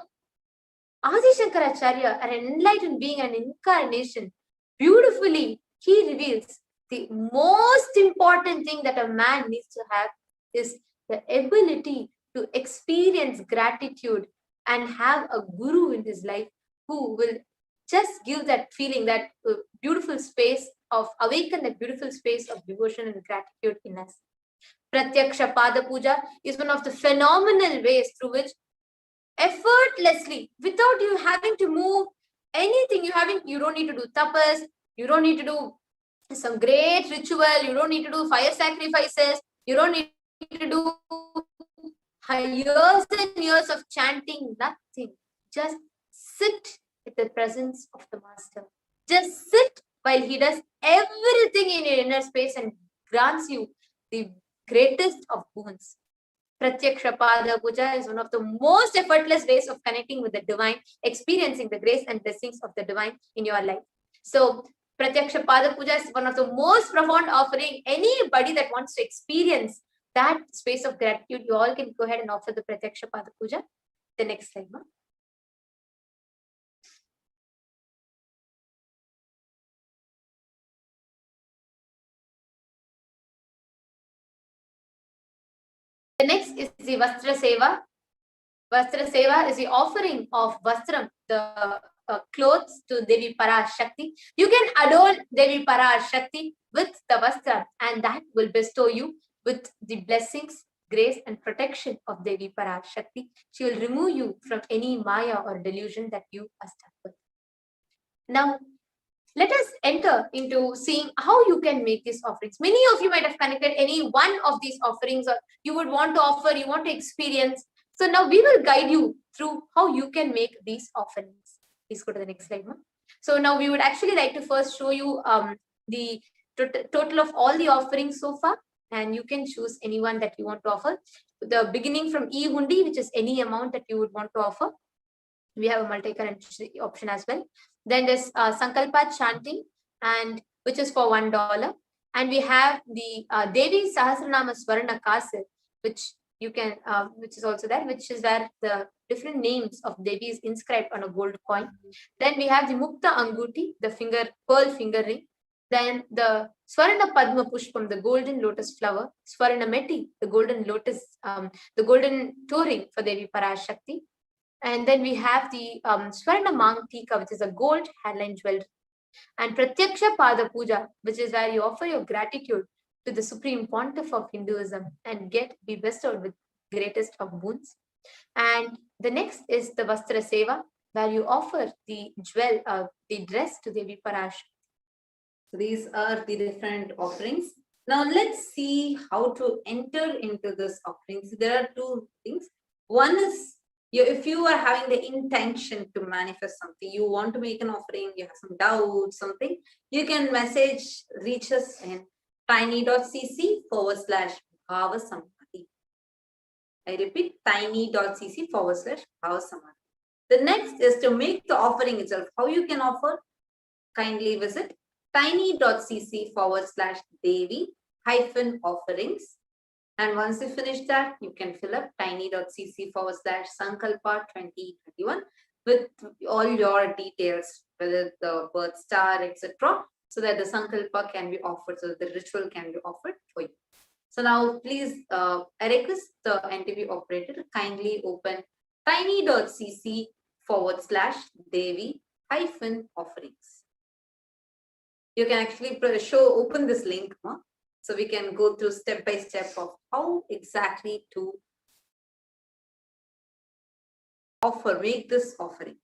Adi Shankaracharya, an enlightened being, an incarnation, beautifully, he reveals the most important thing that a man needs to have is the ability to experience gratitude and have a guru in his life who will just give that feeling, that beautiful space of awaken that beautiful space of devotion and gratitude in us. Pratyaksha Pada Puja is one of the phenomenal ways through which effortlessly, without you having to move anything, you don't need to do tapas, you don't need to do some great ritual, you don't need to do fire sacrifices, you don't need to do years and years of chanting, nothing. Just sit in the presence of the Master. Just sit while he does everything in your inner space and grants you the greatest of boons. Pratyaksha Pada Puja is one of the most effortless ways of connecting with the divine, experiencing the grace and blessings of the divine in your life. So, Pratyaksha Pada Puja is one of the most profound offering. Anybody that wants to experience that space of gratitude, you all can go ahead and offer the Pratyaksha Pada Puja. The next slide, ma'am. The next is the Vastra Seva. Vastra Seva is the offering of Vastram, the clothes to Devi Parashakti. You can adorn Devi Parashakti with the Vastra, and that will bestow you with the blessings, grace, and protection of Devi Parashakti. She will remove you from any Maya or delusion that you are stuck with. Now, let us enter into seeing how you can make these offerings. Many of you might have connected any one of these offerings, or you would want to offer, you want to experience. So now we will guide you through how you can make these offerings. Please go to the next slide, ma'am. So now we would actually like to first show you the total of all the offerings so far, and you can choose any one that you want to offer. The beginning from E-Hundi, which is any amount that you would want to offer. We have a multi-currency option as well. Then there's Sankalpa chanting, and which is for $1. And we have the Devi Sahasranama Swarna Kasir, which you can, which is also there, which is where the different names of Devi is inscribed on a gold coin. Then we have the Mukta Anguti, the pearl finger ring. Then the Swarna Padma Pushpam, the golden lotus flower. Swarna Meti, the golden lotus, the golden touring for Devi Parashakti. And then we have the Swarna Mangtika, which is a gold hairline jewelry. And Pratyaksha Pada Puja, which is where you offer your gratitude to the Supreme Pontiff of Hinduism and be bestowed with greatest of boons. And the next is the Vastra Seva, where you offer the the dress to Devi Parashakti. So these are the different offerings. Now let's see how to enter into this offering. So there are two things. One is, if you are having the intention to manifest something, you want to make an offering, you have some doubts, something, you can reach us in tiny.cc/bhavasamadhi. I repeat, tiny.cc/bhavasamadhi. The next is to make the offering itself. How you can offer? Kindly visit tiny.cc/devi-offerings. And once you finish that, you can fill up tiny.cc/Sankalpa 2021 with all your details, whether the birth star, etc., so that the Sankalpa can be offered, so that the ritual can be offered for you. So now, please, I request the NTB operator to kindly open tiny.cc/Devi-offerings. You can actually open this link, so we can go through step by step of how exactly to make this offering.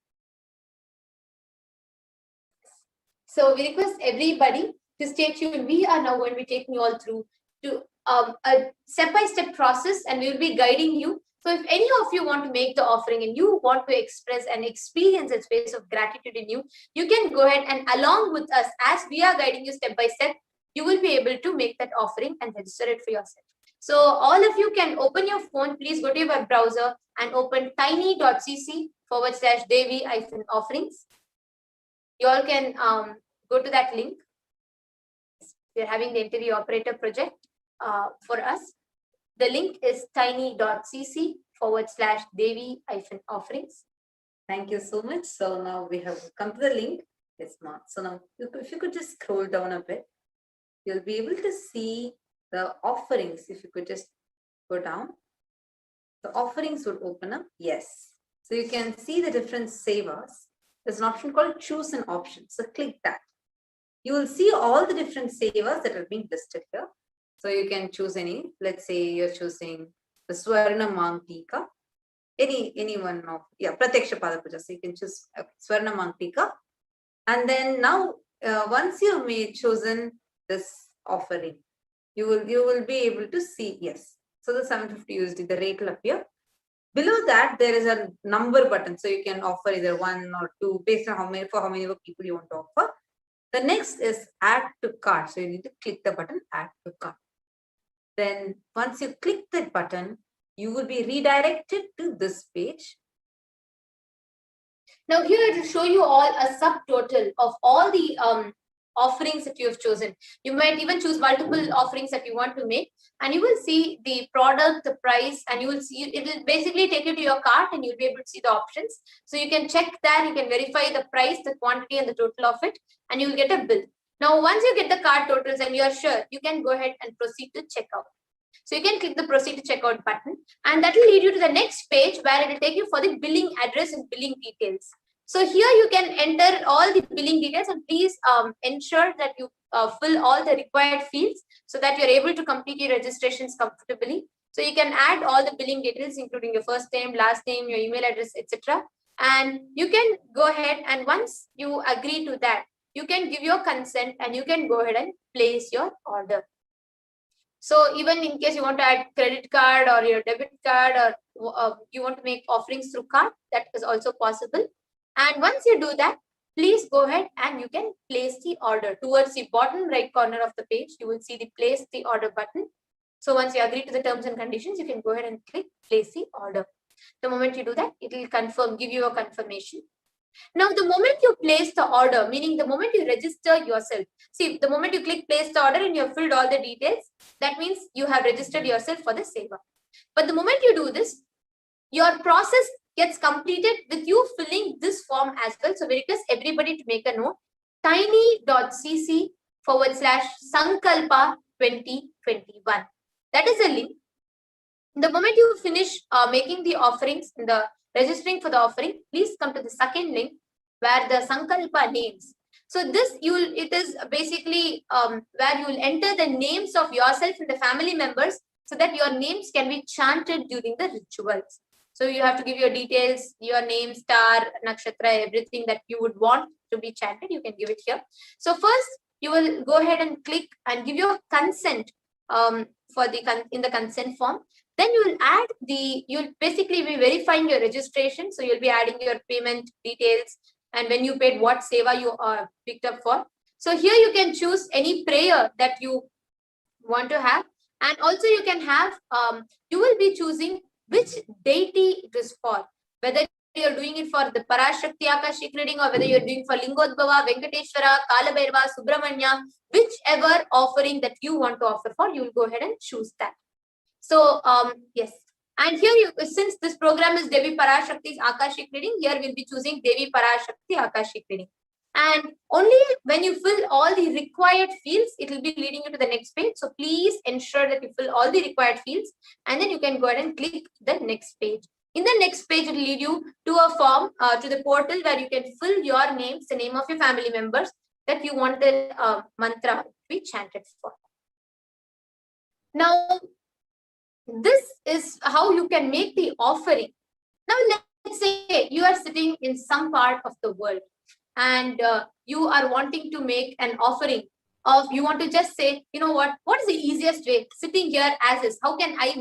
So we request everybody to stay tuned. We are now going to be taking you all through to a step-by-step process, and we will be guiding you. So if any of you want to make the offering and you want to express and experience a space of gratitude in you, you can go ahead and along with us, as we are guiding you step by step, you will be able to make that offering and register it for yourself. So all of you can open your phone. Please go to your web browser and open tiny.cc/Devi-offerings. You all can go to that link. We're having the interview operator project for us. The link is tiny.cc/Devi-offerings. Thank you so much. So now we have come to the link. Yes, ma'am. So now, if you could just scroll down a bit, you'll be able to see the offerings. If you could just go down, the offerings would open up. Yes. So you can see the different sevas. There's an option called choose an option. So click that. You will see all the different sevas that are being listed here. So you can choose any. Let's say you're choosing the Swarna Mangtika. Any one of, Pratyaksha Pada Puja. So you can choose Swarna Mangtika. And then now, once you have chosen this offering, you will be able to see, yes, So the 750 USD, the rate will appear. Below that, there is a number button. So you can offer either 1 or 2 based on how many people you want to offer. The next is add to cart. So you need to click the button add to cart. Then once you click that button, you will be redirected to this page. Now here it will show you all a subtotal of all the offerings that you have chosen. You might even choose multiple offerings that you want to make, and you will see the product, the price, and you will see it will basically take you to your cart and you'll be able to see the options. So you can check that, you can verify the price, the quantity, and the total of it, and you'll get a bill. Now, once you get the cart totals and you are sure, you can go ahead and proceed to checkout. So you can click the proceed to checkout button, and that will lead you to the next page where it will take you for the billing address and billing details. So here you can enter all the billing details, and please ensure that you fill all the required fields so that you're able to complete your registrations comfortably. So you can add all the billing details, including your first name, last name, your email address, etc. And you can go ahead, and once you agree to that, you can give your consent and you can go ahead and place your order. So even in case you want to add credit card or your debit card, or you want to make offerings through card, that is also possible. And once you do that, please go ahead and you can place the order. Towards the bottom right corner of the page, you will see the place the order button. So once you agree to the terms and conditions, you can go ahead and click place the order. The moment you do that, it will confirm, give you a confirmation. Now, the moment you place the order, meaning the moment you register yourself, see, the moment you click place the order and you have filled all the details, that means you have registered yourself for the seva. But the moment you do this, your process gets completed with you filling this form as well. So we request everybody to make a note, tiny.cc/Sankalpa 2021. That is a link. The moment you finish making the offerings, the registering for the offering, please come to the second link where the Sankalpa names. So this it is basically where you will enter the names of yourself and the family members so that your names can be chanted during the rituals. So you have to give your details, your name, star, nakshatra, everything that you would want to be chanted, you can give it here. So first, you will go ahead and click and give your consent in the consent form. Then you will add you'll basically be verifying your registration. So you'll be adding your payment details and when you paid, what seva you picked up for. So here you can choose any prayer that you want to have. And also you can have, you will be choosing which deity it is for, whether you're doing it for the Parashakti Akashic reading or whether you're doing for Lingodbhava, Venkateshwara, Kalabhairava, Subramanya, whichever offering that you want to offer for, you will go ahead and choose that. So, yes. And here, since this program is Devi Parashakti's Akashic reading, here we'll be choosing Devi Parashakti Akashic reading. And only when you fill all the required fields, it will be leading you to the next page. So please ensure that you fill all the required fields and then you can go ahead and click the next page. In the next page, it will lead you to a form, to the portal where you can fill your names, the name of your family members that you want the mantra to be chanted for. Now, this is how you can make the offering. Now, let's say you are sitting in some part of the world and you are wanting to make an offering of, you want to just say, you know what is the easiest way, sitting here as is, how can I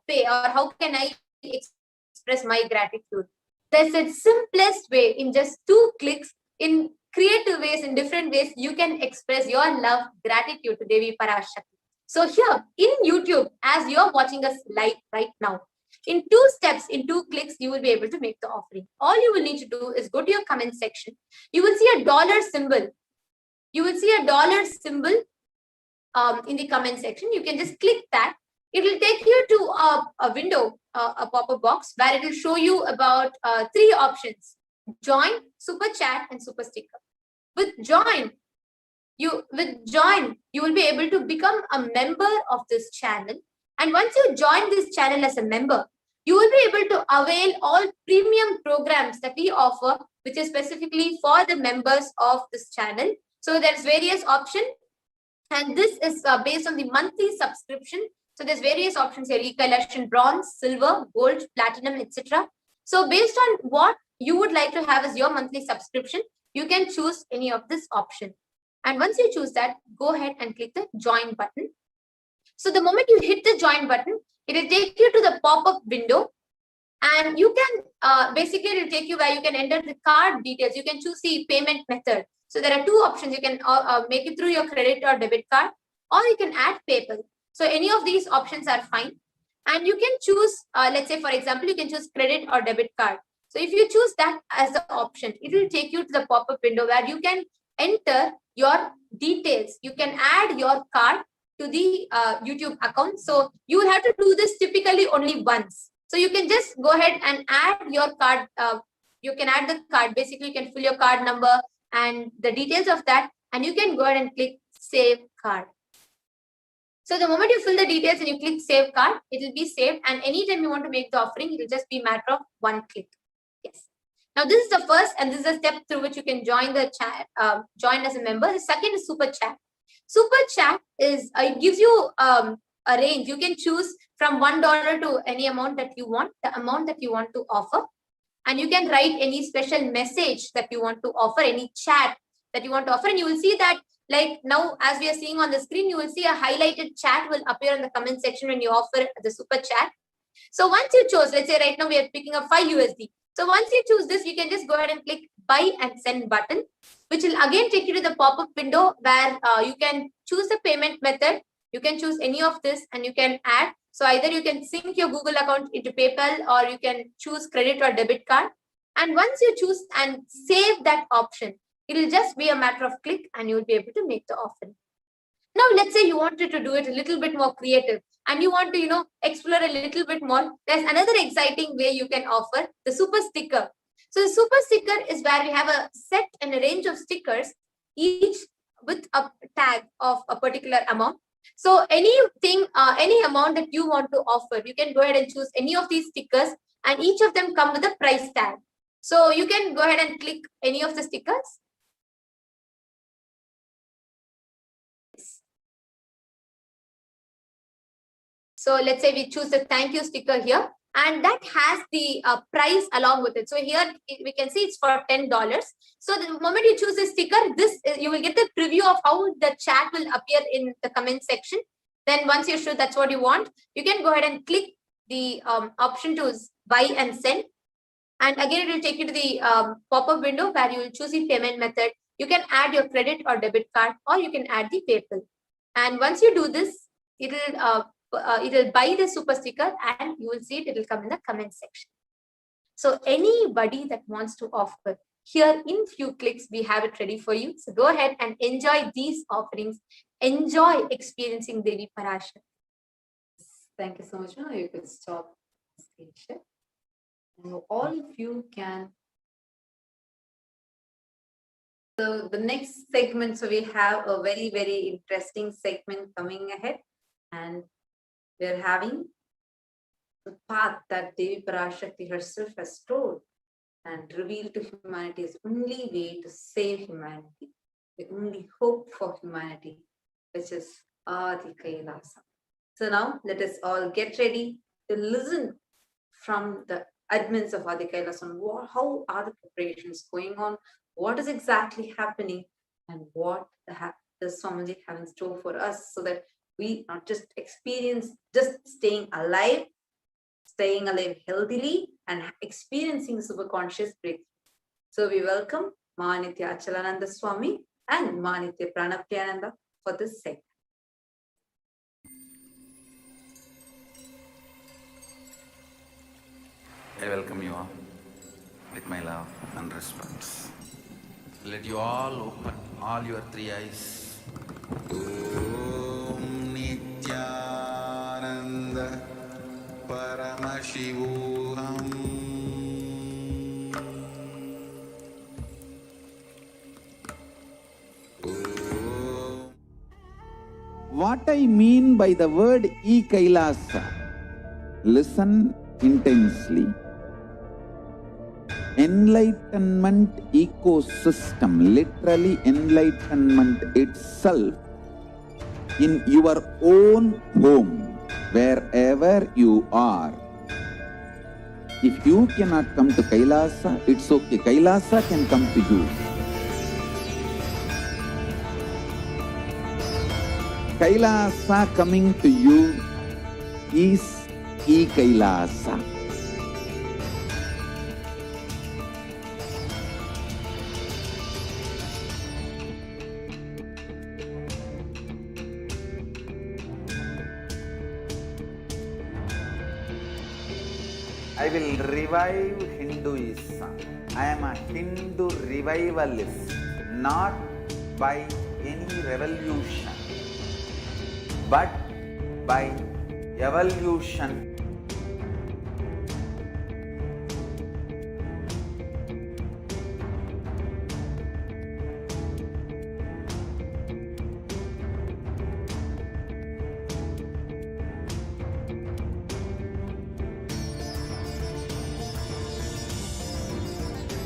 pay, or how can I express my gratitude? There's a simplest way. In just 2 clicks, in creative ways, in different ways, you can express your love, gratitude to Devi Parashakti. So here in YouTube, as you're watching us live right now, in 2 steps, in 2 clicks, you will be able to make the offering. All you will need to do is go to your comment section. You will see a dollar symbol. You will see a dollar symbol in the comment section. You can just click that. It will take you to a window, a pop-up box, where it will show you about 3 options: join, super chat, and super sticker. With join, you will be able to become a member of this channel. And once you join this channel as a member, you will be able to avail all premium programs that we offer, which is specifically for the members of this channel. So there's various options, and this is based on the monthly subscription. So there's various options here: Kailasa, bronze, silver, gold, platinum, etc. So based on what you would like to have as your monthly subscription, you can choose any of this option. And once you choose that, go ahead and click the join button. So the moment you hit the join button, it will take you to the pop-up window, and you can basically it will take you where you can enter the card details. You can choose the payment method. So there are two options. You can make it through your credit or debit card, or you can add PayPal. So any of these options are fine. And you can choose, let's say, for example, you can choose credit or debit card. So if you choose that as the option, it will take you to the pop-up window where you can enter your details. You can add your card to the YouTube account. So you will have to do this typically only once. So you can just go ahead and add your card. You can add the card. Basically, you can fill your card number and the details of that, and you can go ahead and click Save Card. So the moment you fill the details and you click Save Card, it will be saved. And anytime you want to make the offering, it will just be a matter of one click. Yes. Now this is the first, and this is a step through which you can join the chat, join as a member. The second is Super Chat. Super Chat is it gives you a range. You can choose from $1 to any amount that you want, the amount that you want to offer, and you can write any special message that you want to offer, any chat that you want to offer, and you will see that. Like now, as we are seeing on the screen, you will see a highlighted chat will appear in the comment section when you offer the super chat. So once you chose, let's say right now we are picking up 5 USD. So once you choose this, you can just go ahead and click buy and send button, which will again take you to the pop-up window where you can choose the payment method. You can choose any of this and you can add. So either you can sync your Google account into PayPal, or you can choose credit or debit card. And once you choose and save that option, it will just be a matter of click and you will be able to make the offering. Now, let's say you wanted to do it a little bit more creative and you want to, explore a little bit more. There's another exciting way you can offer the super sticker. So the super sticker is where we have a set and a range of stickers, each with a tag of a particular amount. So anything, any amount that you want to offer, you can go ahead and choose any of these stickers, and each of them come with a price tag. So you can go ahead and click any of the stickers. So let's say we choose the thank you sticker here, and that has the price along with it. So here we can see it's for $10. So the moment you choose this sticker, you will get the preview of how the chat will appear in the comment section. Then once you're sure that's what you want, you can go ahead and click the option to buy and send. And again, it will take you to the pop-up window where you will choose the payment method. You can add your credit or debit card, or you can add the PayPal. And once you do this, it will buy the super sticker, and you will see it will come in the comment section. So anybody that wants to offer, here in few clicks we have it ready for you. So go ahead and enjoy these offerings. Enjoy experiencing Devi Parashakti. Thank you so much. Now you can stop the screen share. Now all of you can. So the next segment, so we have a very, very interesting segment coming ahead, and we're having the path that Devi Parashakti herself has told and revealed to humanity is the only way to save humanity, the only hope for humanity, which is Adi Kailasa. So now let us all get ready to listen from the admins of Adi Kailasa. How are the preparations going on? What is exactly happening, and what does Swamiji have in store for us, so that we not just experience just staying alive healthily, and experiencing superconscious breakthrough. So we welcome Mahanitya Achalananda Swami and Mahanitya Pranapyananda for this segment. I welcome you all with my love and respect. Let you all open all your three eyes. Om Nityananda Paramashivoham. What I mean by the word Kailasa, listen intensely. Enlightenment ecosystem, literally enlightenment itself, in your own home, wherever you are. If you cannot come to Kailasa, it's okay. Kailasa can come to you. Kailasa coming to you is Kailasa. I will revive Hinduism. I am a Hindu revivalist, not by any revolution, but by evolution.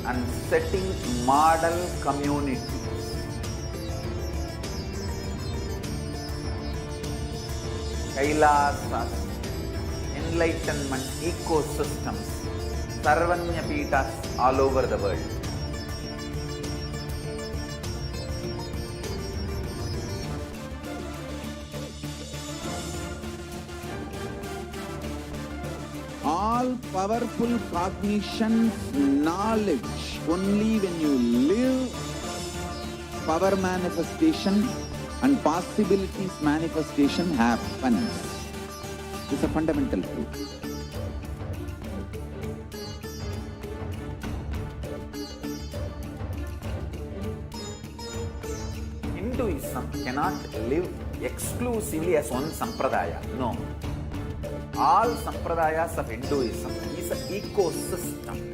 And setting model communities. Kailasas, enlightenment ecosystems, Sarvanya Pitas all over the world. All powerful cognition, knowledge, only when you live power manifestation and possibilities manifestation happens. It's a fundamental truth. Hinduism cannot live exclusively as one sampradaya. No. All sampradayas of Hinduism is an ecosystem.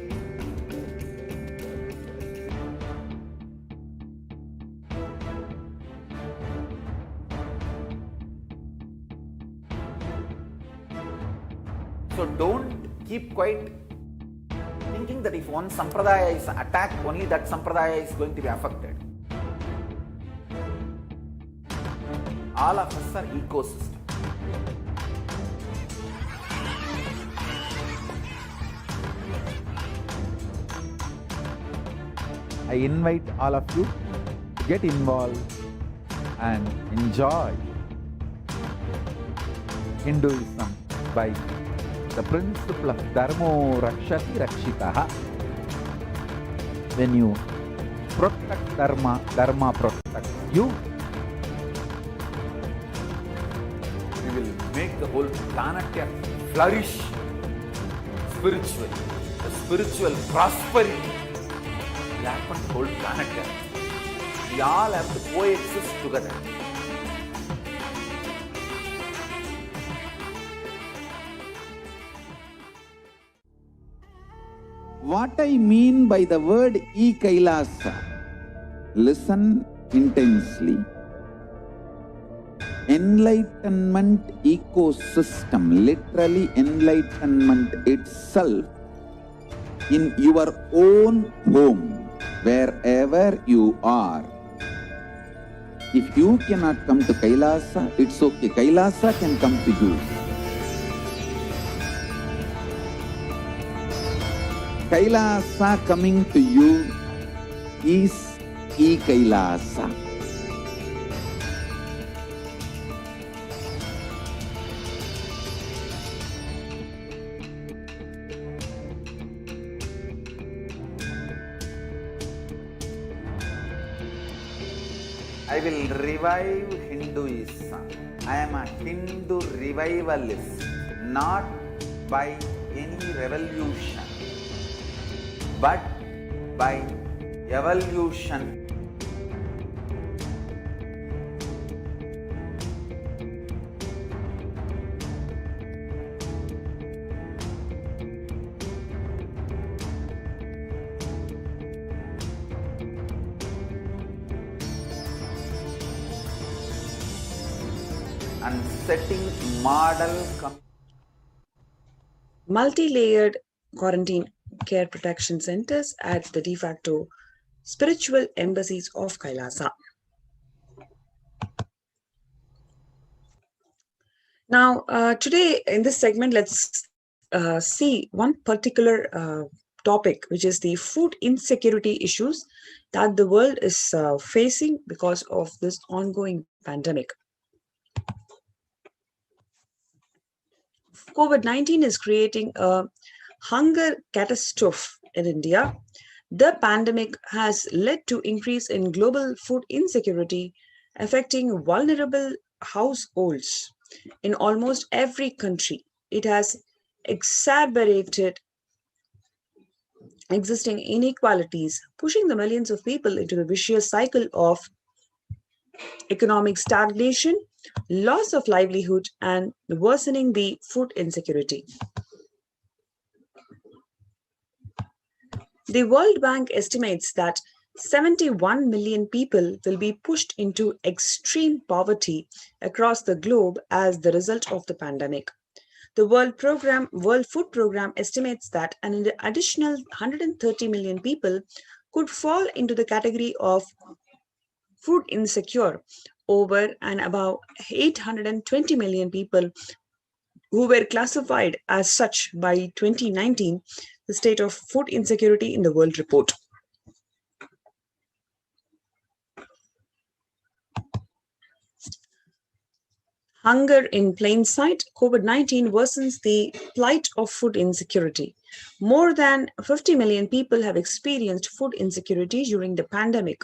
So don't keep quiet thinking that if one sampradaya is attacked, only that sampradaya is going to be affected. All of us are ecosystem. I invite all of you to get involved and enjoy Hinduism by the principle of Dharmo Rakshati Rakshitaha. When you protect Dharma, Dharma protects you. We will make the whole planet flourish spiritually. The spiritual prosperity will happen to the whole planet Earth. We all have to coexist together. What I mean by the word Kailasa, listen intensely. Enlightenment ecosystem, literally enlightenment itself, in your own home, wherever you are. If you cannot come to Kailasa, it's okay. Kailasa can come to you. Kailasa coming to you is Kailasa. I will revive Hinduism. I am a Hindu revivalist, not by any revolution, but by evolution. And setting model multi-layered quarantine care protection centers at the de facto spiritual embassies of Kailasa. Now, today in this segment, let's see one particular topic, which is the food insecurity issues that the world is facing because of this ongoing pandemic. COVID-19 is creating a hunger catastrophe in India. The pandemic has led to increase in global food insecurity, affecting vulnerable households in almost every country. It has exacerbated existing inequalities, pushing the millions of people into the vicious cycle of economic stagnation, loss of livelihood, and worsening the food insecurity. The World Bank estimates that 71 million people will be pushed into extreme poverty across the globe as the result of the pandemic. The World Food Program estimates that an additional 130 million people could fall into the category of food insecure over and above 820 million people who were classified as such by 2019, the State of Food Insecurity in the World report. Hunger in plain sight, COVID-19 worsens the plight of food insecurity. More than 50 million people have experienced food insecurity during the pandemic,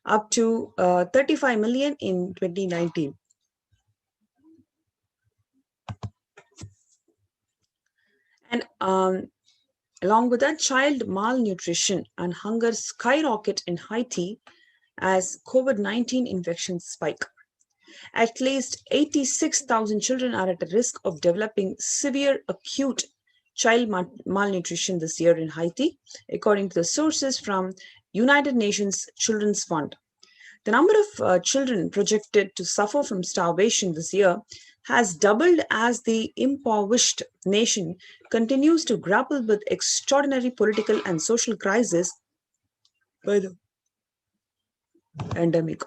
up to 35 million in 2019. And along with that, child malnutrition and hunger skyrocket in Haiti as COVID-19 infections spike. At least 86,000 children are at risk of developing severe acute child malnutrition this year in Haiti, according to the sources from United Nations Children's Fund. The number of children projected to suffer from starvation this year has doubled as the impoverished nation continues to grapple with extraordinary political and social crisis by the pandemic.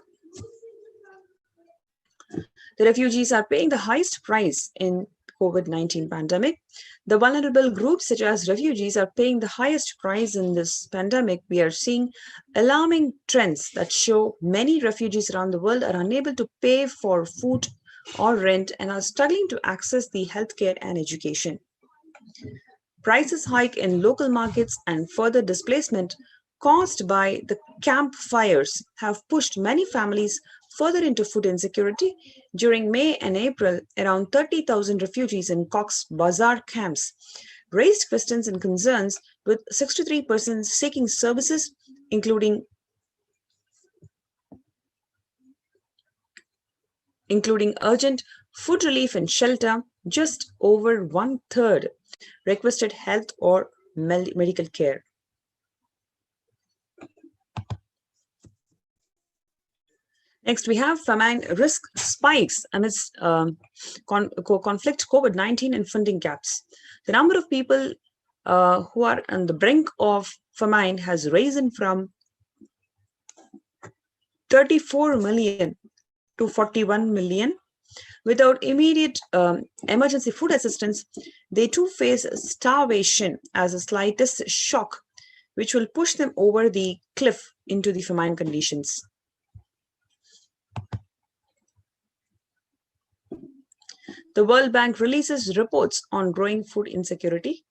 The refugees are paying the highest price in COVID-19 pandemic. The vulnerable groups such as refugees are paying the highest price in this pandemic. We are seeing alarming trends that show many refugees around the world are unable to pay for food or rent and are struggling to access the healthcare and education. Prices hike in local markets and further displacement caused by the campfires have pushed many families further into food insecurity. During May and April, around 30,000 refugees in Cox's Bazar camps raised questions and concerns, with 63% seeking services, including urgent food relief and shelter. Just over 1/3 requested health or medical care. Next, we have famine risk spikes amidst conflict, COVID-19 and funding gaps. The number of people who are on the brink of famine has risen from 34 million to 41 million. Without immediate emergency food assistance, they too face starvation as a slightest shock, which will push them over the cliff into the famine conditions. The World Bank releases reports on growing food insecurity.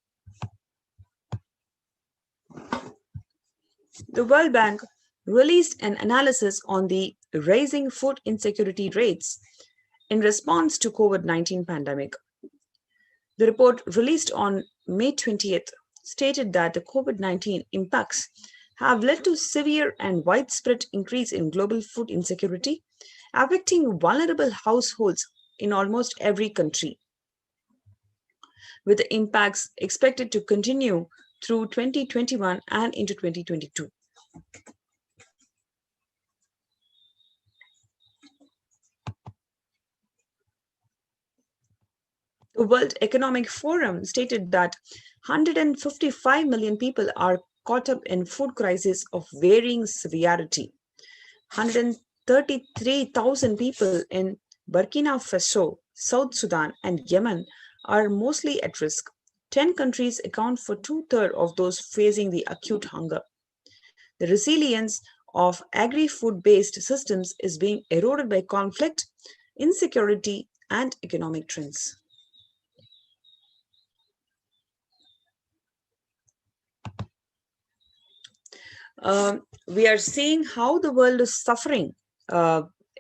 The World Bank released an analysis on the rising food insecurity rates in response to COVID-19 pandemic. The report released on May 20th stated that the COVID-19 impacts have led to severe and widespread increase in global food insecurity, affecting vulnerable households in almost every country, with the impacts expected to continue through 2021 and into 2022. The World Economic Forum stated that 155 million people are caught up in food crisis of varying severity. 133,000 people in Burkina Faso, South Sudan, and Yemen are mostly at risk. 10 countries account for 2/3 of those facing the acute hunger. The resilience of agri-food-based systems is being eroded by conflict, insecurity, and economic trends. we are seeing how the world is suffering,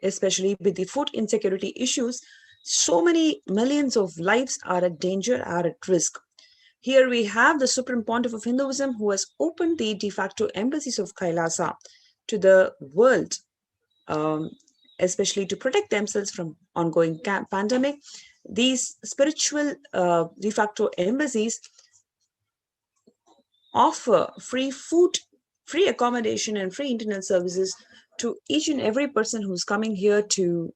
especially with the food insecurity issues. So many millions of lives are at danger, are at risk. Here we have the Supreme Pontiff of Hinduism who has opened the de facto embassies of Kailasa to the world, especially to protect themselves from ongoing pandemic. These spiritual de facto embassies offer free food, free accommodation, and free internet services to each and every person who's coming here to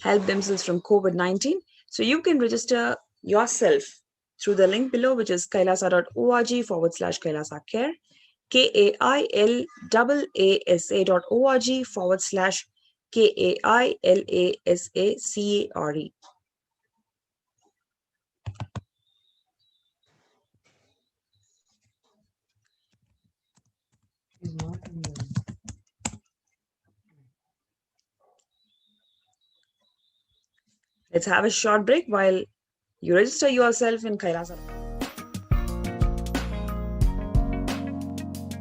help themselves from COVID-19. So you can register yourself through the link below, which is kailasa.org/Kailasa Care, KAILASA.org/KAILASACARE. Let's have a short break while you register yourself in Kailasa.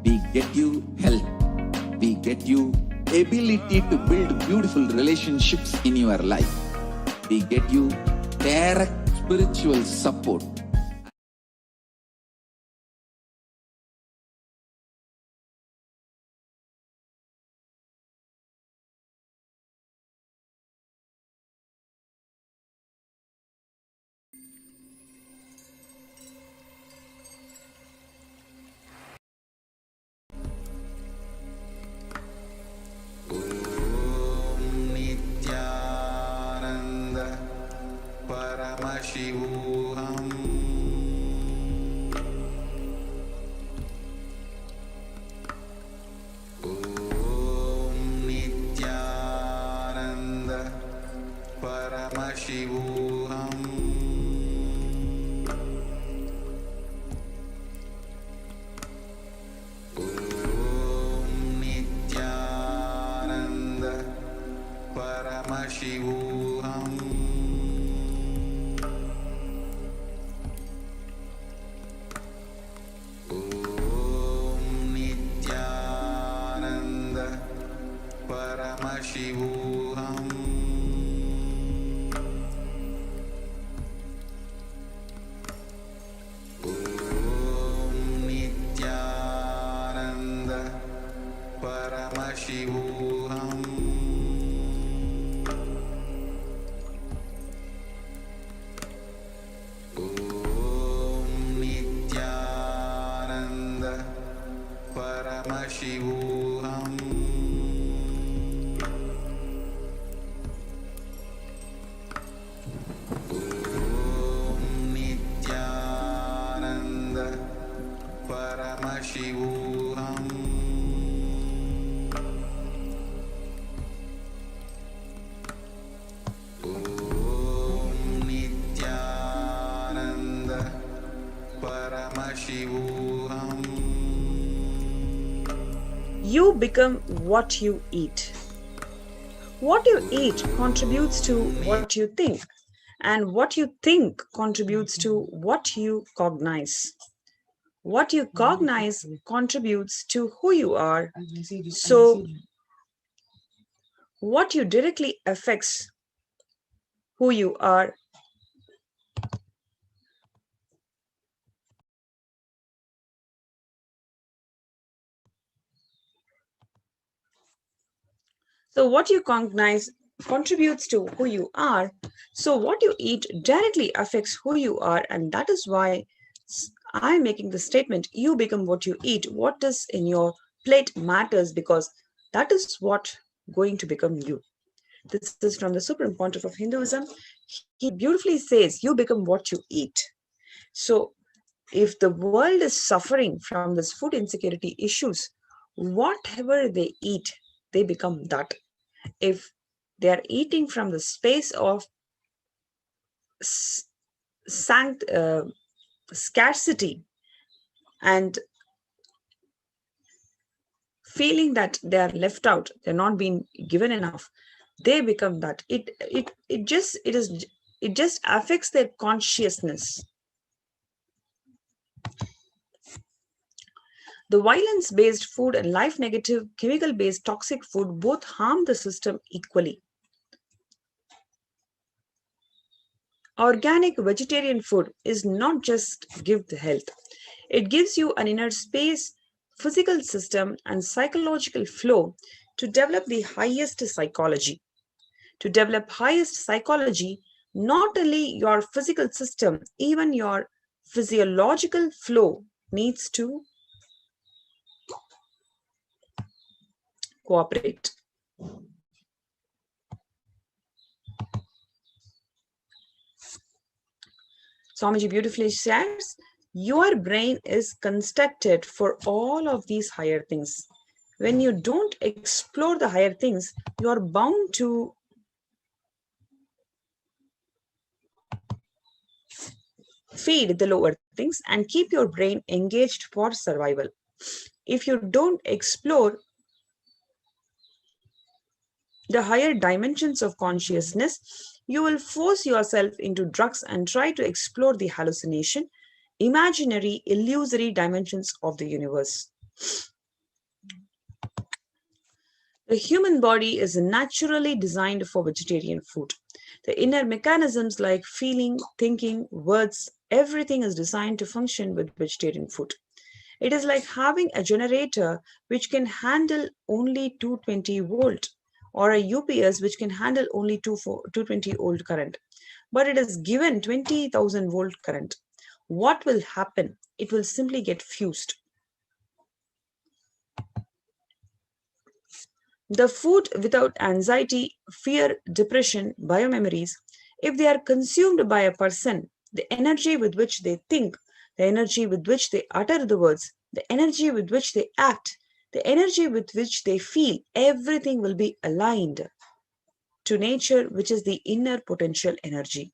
We get you health. We get you ability to build beautiful relationships in your life. We get you direct spiritual support. Nityananda Paramashivoham Om Nityananda Paramashivoham Om Nityananda Paramashivoham Om Nityananda Paramashivoham Om Nityananda Paramashivoham Om Nityananda Paramashivoham Om Nityananda Paramashivoham Om Nityananda Paramashivoham. You become what you eat. What you eat contributes to what you think, and what you think contributes to what you cognize. What you cognize contributes to who you are. So, what you directly affects who you are. So what you cognize contributes to who you are. So what you eat directly affects who you are. And that is why I'm making the statement, you become what you eat. What is in your plate matters, because that is what going to become you. This is from the Supreme Pontiff of Hinduism. He beautifully says, you become what you eat. So if the world is suffering from this food insecurity issues, whatever they eat, they become that. If they are eating from the space of scarcity and feeling that they are left out, they're not being given enough, they become that. It just affects their consciousness. The violence-based food and life-negative chemical-based toxic food both harm the system equally. Organic vegetarian food is not just give the health. It gives you an inner space, physical system, and psychological flow to develop the highest psychology. To develop highest psychology, not only your physical system, even your physiological flow needs to cooperate. Swamiji beautifully says, your brain is constructed for all of these higher things. When you don't explore the higher things, you are bound to feed the lower things and keep your brain engaged for survival. If you don't explore the higher dimensions of consciousness, you will force yourself into drugs and try to explore the hallucination, imaginary, illusory dimensions of the universe. The human body is naturally designed for vegetarian food. The inner mechanisms like feeling, thinking, words, everything is designed to function with vegetarian food. It is like having a generator which can handle only 220 volt or a UPS which can handle only 220 volt current. But it is given 20,000 volt current. What will happen? It will simply get fused. The food without anxiety, fear, depression, biomemories, if they are consumed by a person, the energy with which they think, the energy with which they utter the words, the energy with which they act, the energy with which they feel, everything will be aligned to nature, which is the inner potential energy.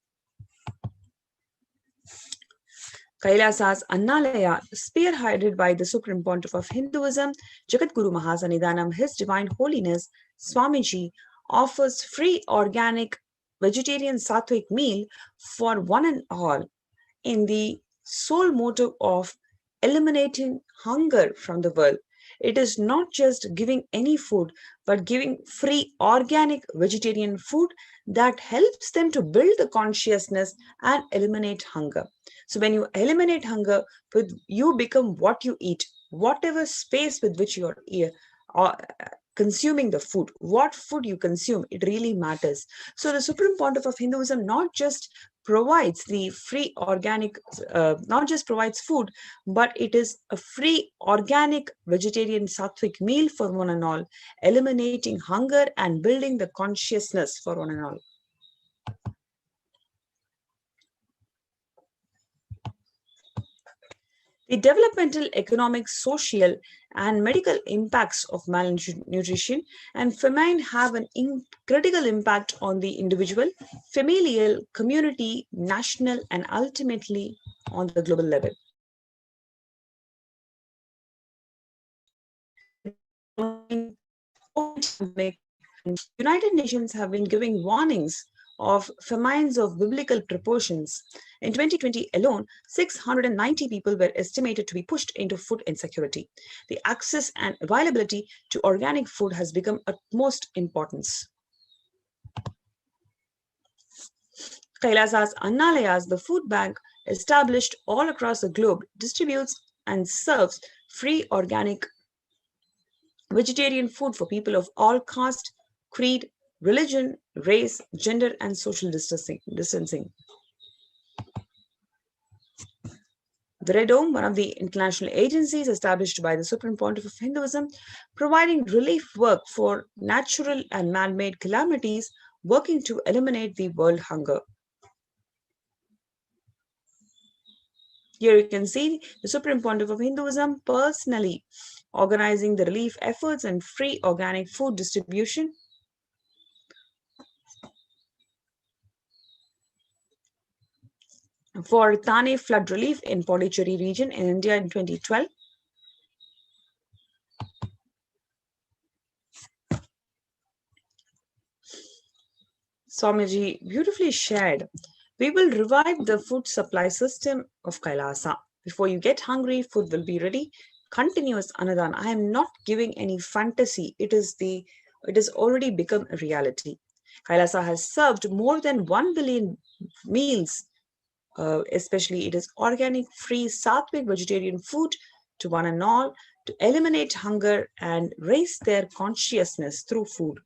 Kailasa's Annalaya, spearheaded by the Supreme Pontiff of Hinduism, Jagadguru Mahasanidanam, His Divine Holiness, Swamiji, offers free organic vegetarian sattvic meal for one and all in the sole motive of eliminating hunger from the world. It is not just giving any food, but giving free organic vegetarian food that helps them to build the consciousness and eliminate hunger. So when you eliminate hunger, you become what you eat, whatever space with which you are consuming the food, what food you consume, it really matters. So the Supreme Pontiff of Hinduism not just provides the free organic, not just provides food, but it is a free organic vegetarian sattvic meal for one and all, eliminating hunger and building the consciousness for one and all. The developmental, economic, social, and medical impacts of malnutrition and famine have an critical impact on the individual, familial, community, national, and ultimately on the global level. United Nations have been giving warnings of famines of biblical proportions. In 2020 alone, 690 people were estimated to be pushed into food insecurity. The access and availability to organic food has become of utmost importance. Kailasa's Annalayas, the food bank established all across the globe, distributes and serves free organic vegetarian food for people of all caste, creed, religion, race, gender, and social distancing. The Red Dome, one of the international agencies established by the Supreme Pontiff of Hinduism, providing relief work for natural and man-made calamities, working to eliminate the world hunger. Here you can see the Supreme Pontiff of Hinduism personally organizing the relief efforts and free organic food distribution. For Thane flood relief in Pondicherry region in India in 2012. Swamiji beautifully shared, we will revive the food supply system of Kailasa. Before you get hungry, food will be ready. continuous Anadan. I am not giving any fantasy. It has already become a reality. Kailasa has served more than 1 billion meals, especially it is organic, free, sattvic vegetarian food to one and all, to eliminate hunger and raise their consciousness through food.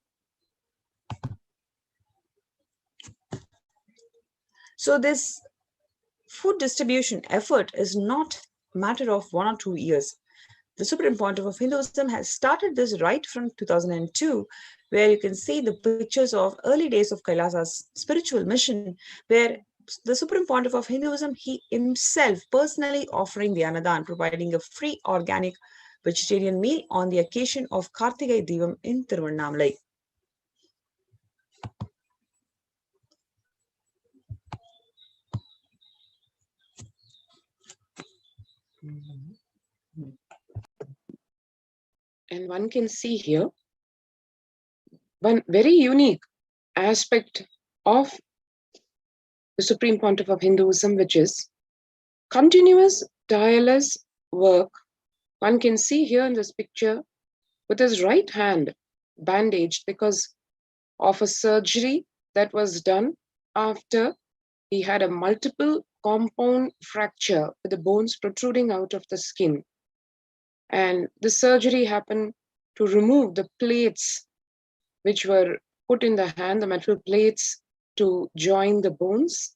So this food distribution effort is not a matter of 1 or 2 years. The Supreme Pontiff of Hinduism has started this right from 2002, where you can see the pictures of early days of Kailasa's spiritual mission, where the Supreme Pontiff of Hinduism, he himself personally offering the Anadan, providing a free organic vegetarian meal on the occasion of Kartigai Devam in Tiruvannamalai. And one can see here one very unique aspect of the Supreme Pontiff of Hinduism, which is continuous, tireless work. One can see here in this picture with his right hand bandaged because of a surgery that was done after he had a multiple compound fracture with the bones protruding out of the skin. And the surgery happened to remove the plates which were put in the hand, the metal plates to join the bones.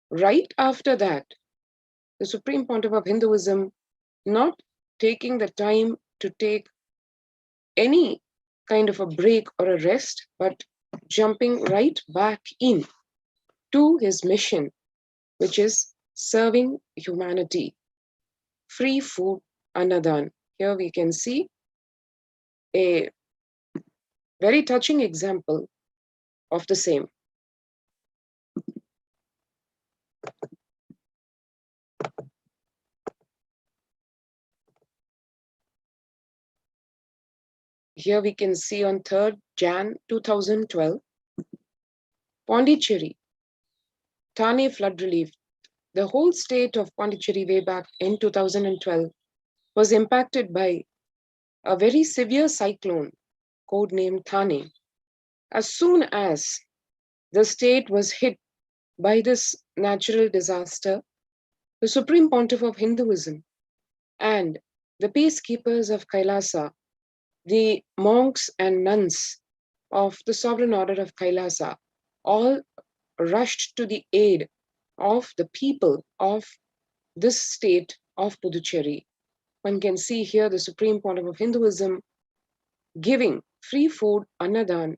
Right after that, the Supreme Pontiff of Hinduism not taking the time to take any kind of a break or a rest, but jumping right back in to his mission, which is serving humanity. Free food, Annadan. Here we can see a very touching example of the same. Here we can see on 3rd Jan 2012, Pondicherry, Thane flood relief. The whole state of Pondicherry way back in 2012 was impacted by a very severe cyclone, codenamed Thane. As soon as the state was hit by this natural disaster, the Supreme Pontiff of Hinduism and the peacekeepers of Kailasa, the monks and nuns of the Sovereign Order of Kailasa, all rushed to the aid of the people of this state of Puducherry. One can see here the Supreme Pontiff of Hinduism giving free food, Annadan,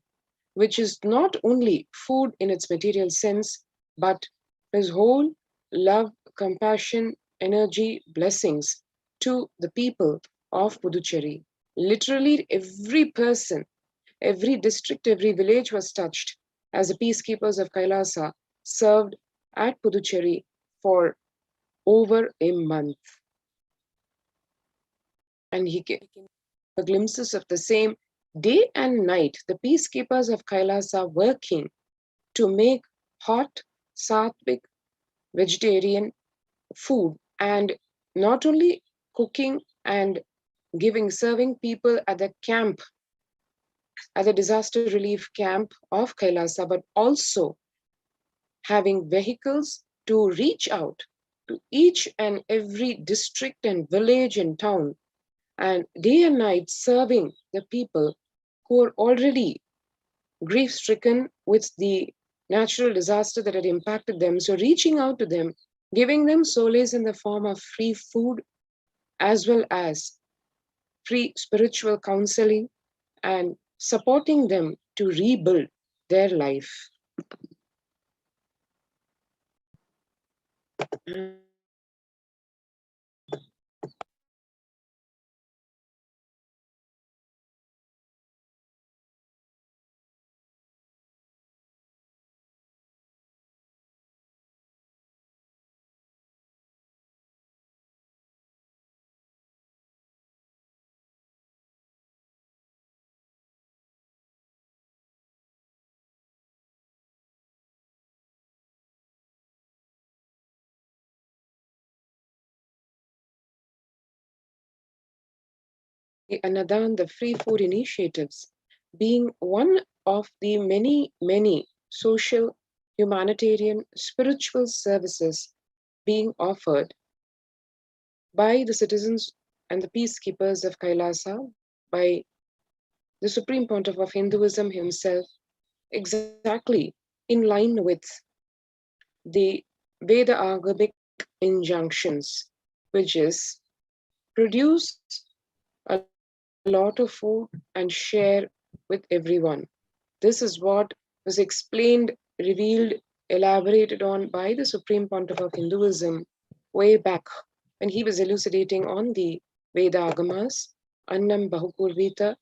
which is not only food in its material sense, but his whole love, compassion, energy, blessings to the people of Puducherry. Literally every person, every district, every village was touched as the peacekeepers of Kailasa served at Puducherry for over a month. And he gave glimpses of the same day and night, the peacekeepers of Kailasa working to make hot, sattvic, vegetarian food, and not only cooking and serving people at the camp, at the disaster relief camp of Kailasa, but also having vehicles to reach out to each and every district and village and town, and day and night serving the people who are already grief-stricken with the natural disaster that had impacted them. So reaching out to them, giving them solace in the form of free food, as well as free spiritual counseling, and supporting them to rebuild their life. Annadan, the free food initiatives, being one of the many social, humanitarian, spiritual services being offered by the citizens and the peacekeepers of Kailasa, by the Supreme Pontiff of Hinduism himself, exactly in line with the Veda Agamic injunctions, which is produce a lot of food and share with everyone. This is what was explained, revealed, elaborated on by the Supreme Pontiff of Hinduism way back when he was elucidating on the Veda Agamas, Annam Bahupurvita.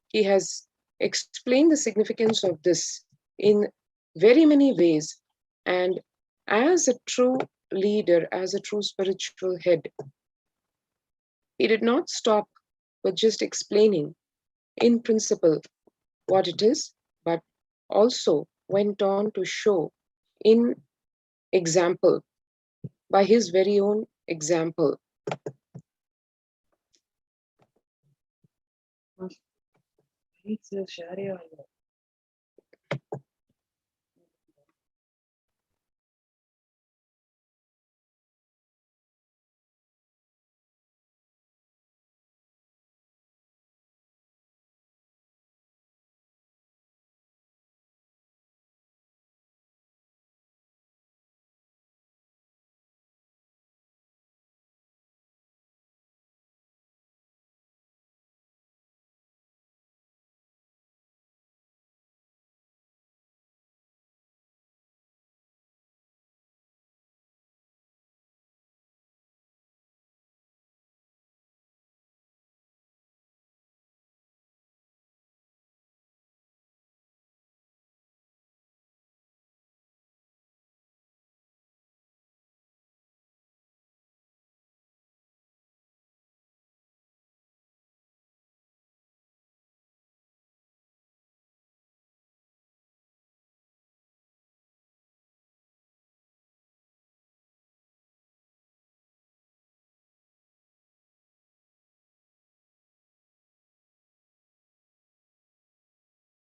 He has explained the significance of this in very many ways. And as a true leader, as a true spiritual head, he did not stop with just explaining in principle what it is, but also went on to show in example, by his very own example.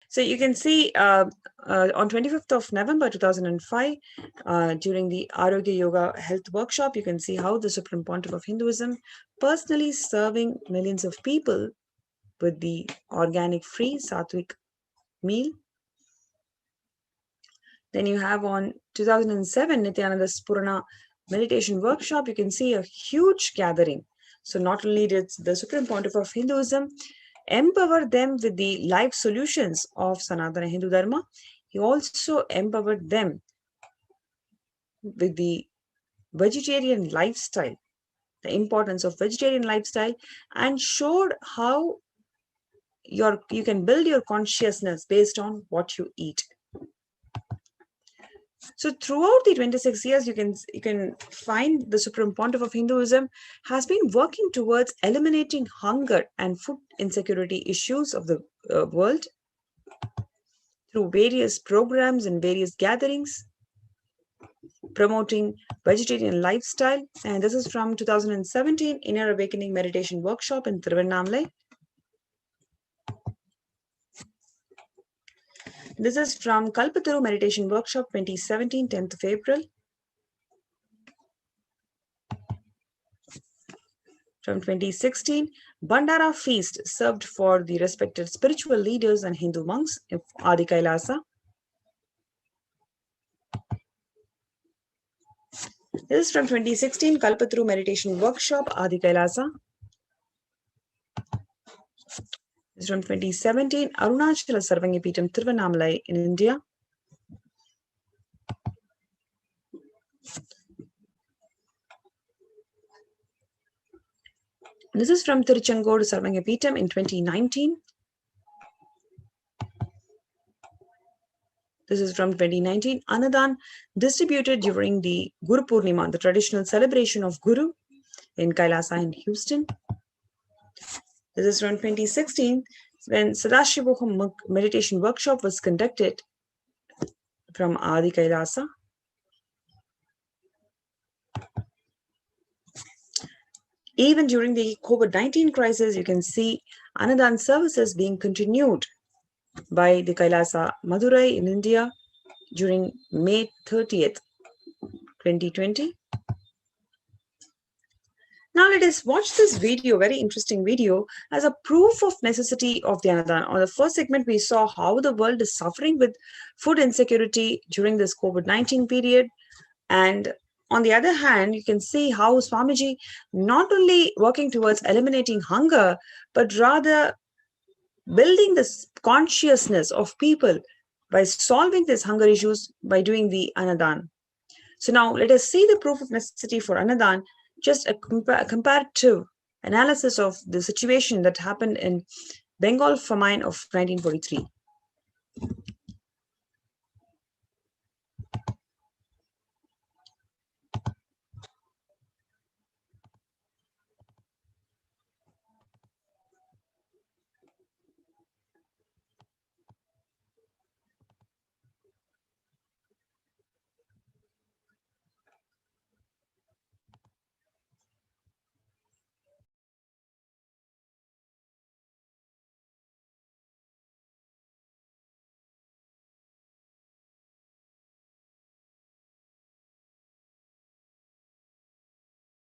So you can see on 25th of November 2005, during the Arogya Yoga Health Workshop, you can see how the Supreme Pontiff of Hinduism personally serving millions of people with the organic free Sattvic meal. Then you have on 2007 Nityananda Spurana Meditation Workshop, you can see a huge gathering. So not only did the Supreme Pontiff of Hinduism empower them with the life solutions of Sanatana Hindu Dharma, he also empowered them with the vegetarian lifestyle, the importance of vegetarian lifestyle, and showed how you can build your consciousness based on what you eat. So throughout the 26 years, you can find the Supreme Pontiff of Hinduism has been working towards eliminating hunger and food insecurity issues of the world through various programs and various gatherings, promoting vegetarian lifestyle. And this is from 2017 Inner Awakening Meditation Workshop in Thiruvannamalai. This is from Kalpataru Meditation Workshop 2017, 10th of April. From 2016, Bandara feast served for the respected spiritual leaders and Hindu monks of Adi Kailasa. This is from 2016 Kalpataru Meditation Workshop, Adi Kailasa. This is from 2017 Arunachala Sarvangapeetham, Thiruvannamalai in India. This is from Tiruchengodu Sarvangapeetham in 2019. This is from 2019. Annadan distributed during the Guru Purnima, the traditional celebration of Guru in Kailasa in Houston. This is from 2016 when Sadashivoham meditation workshop was conducted from Adi Kailasa. Even during the COVID-19 crisis, you can see Annadan services being continued by the Kailasa Madurai in India during May 30th, 2020. Now let us watch this video, very interesting video, as a proof of necessity of the Annadan. On the first segment, we saw how the world is suffering with food insecurity during this COVID-19 period. And on the other hand, you can see how Swamiji not only working towards eliminating hunger, but rather building this consciousness of people by solving these hunger issues by doing the Annadan. So now let us see the proof of necessity for Annadan, just a comparative analysis of the situation that happened in Bengal famine of 1943.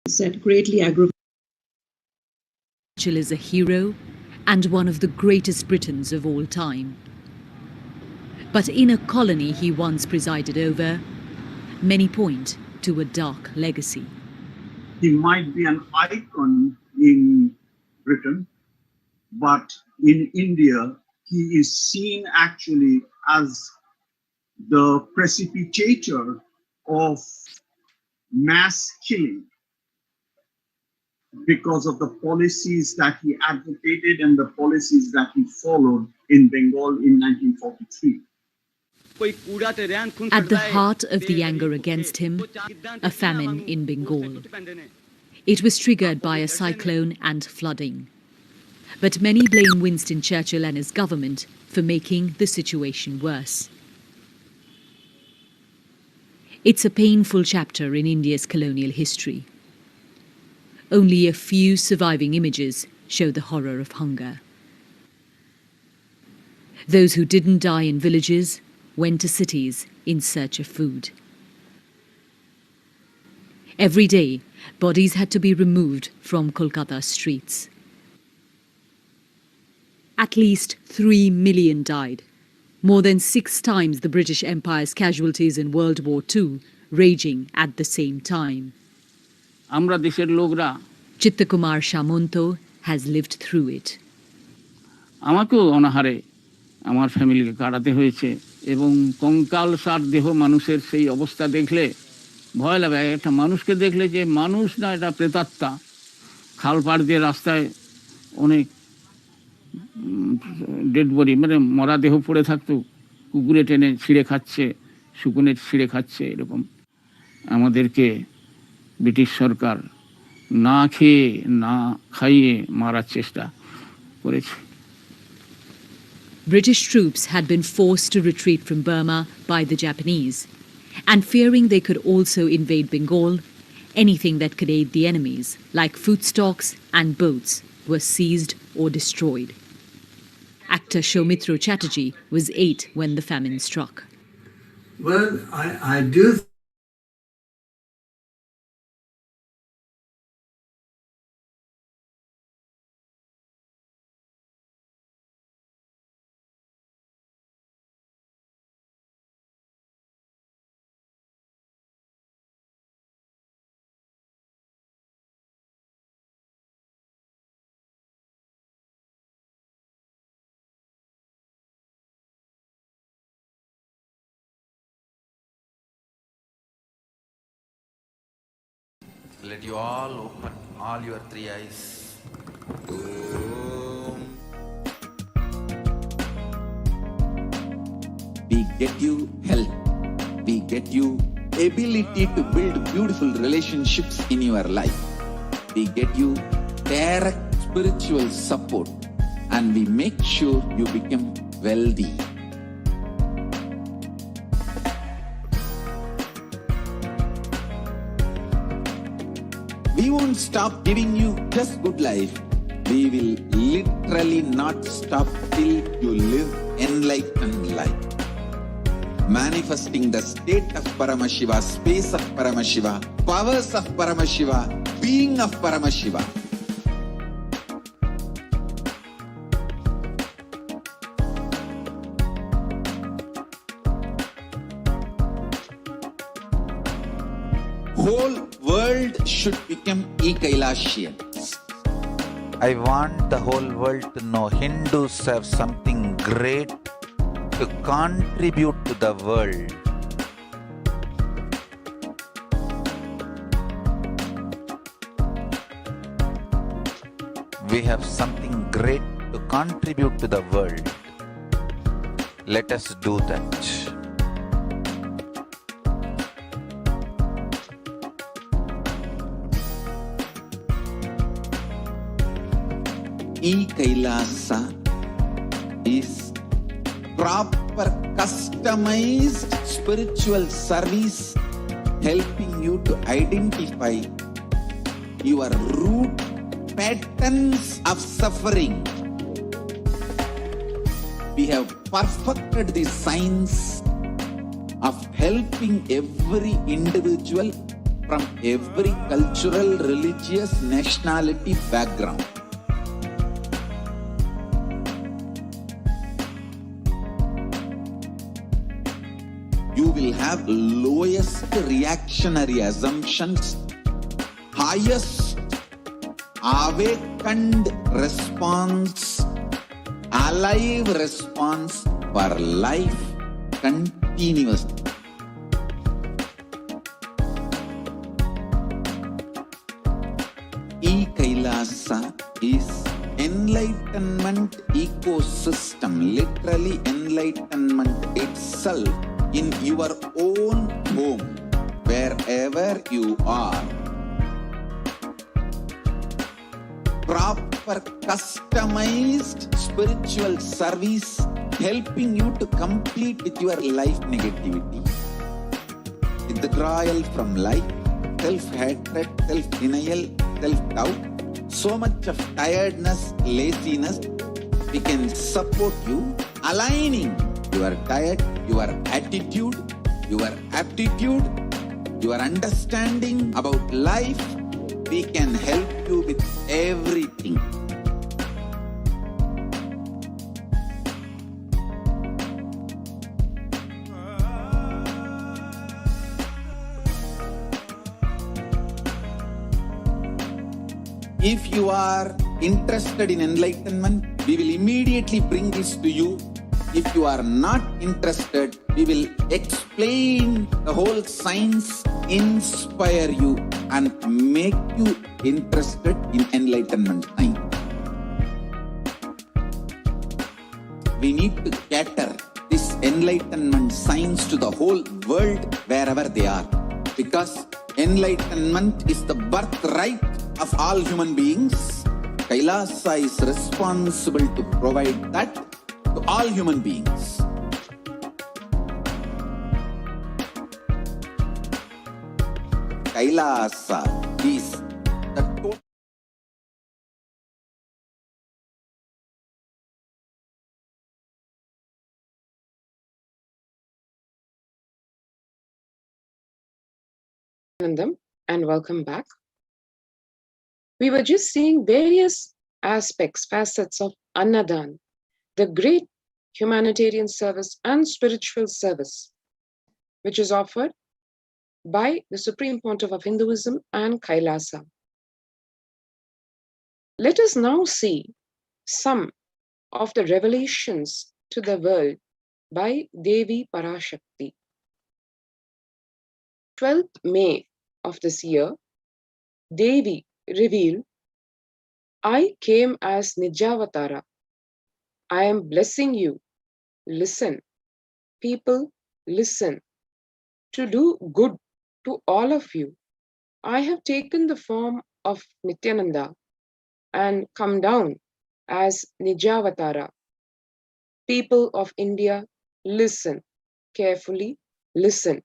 Said greatly aggravated. Churchill is a hero and one of the greatest Britons of all time. But in a colony he once presided over, many point to a dark legacy. He might be an icon in Britain, but in India, he is seen actually as the precipitator of mass killing because of the policies that he advocated and the policies that he followed in Bengal in 1943. At the heart of the anger against him, a famine in Bengal. It was triggered by a cyclone and flooding. But many blame Winston Churchill and his government for making the situation worse. It's a painful chapter in India's colonial history. Only a few surviving images show the horror of hunger. Those who didn't die in villages went to cities in search of food. Every day, bodies had to be removed from Kolkata streets. At least 3 million died, more than 6 times the British Empire's casualties in World War II, raging at the same time. Chittakumar Shamonto has lived through it. আমার ফ্যামিলিকে কাটাতে হয়েছে এবং কঙ্কাল সার দেহ মানুষের সেই অবস্থা দেখলে ভয় লাগে। একটা মানুষকে দেখলে যে মানুষ না, এটা প্রেতাত্মা। খাল পাড় দিয়ে রাস্তায় অনেক ডেড বডি, মানে মরা দেহ পড়ে থাকতো, কুকুরে টেনে ছিঁড়ে খাচ্ছে, শুকুনে ছিঁড়ে খাচ্ছে, এরকম। আমাদেরকে ব্রিটিশ সরকার না খেয়ে না খাইয়ে মারার চেষ্টা করেছে। British troops had been forced to retreat from Burma by the Japanese, and fearing they could also invade Bengal, anything that could aid the enemies, like food stocks and boats, were seized or destroyed. Actor Soumitra Chatterjee was 8 when the famine struck. Well, I do Let you all open all your 3 eyes. We get you help. We get you ability to build beautiful relationships in your life. We get you direct spiritual support, and we make sure you become wealthy. We won't stop giving you just good life. We will literally not stop till you live enlightened life. Manifesting the state of Paramashiva, space of Paramashiva, powers of Paramashiva, being of Paramashiva. Whole world should become Kailasians. I want the whole world to know Hindus have something great to contribute to the world. We have something great to contribute to the world. Let us do that. Kailasa is proper customized spiritual service helping you to identify your root patterns of suffering. We have perfected the science of helping every individual from every cultural, religious, nationality background. You will have lowest reactionary assumptions, highest awakened response, alive response for life continuously. Kailasa is enlightenment ecosystem, literally enlightenment itself in your own home, wherever you are. Proper customized spiritual service helping you to complete with your life negativity, withdrawal from life, self-hatred, self-denial, self-doubt, so much of tiredness, laziness. We can support you aligning your diet, your attitude, your aptitude, your understanding about life. We can help you with everything. If you are interested in enlightenment, we will immediately bring this to you. If you are not interested, we will explain the whole science, inspire you and make you interested in enlightenment science. We need to cater this enlightenment science to the whole world wherever they are, because enlightenment is the birthright of all human beings. Kailasa is responsible to provide that to all human beings. Kailasa is the total. And welcome back. We were just seeing various aspects, facets of Annadan, the great humanitarian service and spiritual service, which is offered by the Supreme Pontiff of Hinduism and Kailasa. Let us now see some of the revelations to the world by Devi Parashakti. 12th May of this year, Devi revealed, I came as Nijavatara. I am blessing you. Listen. People, listen. To do good to all of you. I have taken the form of Nityananda and come down as Nijavatara. People of India, listen. Carefully listen.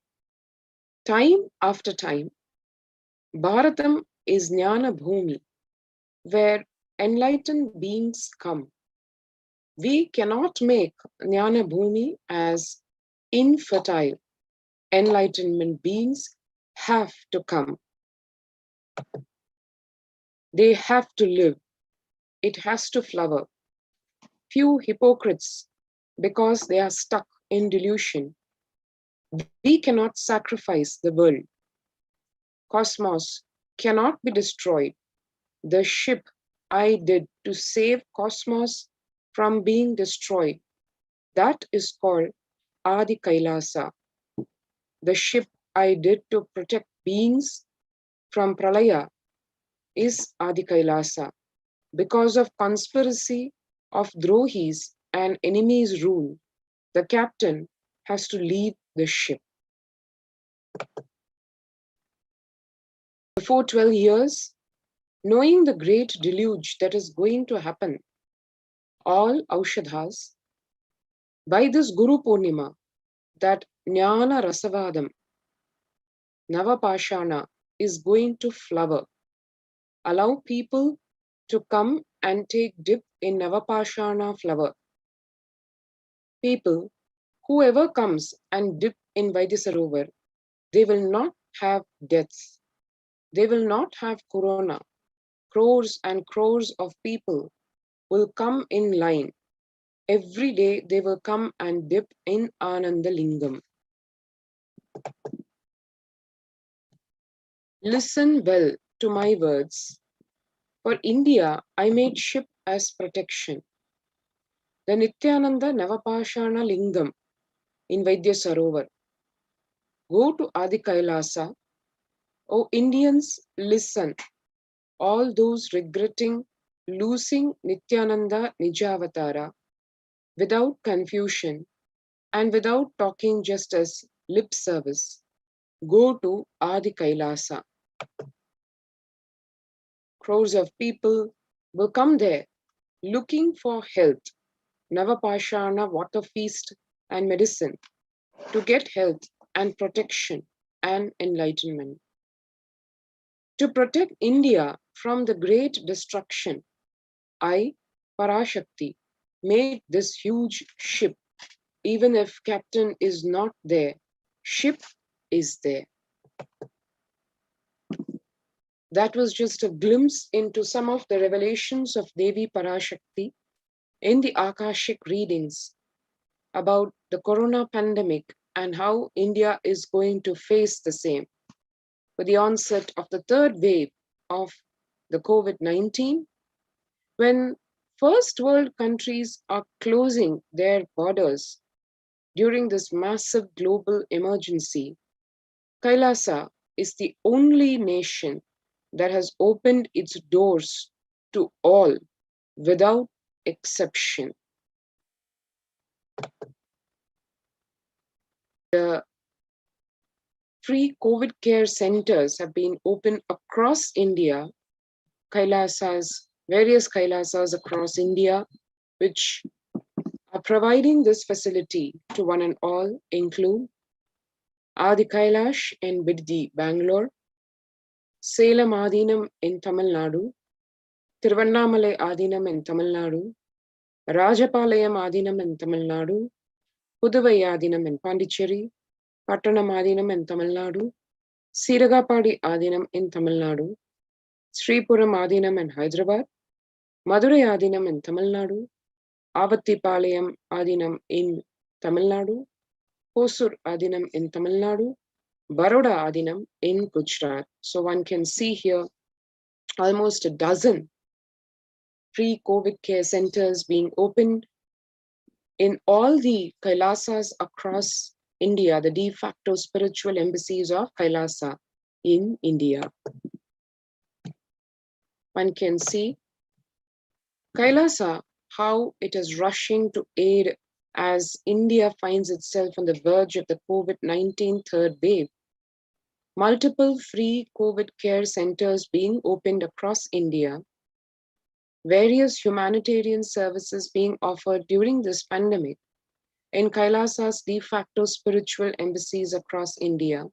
Time after time, Bharatam is Jnana Bhumi, where enlightened beings come. We cannot make Jnana Bhumi as infertile. Enlightenment beings have to come. They have to live. It has to flower. Few hypocrites, because they are stuck in delusion. We cannot sacrifice the world. Cosmos cannot be destroyed. The ship I did to save Cosmos from being destroyed, that is called Adi Kailasa. The ship I did to protect beings from Pralaya is Adi Kailasa. Because of conspiracy of Drohis and enemies' rule, the captain has to leave the ship. Before 12 years, knowing the great deluge that is going to happen, all Aushadhas, by this Guru Purnima, that Jnana Rasavadam, Navapashana, is going to flower. Allow people to come and take dip in Navapashana flower. People, whoever comes and dip in Vaidyasarovar, they will not have deaths. They will not have corona. Crores and crores of people will come in line. Every day they will come and dip in Ananda Lingam. Listen well to my words. For India, I made ship as protection. The Nityananda Navapashana Lingam in Vaidyasarovar. Go to Adi Kailasa. O Indians, listen. All those regretting losing Nityananda Nijavatara without confusion and without talking just as lip service, go to Adi Kailasa. Crores of people will come there looking for health, Navapashana water feast and medicine to get health and protection and enlightenment. To protect India from the great destruction, I, Parashakti, made this huge ship. Even if captain is not there, ship is there. That was just a glimpse into some of the revelations of Devi Parashakti in the Akashic readings about the corona pandemic and how India is going to face the same. With the onset of the third wave of the COVID-19, when first world countries are closing their borders during this massive global emergency, Kailasa is the only nation that has opened its doors to all without exception. The free COVID care centers have been opened across India, various Kailasas across India, which are providing this facility to one and all, include Adi Kailash in Biddi, Bangalore, Salem Adinam in Tamil Nadu, Tiruvannamalai Adinam in Tamil Nadu, Rajapalayam Adinam in Tamil Nadu, Puduvai Adinam in Pondicherry, Pattanam Adinam in Tamil Nadu, Siragapadi Adinam in Tamil Nadu, Sripuram Adinam in Hyderabad, Madurai Adinam in Tamil Nadu, Avattipalayam Adinam in Tamil Nadu, Hosur Adinam in Tamil Nadu, Baroda Adinam in Gujarat. So one can see here almost a dozen free COVID care centers being opened in all the Kailasas across India, the de facto spiritual embassies of Kailasa in India. One can see Kailasa, how it is rushing to aid as India finds itself on the verge of the COVID-19 third wave. Multiple free COVID care centers being opened across India, various humanitarian services being offered during this pandemic in Kailasa's de facto spiritual embassies across India,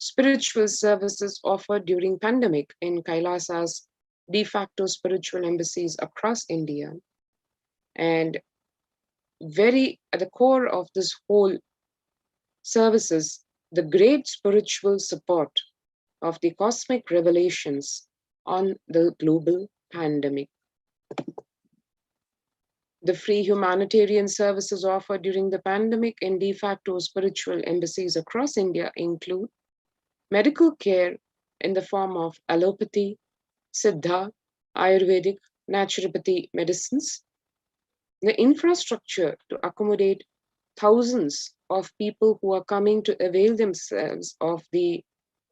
spiritual services offered during pandemic in Kailasa's de facto spiritual embassies across India. And very at the core of this whole services, the great spiritual support of the cosmic revelations on the global pandemic. The free humanitarian services offered during the pandemic in de facto spiritual embassies across India include medical care in the form of allopathy, siddha, ayurvedic, naturopathy medicines, the infrastructure to accommodate thousands of people who are coming to avail themselves of the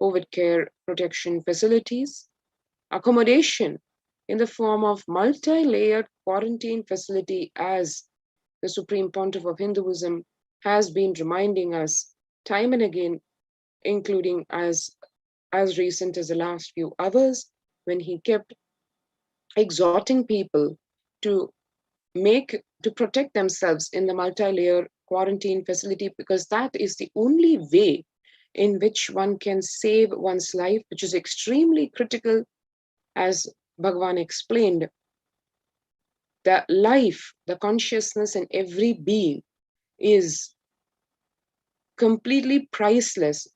COVID care protection facilities, accommodation in the form of multi-layered quarantine facility, as the Supreme Pontiff of Hinduism has been reminding us time and again, including as recent as the last few hours, when he kept exhorting people to protect themselves in the multi-layer quarantine facility, because that is the only way in which one can save one's life, which is extremely critical, as Bhagavan explained. The life, the consciousness in every being is completely priceless.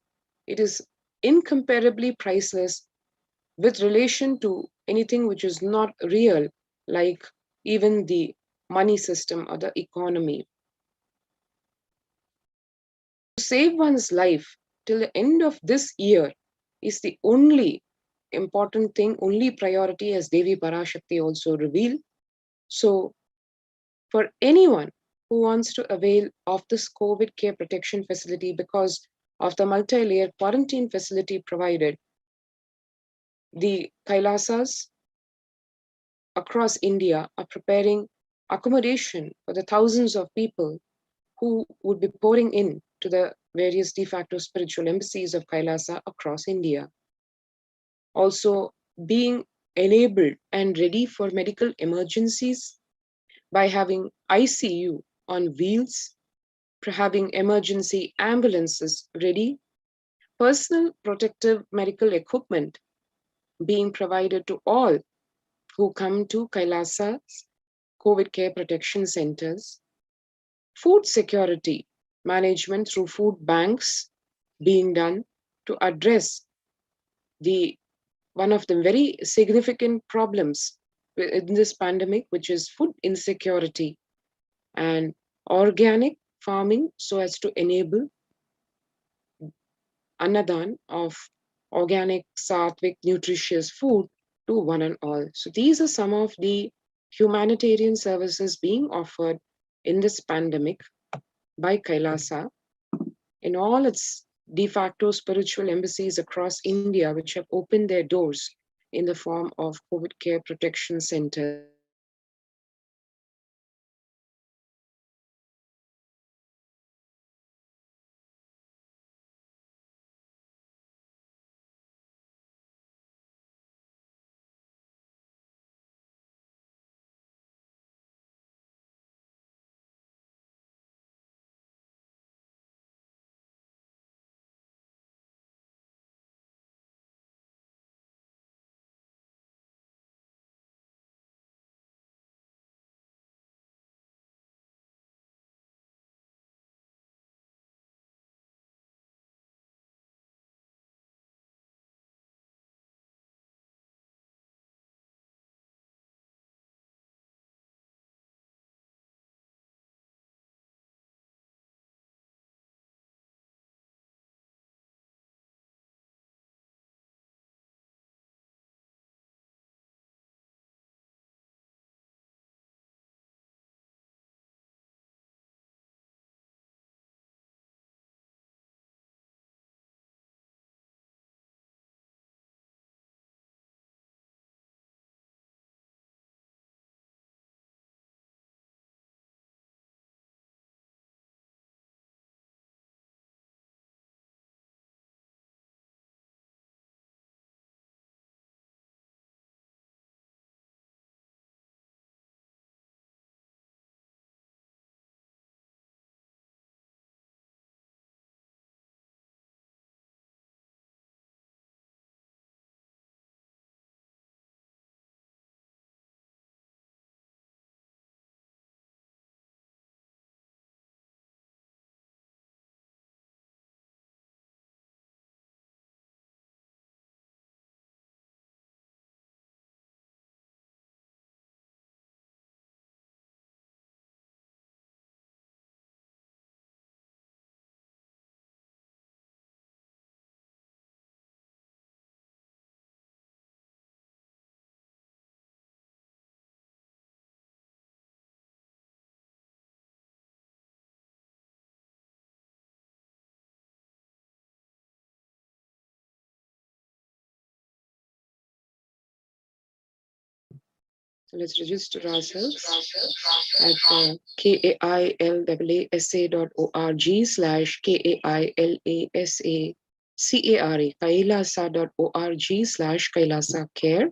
It is incomparably priceless with relation to anything which is not real, like even the money system or the economy. To save one's life till the end of this year is the only important thing, only priority, as Devi Parashakti also revealed. So for anyone who wants to avail of this COVID care protection facility because of the multi-layer quarantine facility provided, the Kailasas across India are preparing accommodation for the thousands of people who would be pouring in to the various de facto spiritual embassies of Kailasa across India. Also being enabled and ready for medical emergencies by having ICU on wheels, having emergency ambulances ready, personal protective medical equipment being provided to all who come to Kailasa's COVID care protection centers, food security management through food banks being done to address one of the very significant problems in this pandemic, which is food insecurity, and organic farming so as to enable annadan of organic, sattvic, nutritious food to one and all. So these are some of the humanitarian services being offered in this pandemic by Kailasa in all its de facto spiritual embassies across India, which have opened their doors in the form of COVID care protection centers. So let's register ourselves at kailasa.org/kailasa kailasa.org/Kailasa care.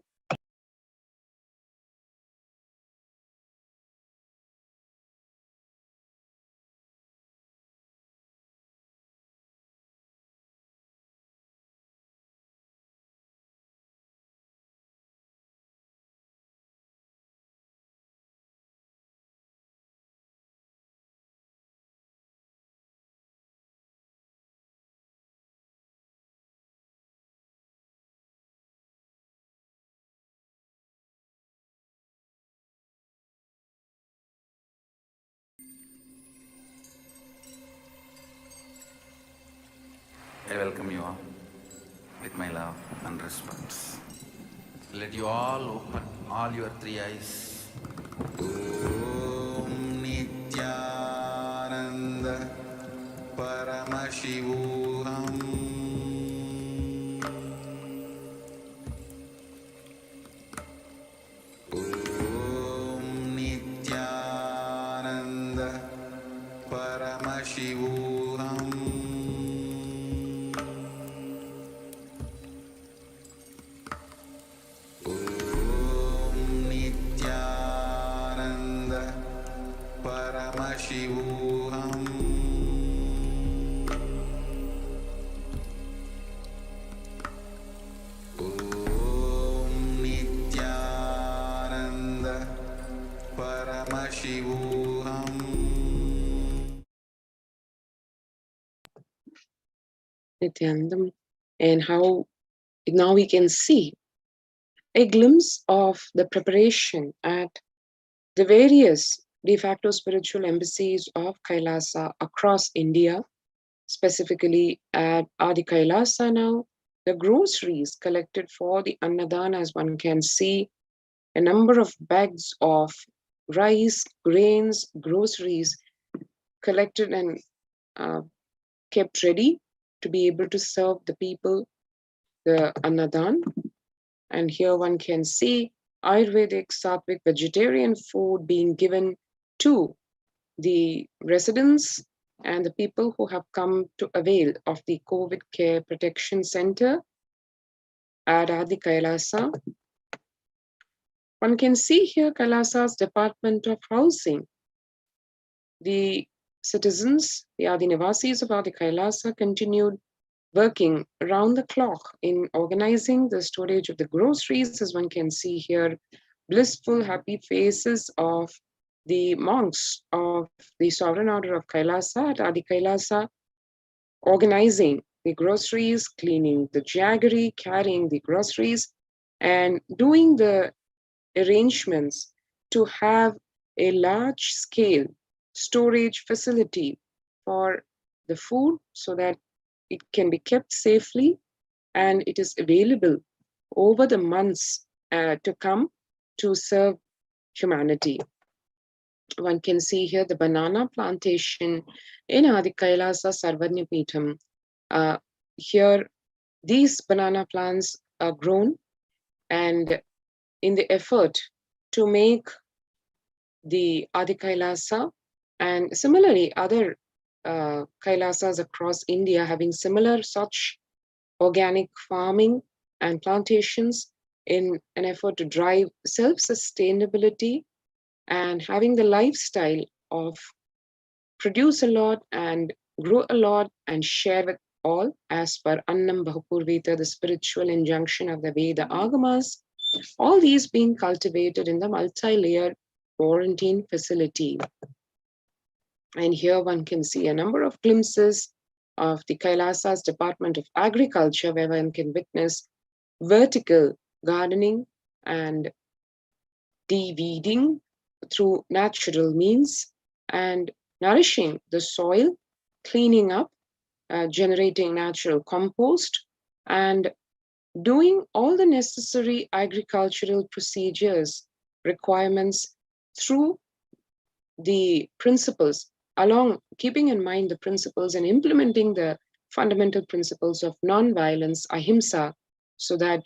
I welcome you all with my love and respect. Let you all open all your three eyes. Om Nityananda Paramashivoham. Om Nityananda Paramashivoham. Om Nityananda Paramashivoham. Om Nityananda Paramashivoham. Nityanandam. And how now we can see a glimpse of the preparation at the various de facto spiritual embassies of Kailasa across India, specifically at Adi Kailasa now. The groceries collected for the Annadan, as one can see, a number of bags of rice, grains, groceries collected and kept ready to be able to serve the people, the Annadan. And here one can see Ayurvedic, Sattvic, vegetarian food being given to the residents and the people who have come to avail of the COVID Care Protection Center at Adi Kailasa. One can see here Kailasa's Department of Housing. The citizens, the Adinivasis of Adi Kailasa, continued working around the clock in organizing the storage of the groceries, as one can see here, blissful, happy faces of the monks of the Sovereign Order of Kailasa at Adi Kailasa, organizing the groceries, cleaning the jaggery, carrying the groceries, and doing the arrangements to have a large-scale storage facility for the food so that it can be kept safely and it is available over the months to come to serve humanity. One can see here the banana plantation in Adi Kailasa Sarvanyapitham. Here, these banana plants are grown, and in the effort to make the Adi Kailasa and similarly other Kailasas across India having similar such organic farming and plantations in an effort to drive self-sustainability and having the lifestyle of produce a lot and grow a lot and share with all as per Annam Bahupurvita, the spiritual injunction of the Veda Agamas, all these being cultivated in the multi-layered quarantine facility. And here one can see a number of glimpses of the Kailasa's Department of Agriculture, where one can witness vertical gardening and de-weeding through natural means and nourishing the soil, cleaning up, generating natural compost, and doing all the necessary agricultural procedures, requirements through the principles, along keeping in mind the principles and implementing the fundamental principles of non-violence, ahimsa, so that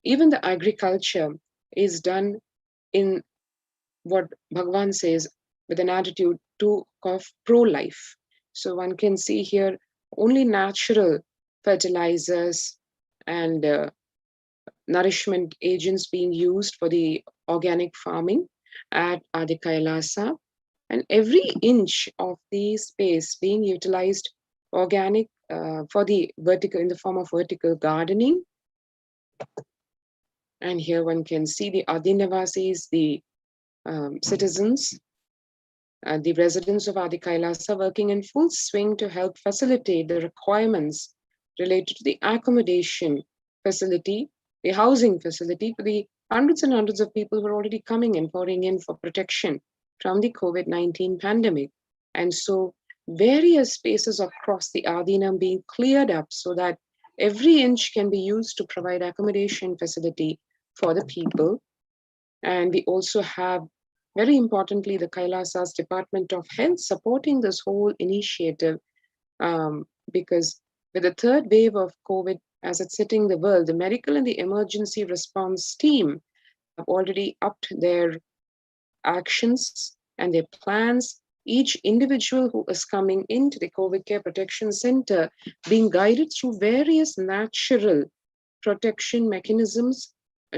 even the agriculture is done in what Bhagavan says, with an attitude of pro-life. So one can see here only natural fertilizers and nourishment agents being used for the organic farming at Adi Kailasa, and every inch of the space being utilized organic for the vertical, in the form of vertical gardening. And here one can see the Adinavasis, the citizens, the residents of Adi Kailasa working in full swing to help facilitate the requirements related to the accommodation facility, the housing facility for the hundreds and hundreds of people who are already coming and pouring in for protection from the COVID-19 pandemic. And so various spaces across the Adinam being cleared up so that every inch can be used to provide accommodation facility for the people. And we also have, very importantly, the Kailasa's Department of Health supporting this whole initiative, because with the third wave of COVID as it's hitting the world, the medical and the emergency response team have already upped their actions and their plans. Each individual who is coming into the COVID Care Protection Center being guided through various natural protection mechanisms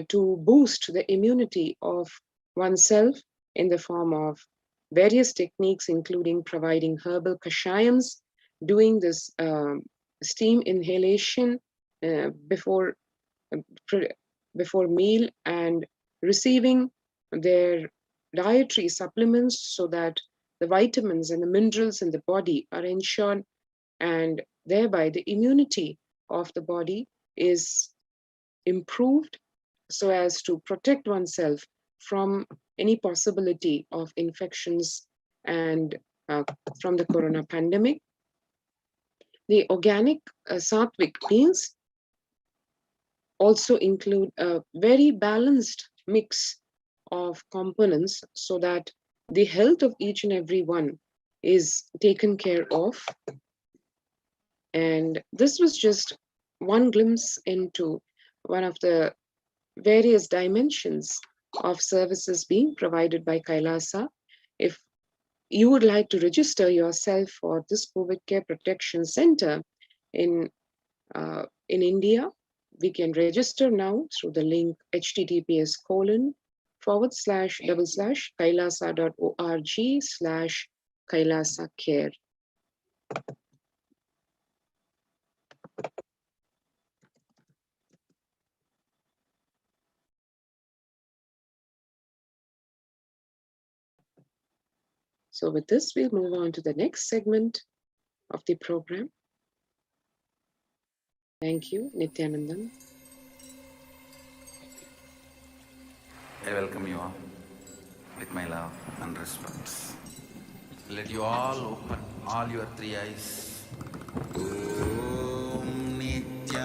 to boost the immunity of oneself in the form of various techniques, including providing herbal kashayams, doing this steam inhalation before meal, and receiving their dietary supplements so that the vitamins and the minerals in the body are ensured, and thereby the immunity of the body is improved so as to protect oneself from any possibility of infections and from the corona pandemic. The organic sattvic meals also include a very balanced mix of components so that the health of each and every one is taken care of. And this was just one glimpse into one of the various dimensions of services being provided by Kailasa. If you would like to register yourself for this COVID Care Protection Center in India, we can register now through the link https://kailasa.org/Kailasa Care. So with this, we'll move on to the next segment of the program. Thank you, Nityanandan. I welcome you all with my love and respect. Let you all open all your three eyes. Om Nityananda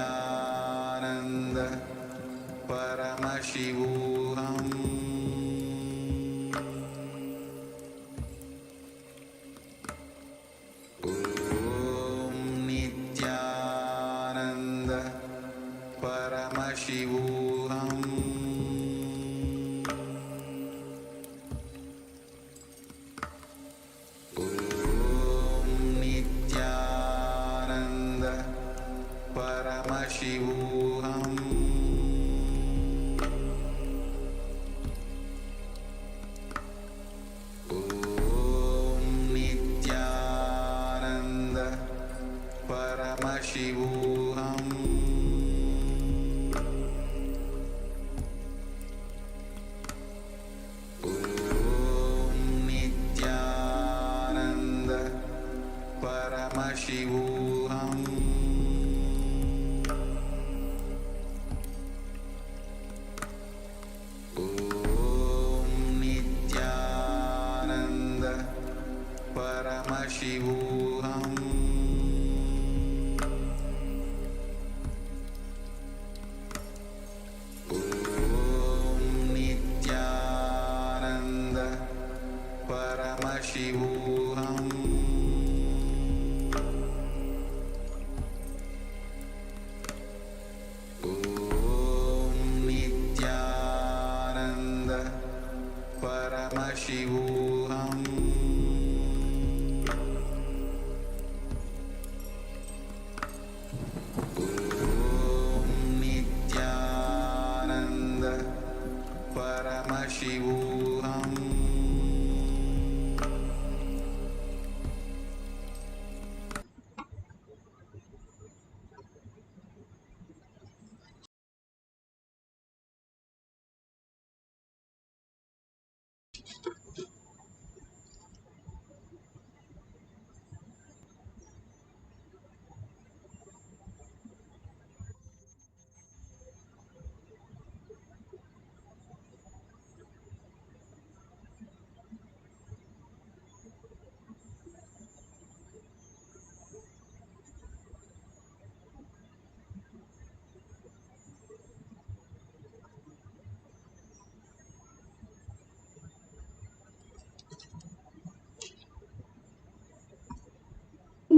Paramashivoham. Om Nityananda Paramashivoham. Om Nityananda Paramashivoham. Om Nityananda Paramashivoham. Om Nityananda Paramashivoham. Om Nityananda Paramashivoham. Om Nityananda Paramashivoham. Om Nityananda Nityanand परमशिवोऽहम्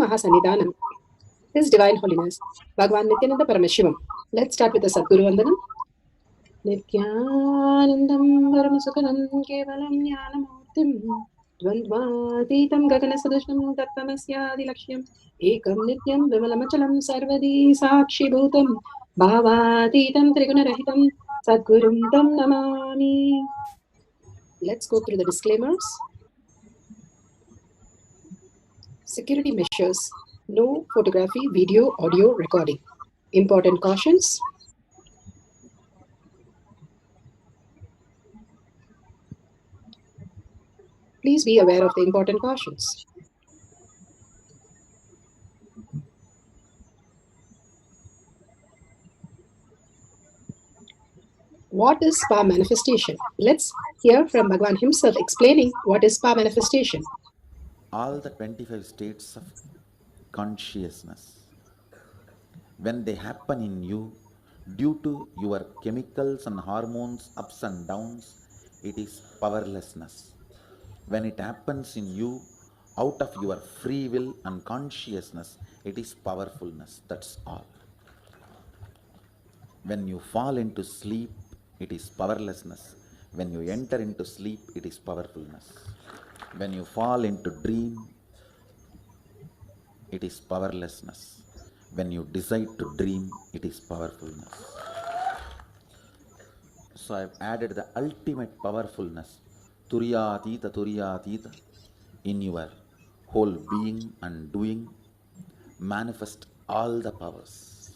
Mahasannidhanam. His Divine Holiness, Bhagavan Nityananda Paramashivam. Let's start with the Sadguru Vandanam. Nityanandam Paramasukhanam Kevalam Jnanamurtim Dvandvatitam Gaganasadusham Tattamasyadi Lakshyam Ekam Nityam Vimalamachalam Sarvadi Sakshi Bhutam Bhavatitam Trigunarahitam Sadgurum Tam Namami. Let's go through the disclaimers. Security measures. No photography, video, audio recording. Important cautions. Please be aware of the important cautions. What is spa manifestation? Let's hear from Bhagavan himself explaining what is spa manifestation. All the 25 states of consciousness, when they happen in you, due to your chemicals and hormones ups and downs, it is powerlessness. When it happens in you, out of your free will and consciousness, it is powerfulness. That's all. When you fall into sleep, it is powerlessness. When you enter into sleep, it is powerfulness. When you fall into dream, it is powerlessness. When you decide to dream, it is powerfulness. So I've added the ultimate powerfulness, Turyatita, in your whole being and doing. Manifest all the powers.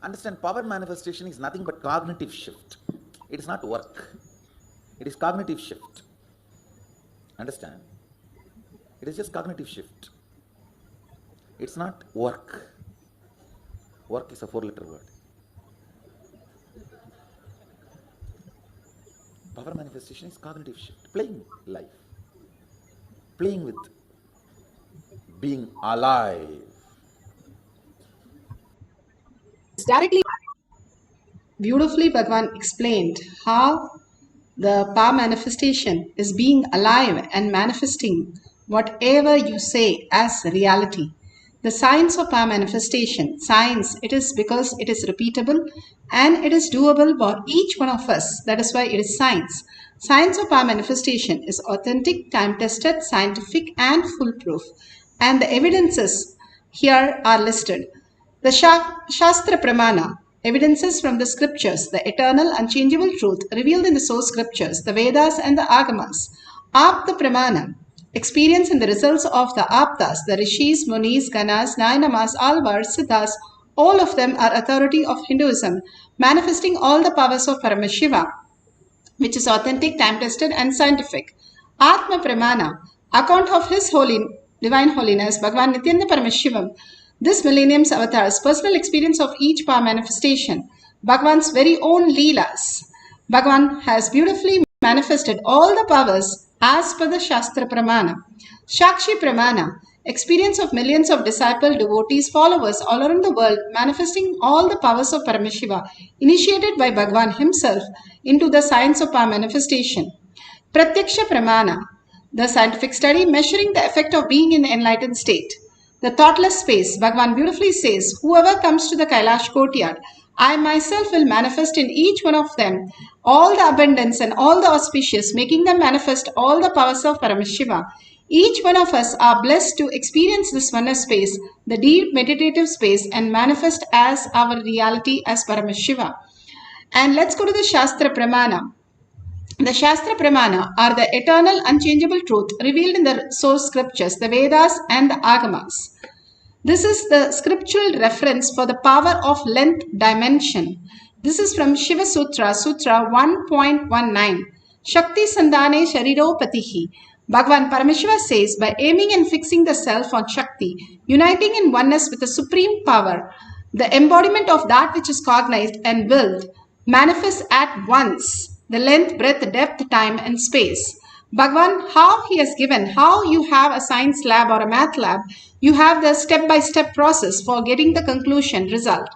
Understand, power manifestation is nothing but cognitive shift. It is not work. It is cognitive shift. Understand? It is just cognitive shift. It's not work. Work is a 4-letter word. Power manifestation is cognitive shift. Playing life. Playing with being alive. It's directly beautifully Bhagavan explained how the power manifestation is being alive and manifesting whatever you say as reality. The science of power manifestation, science, it is because it is repeatable and it is doable for each one of us. That is why it is science. Science of power manifestation is authentic, time-tested, scientific and foolproof. And the evidences here are listed. The Shastra Pramana, evidences from the scriptures, the eternal unchangeable truth revealed in the source scriptures, the Vedas and the Agamas. Apta Pramana, experience in the results of the Aptas, the Rishis, Munis, Ganas, Nainamas, Alvars, Siddhas, all of them are authority of Hinduism, manifesting all the powers of Paramashiva, which is authentic, time-tested and scientific. Atma Pramana, account of His Divine Holiness, Bhagavan Nityananda Paramashivam, this millennium's avatar's personal experience of each power manifestation, Bhagavan's very own Leelas. Bhagavan has beautifully manifested all the powers as per the Shastra Pramana. Shakshi Pramana, experience of millions of disciple, devotees, followers all around the world, manifesting all the powers of Paramashiva, initiated by Bhagavan himself into the science of power manifestation. Pratyaksha Pramana, the scientific study measuring the effect of being in the enlightened state. The thoughtless space, Bhagavan beautifully says, whoever comes to the Kailash courtyard I myself will manifest in each one of them all the abundance and all the auspicious, making them manifest all the powers of Paramashiva. Each one of us are blessed to experience this oneness space, the deep meditative space, and manifest as our reality as Paramashiva. And let's go to the Shastra Pramana. The Shastra Pramana are the eternal, unchangeable truth revealed in the source scriptures, the Vedas and the Agamas. This is the scriptural reference for the power of length dimension. This is from Shiva Sutra, Sutra 1.19. Shakti Sandhane Shariropatihi. Bhagavan Paramashiva says, by aiming and fixing the self on Shakti, uniting in oneness with the supreme power, the embodiment of that which is cognized and willed, manifests at once the length, breadth, depth, time, and space. Bhagavan, how he has given, how you have a science lab or a math lab, you have the step-by-step process for getting the conclusion result.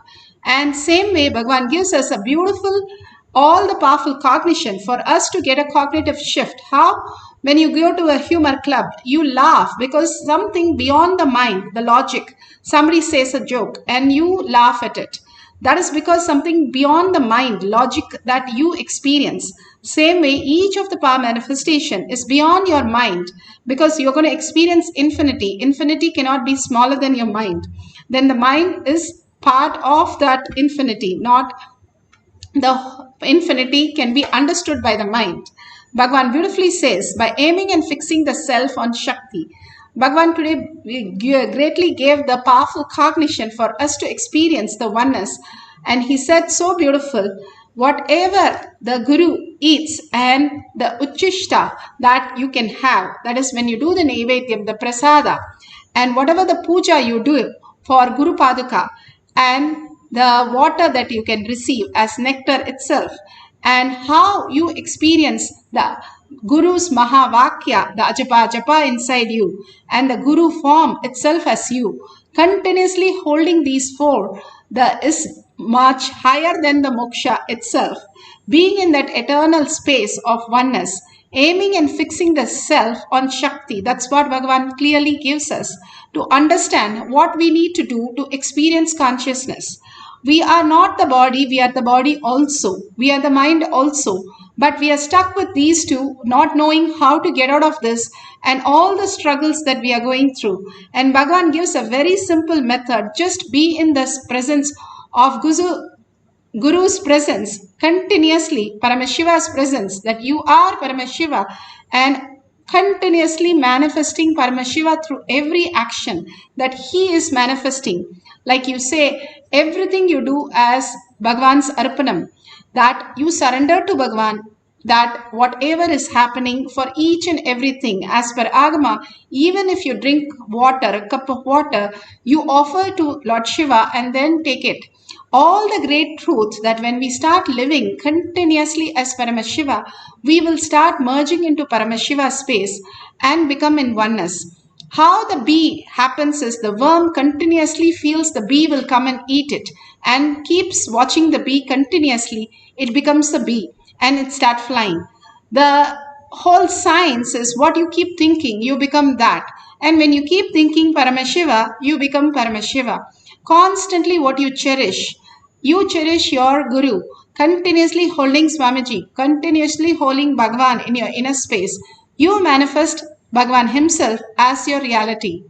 And same way, Bhagavan gives us a beautiful, all the powerful cognition for us to get a cognitive shift. How? When you go to a humor club, you laugh because something beyond the mind, the logic, somebody says a joke and you laugh at it. That is because something beyond the mind, logic that you experience. Same way, each of the power manifestation is beyond your mind because you're going to experience infinity. Infinity cannot be smaller than your mind. Then the mind is part of that infinity, not the infinity can be understood by the mind. Bhagavan beautifully says, by aiming and fixing the self on Shakti, Bhagavan today greatly gave the powerful cognition for us to experience the oneness. And he said so beautiful, whatever the Guru eats and the Uchishta that you can have, that is when you do the Naivedyam, the Prasada, and whatever the puja you do for Guru Paduka, and the water that you can receive as nectar itself, and how you experience the Guru's Mahavakya, the Ajapa Japa inside you, and the Guru form itself as you, continuously holding these four, is much higher than the moksha itself. Being in that eternal space of oneness, aiming and fixing the self on Shakti, that's what Bhagavan clearly gives us to understand what we need to do to experience consciousness. We are not the body, we are the body also. We are the mind also. But we are stuck with these two, not knowing how to get out of this and all the struggles that we are going through. And Bhagavan gives a very simple method. Just be in this presence of Guru's presence continuously, Paramashiva's presence, that you are Paramashiva, and continuously manifesting Paramashiva through every action that he is manifesting. Like you say, everything you do as Bhagavan's Arpanam, that you surrender to Bhagavan, that whatever is happening for each and everything, as per Agama, even if you drink water, a cup of water, you offer to Lord Shiva and then take it. All the great truth that when we start living continuously as Paramashiva, we will start merging into Paramashiva space and become in oneness. How the bee happens is the worm continuously feels the bee will come and eat it and keeps watching the bee continuously. It becomes a bee and it starts flying. The whole science is what you keep thinking, you become that. And when you keep thinking Paramashiva, you become Paramashiva. Constantly what you cherish your Guru, continuously holding Swamiji, continuously holding Bhagavan in your inner space. You manifest Bhagavan himself as your reality.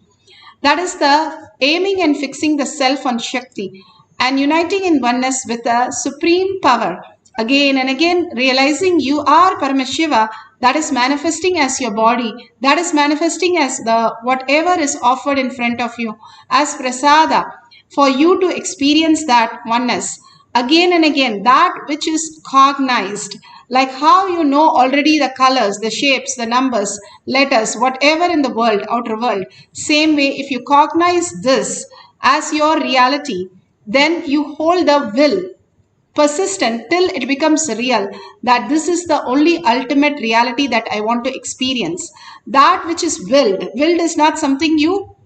That is the aiming and fixing the self on Shakti and uniting in oneness with the supreme power. Again and again, realizing you are Paramashiva, that is manifesting as your body, that is manifesting as the whatever is offered in front of you as prasada, for you to experience that oneness. Again and again, that which is cognized, like how you know already the colors, the shapes, the numbers, letters, whatever in the world, outer world. Same way, if you cognize this as your reality, then you hold the will persistent till it becomes real, that this is the only ultimate reality that I want to experience. That which is willed is not something you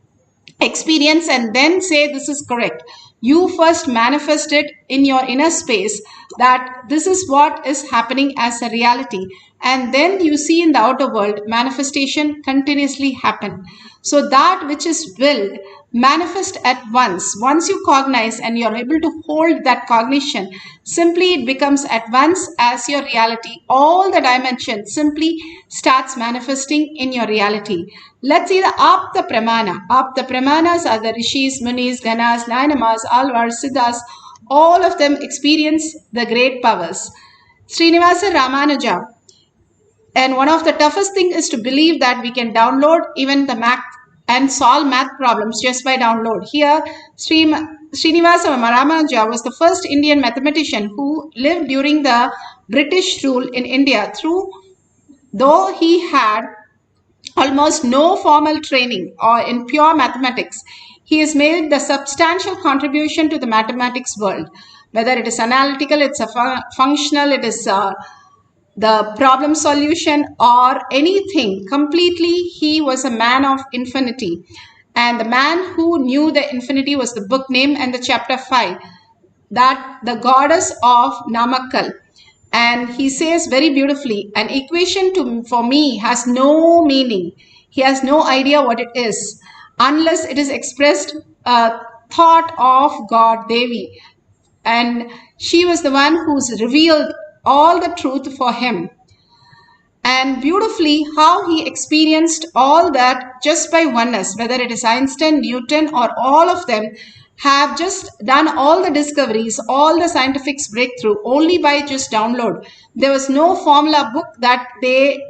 experience and then say this is correct. You first manifest it in your inner space that this is what is happening as a reality. And then you see in the outer world manifestation continuously happen. So that which is willed manifest at once. Once you cognize and you're able to hold that cognition, simply it becomes at once as your reality. All the dimensions simply starts manifesting in your reality. Let's see the Apta Pramana. Apta Pramanas are the Rishis, Munis, Ganas, Nainamas, Alvars, Siddhas. All of them experience the great powers. Srinivasa Ramanuja. And one of the toughest thing is to believe that we can download even the math and solve math problems just by download. Here, Srinivasa Ramanuja was the first Indian mathematician who lived during the British rule in India. Though he had almost no formal training or in pure mathematics, he has made the substantial contribution to the mathematics world. Whether it is analytical, it's a functional, it is the problem solution or anything, completely he was a man of infinity. And the man who knew the infinity was the book name and the chapter 5, that the goddess of Namakkal. And he says very beautifully, an equation for me has no meaning. He has no idea what it is unless it is expressed thought of God Devi. And she was the one who's revealed all the truth for him. And beautifully how he experienced all that just by oneness, whether it is Einstein, Newton, or all of them have just done all the discoveries, all the scientific breakthrough only by just download. There was no formula book that they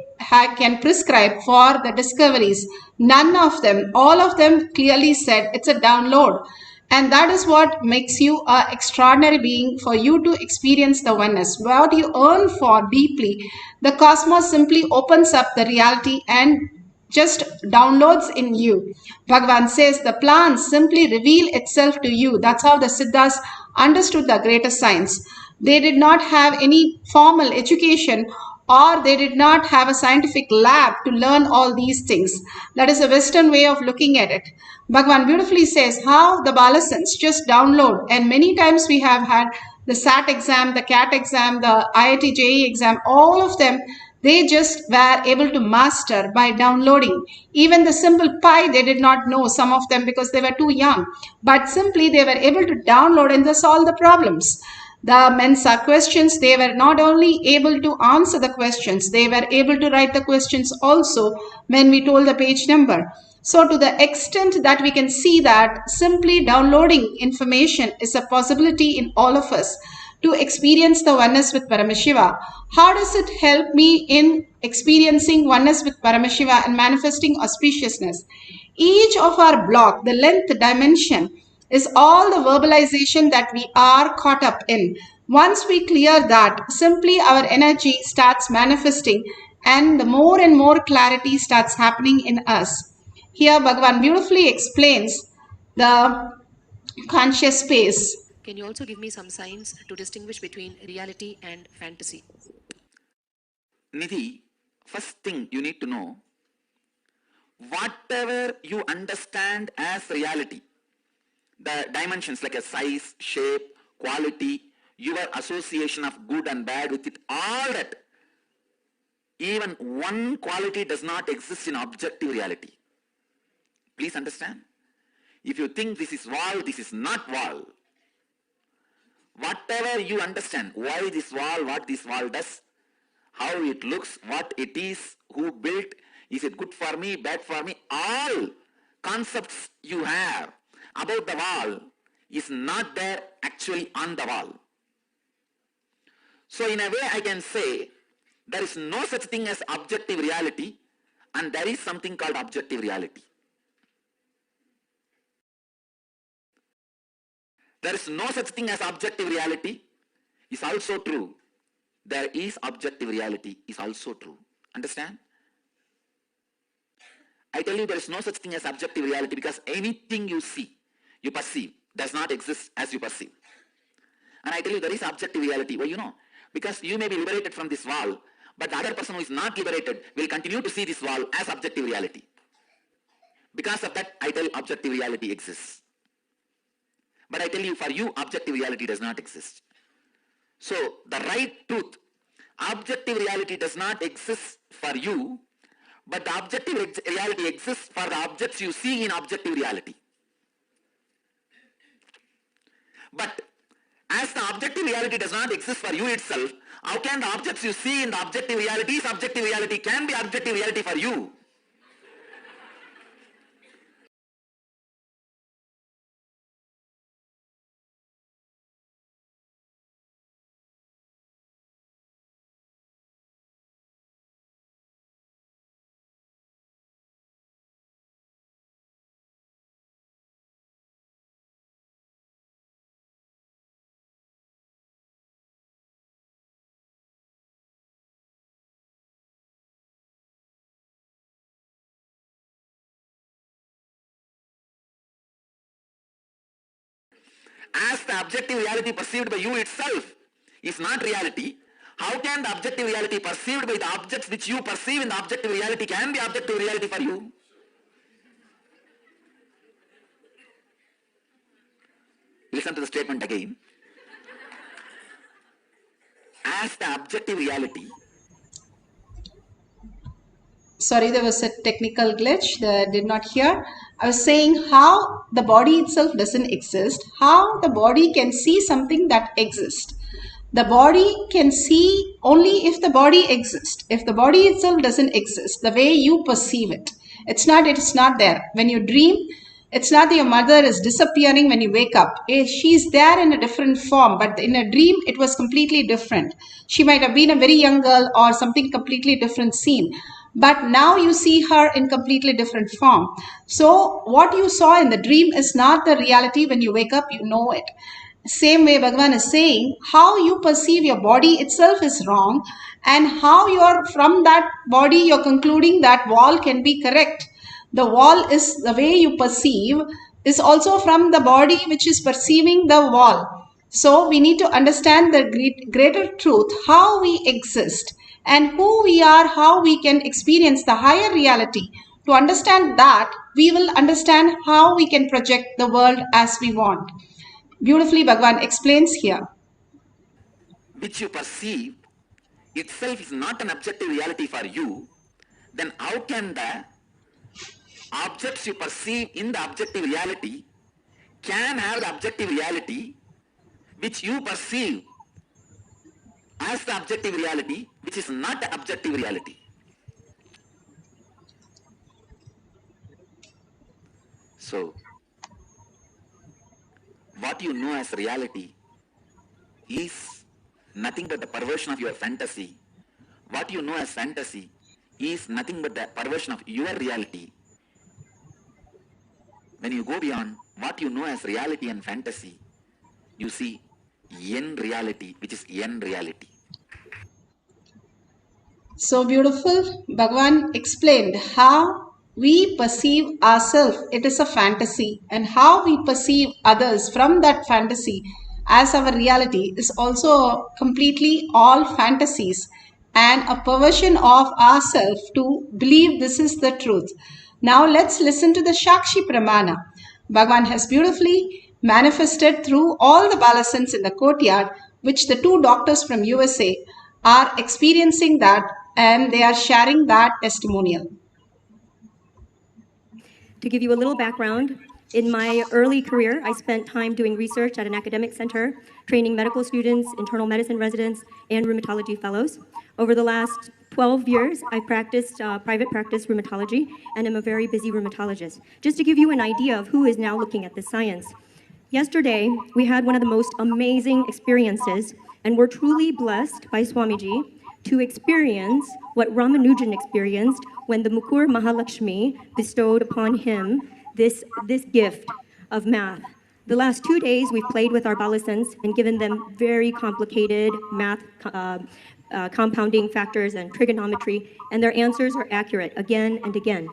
can prescribe for the discoveries. None of them, all of them clearly said it's a download. And that is what makes you an extraordinary being, for you to experience the oneness. What you earn for deeply, the cosmos simply opens up the reality and just downloads in you. Bhagavan says the plants simply reveal itself to you. That's how the Siddhas understood the greatest science. They did not have any formal education, or they did not have a scientific lab to learn all these things. That is a Western way of looking at it. Bhagavan beautifully says how the Balasans just download, and many times we have had the SAT exam, the CAT exam, the IIT JEE exam, all of them, they just were able to master by downloading. Even the simple pi, they did not know, some of them, because they were too young. But simply they were able to download and they solve the problems. The Mensa questions, they were not only able to answer the questions, they were able to write the questions also when we told the page number. So to the extent that we can see that simply downloading information is a possibility in all of us to experience the oneness with Paramashiva. How does it help me in experiencing oneness with Paramashiva and manifesting auspiciousness? Each of our block, the length dimension, is all the verbalization that we are caught up in. Once we clear that, simply our energy starts manifesting and the more and more clarity starts happening in us. Here Bhagavan beautifully explains the conscious space. Can you also give me some signs to distinguish between reality and fantasy? Nidhi, first thing you need to know, whatever you understand as reality, the dimensions like a size, shape, quality, your association of good and bad with it, all that, even one quality does not exist in objective reality. Please understand. If you think this is wall, this is not wall. Whatever you understand, why this wall, what this wall does, how it looks, what it is, who built, is it good for me, bad for me, all concepts you have about the wall is not there actually on the wall. So in a way I can say there is no such thing as objective reality and there is something called objective reality. There is no such thing as objective reality is also true. There is objective reality is also true. Understand? I tell you there is no such thing as objective reality because anything you see, you perceive, does not exist as you perceive. And I tell you there is objective reality. Why you know? Because you may be liberated from this wall, but the other person who is not liberated will continue to see this wall as objective reality. Because of that, I tell you objective reality exists. But I tell you, for you, objective reality does not exist. So the right truth Objective reality does not exist for you, but the objective reality exists for the objects you see in objective reality. But as the objective reality does not exist for you itself, how can the objects you see in the objective reality can be objective reality for you? As the objective reality perceived by you itself is not reality, how can the objective reality perceived by the objects which you perceive in the objective reality can be objective reality for you? Listen to the statement again. As the objective reality. Sorry, there was a technical glitch that I did not hear. I was saying how the body itself doesn't exist, how the body can see something that exists. The body can see only if the body exists. If the body itself doesn't exist, the way you perceive it, it's not there. When you dream, it's not that your mother is disappearing when you wake up. She's there in a different form, but in a dream, it was completely different. She might have been a very young girl or something completely different scene. But now you see her in completely different form. So what you saw in the dream is not the reality. When you wake up, you know it. Same way Bhagavan is saying, how you perceive your body itself is wrong, and how you're from that body you're concluding that wall can be correct. The wall is the way you perceive is also from the body which is perceiving the wall. So we need to understand the greater truth, how we exist and who we are, how we can experience the higher reality. To understand that, we will understand how we can project the world as we want. Beautifully, Bhagavan explains here. Which you perceive itself is not an objective reality for you, then how can the objects you perceive in the objective reality can have the objective reality which you perceive as the objective reality, which is not the objective reality? So, what you know as reality is nothing but the perversion of your fantasy. What you know as fantasy is nothing but the perversion of your reality. When you go beyond what you know as reality and fantasy, you see yen reality, which is yen reality. So beautiful. Bhagavan explained how we perceive ourselves, it is a fantasy, and how we perceive others from that fantasy as our reality is also completely all fantasies and a perversion of ourselves to believe this is the truth. Now let's listen to the Shakshi Pramana. Bhagavan has beautifully manifested through all the balasans in the courtyard, which the two doctors from USA are experiencing that, and they are sharing that testimonial. To give you a little background, in my early career, I spent time doing research at an academic center, training medical students, internal medicine residents, and rheumatology fellows. Over the last 12 years, I've practiced private practice rheumatology, and I'm a very busy rheumatologist. Just to give you an idea of who is now looking at this science. Yesterday, we had one of the most amazing experiences, and we're truly blessed by Swamiji to experience what Ramanujan experienced when the Mukur Mahalakshmi bestowed upon him this gift of math. The last 2 days, we've played with our balasans and given them very complicated math compounding factors and trigonometry, and their answers are accurate again and again,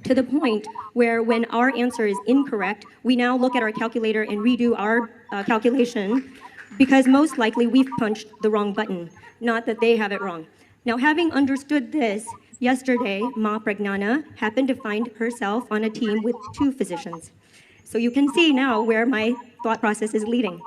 to the point where when our answer is incorrect, we now look at our calculator and redo our calculation, because most likely we've punched the wrong button, not that they have it wrong. Now, having understood this, yesterday, Ma Pragnana happened to find herself on a team with 2 physicians. So you can see now where my thought process is leading.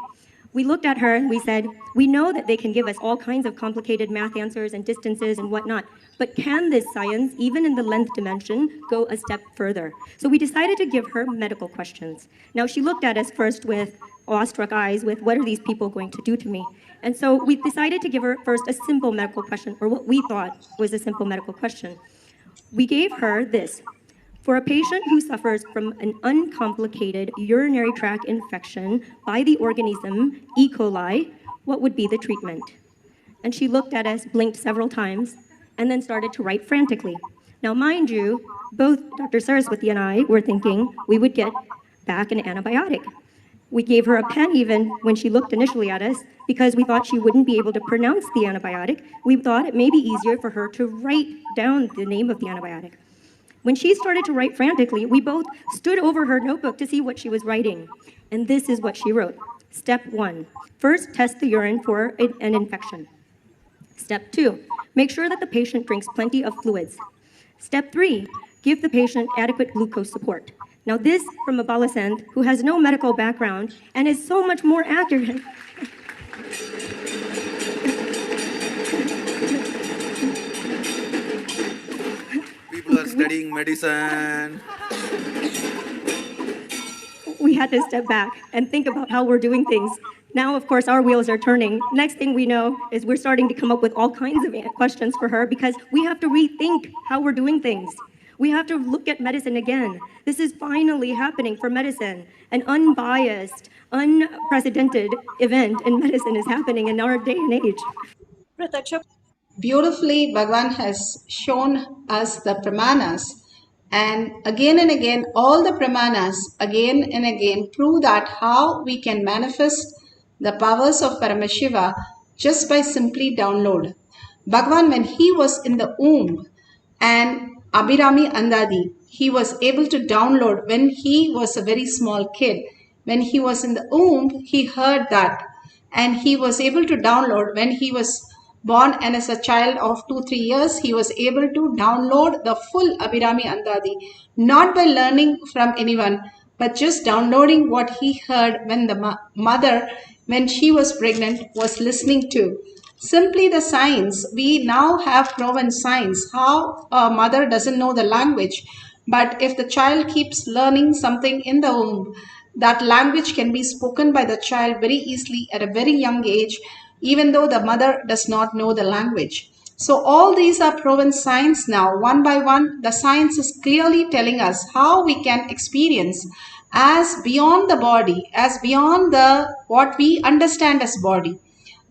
We looked at her and we said, we know that they can give us all kinds of complicated math answers and distances and whatnot, but can this science, even in the length dimension, go a step further? So we decided to give her medical questions. Now, she looked at us first with awestruck eyes with, what are these people going to do to me? And so we decided to give her first a simple medical question, or what we thought was a simple medical question. We gave her this. For a patient who suffers from an uncomplicated urinary tract infection by the organism E. coli, what would be the treatment? And she looked at us, blinked several times, and then started to write frantically. Now, mind you, both Dr. Saraswati and I were thinking we would get back an antibiotic. We gave her a pen even when she looked initially at us because we thought she wouldn't be able to pronounce the antibiotic. We thought it may be easier for her to write down the name of the antibiotic. When she started to write frantically, we both stood over her notebook to see what she was writing. And this is what she wrote. Step 1, first test the urine for an infection. Step 2, make sure that the patient drinks plenty of fluids. Step 3, give the patient adequate glucose support. Now this from a Balasant who has no medical background and is so much more accurate. People are studying medicine. We had to step back and think about how we're doing things. Now, of course, our wheels are turning. Next thing we know is we're starting to come up with all kinds of questions for her because we have to rethink how we're doing things. We have to look at medicine again. This is finally happening for medicine. An unbiased, unprecedented event in medicine is happening in our day and age. Beautifully, Bhagavan has shown us the pramanas, and again, all the pramanas again and again prove that how we can manifest the powers of Paramashiva just by simply download. Bhagavan, when he was in the womb, and Abhirami Andadi, he was able to download when he was a very small kid. When he was in the womb, he heard that, and he was able to download when he was born, and as a child of 2-3 years, he was able to download the full Abhirami Andadi, not by learning from anyone, but just downloading what he heard when the mother, when she was pregnant, was listening to. Simply the science, we now have proven science, how a mother doesn't know the language, but if the child keeps learning something in the womb, that language can be spoken by the child very easily at a very young age, even though the mother does not know the language. So all these are proven science now. One by one, the science is clearly telling us how we can experience as beyond the body, as beyond the what we understand as body.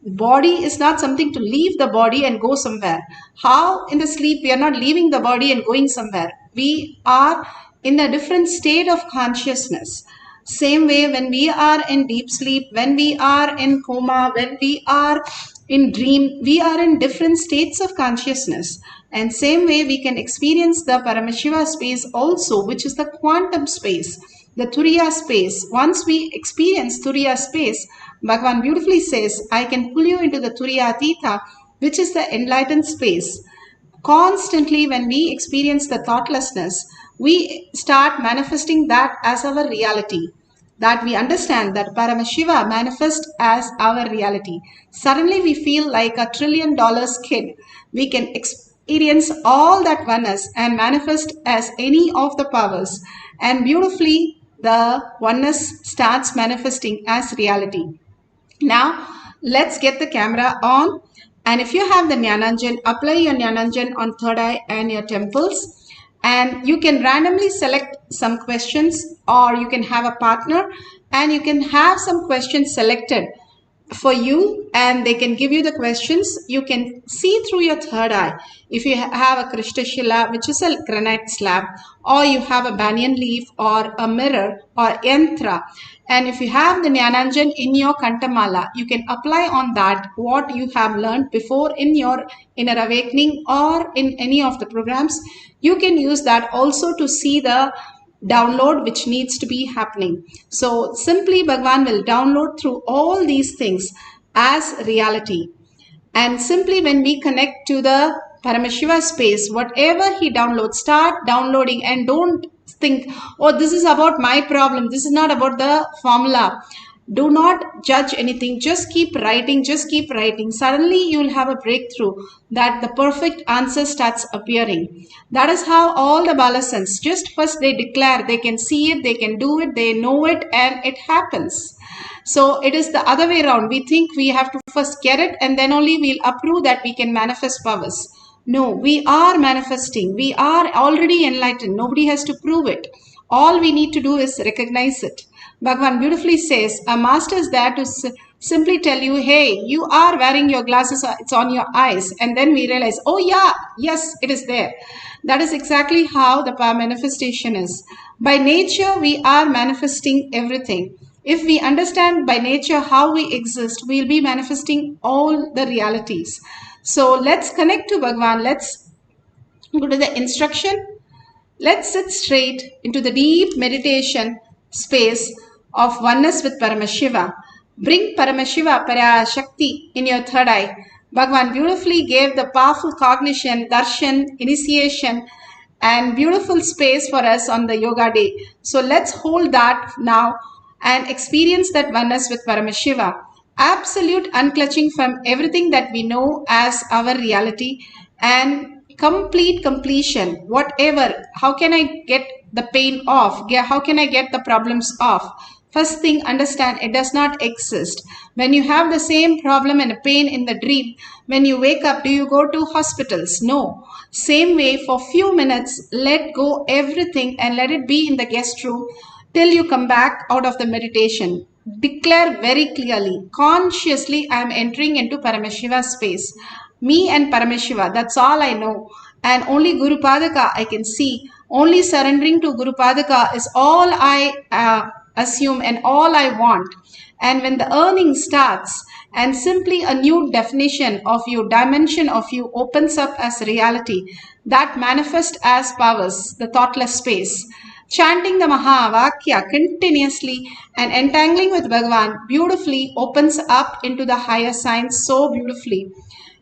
Body is not something to leave the body and go somewhere. How in the sleep we are not leaving the body and going somewhere. We are in a different state of consciousness. Same way when we are in deep sleep, when we are in coma, when we are in dream, we are in different states of consciousness. And same way we can experience the Paramashiva space also, which is the quantum space, the Turiya space. Once we experience Turiya space, Bhagavan beautifully says, I can pull you into the Turiya Atita, which is the enlightened space. Constantly when we experience the thoughtlessness, we start manifesting that as our reality. That we understand that Paramashiva manifests as our reality. Suddenly we feel like $1 trillion kid. We can experience all that oneness and manifest as any of the powers. And beautifully, the oneness starts manifesting as reality. Now, let's get the camera on. And if you have the Jnananjan, apply your Jnananjan on third eye and your temples. And you can randomly select some questions, or you can have a partner and you can have some questions selected for you, and they can give you the questions. You can see through your third eye. If you have a Krishtashila, which is a granite slab, or you have a banyan leaf or a mirror or yantra, and if you have the Jnananjan in your Kantamala, you can apply on that what you have learned before in your inner awakening or in any of the programs. You can use that also to see the download which needs to be happening. So simply Bhagavan will download through all these things as reality. And simply when we connect to the Paramashiva space, whatever he downloads, start downloading, and don't think, oh, this is about my problem. This is not about the formula. Do not judge anything. Just keep writing. Just keep writing. Suddenly you will have a breakthrough that the perfect answer starts appearing. That is how all the Balasans, just first they declare, they can see it, they can do it, they know it, and it happens. So it is the other way around. We think we have to first get it and then only we'll approve that we can manifest powers. No, we are manifesting. We are already enlightened. Nobody has to prove it. All we need to do is recognize it. Bhagavan beautifully says, a master is there to simply tell you, hey, you are wearing your glasses, it's on your eyes. And then we realize, oh yeah, yes, it is there. That is exactly how the power manifestation is. By nature, we are manifesting everything. If we understand by nature how we exist, we'll be manifesting all the realities. So let's connect to Bhagavan. Let's go to the instruction. Let's sit straight into the deep meditation space of oneness with Paramashiva. Bring Paramashiva, Parashakti in your third eye. Bhagavan beautifully gave the powerful cognition, darshan, initiation, and beautiful space for us on the yoga day. So let's hold that now and experience that oneness with Paramashiva. Absolute unclutching from everything that we know as our reality and complete completion. Whatever, how can I get the pain off? How can I get the problems off? First thing, understand it does not exist. When you have the same problem and pain in the dream, when you wake up, do you go to hospitals? No. Same way, for few minutes, let go everything and let it be in the guest room till you come back out of the meditation. Declare very clearly, consciously, I am entering into Paramashiva space. Me and Paramashiva, that's all I know. And only Guru Padaka I can see. Only surrendering to Guru Padaka is all I assume and all I want. And when the earning starts and simply a new definition of you, dimension of you opens up as reality, that manifests as powers, the thoughtless space. Chanting the Mahavakya continuously and entangling with Bhagavan beautifully opens up into the higher science so beautifully.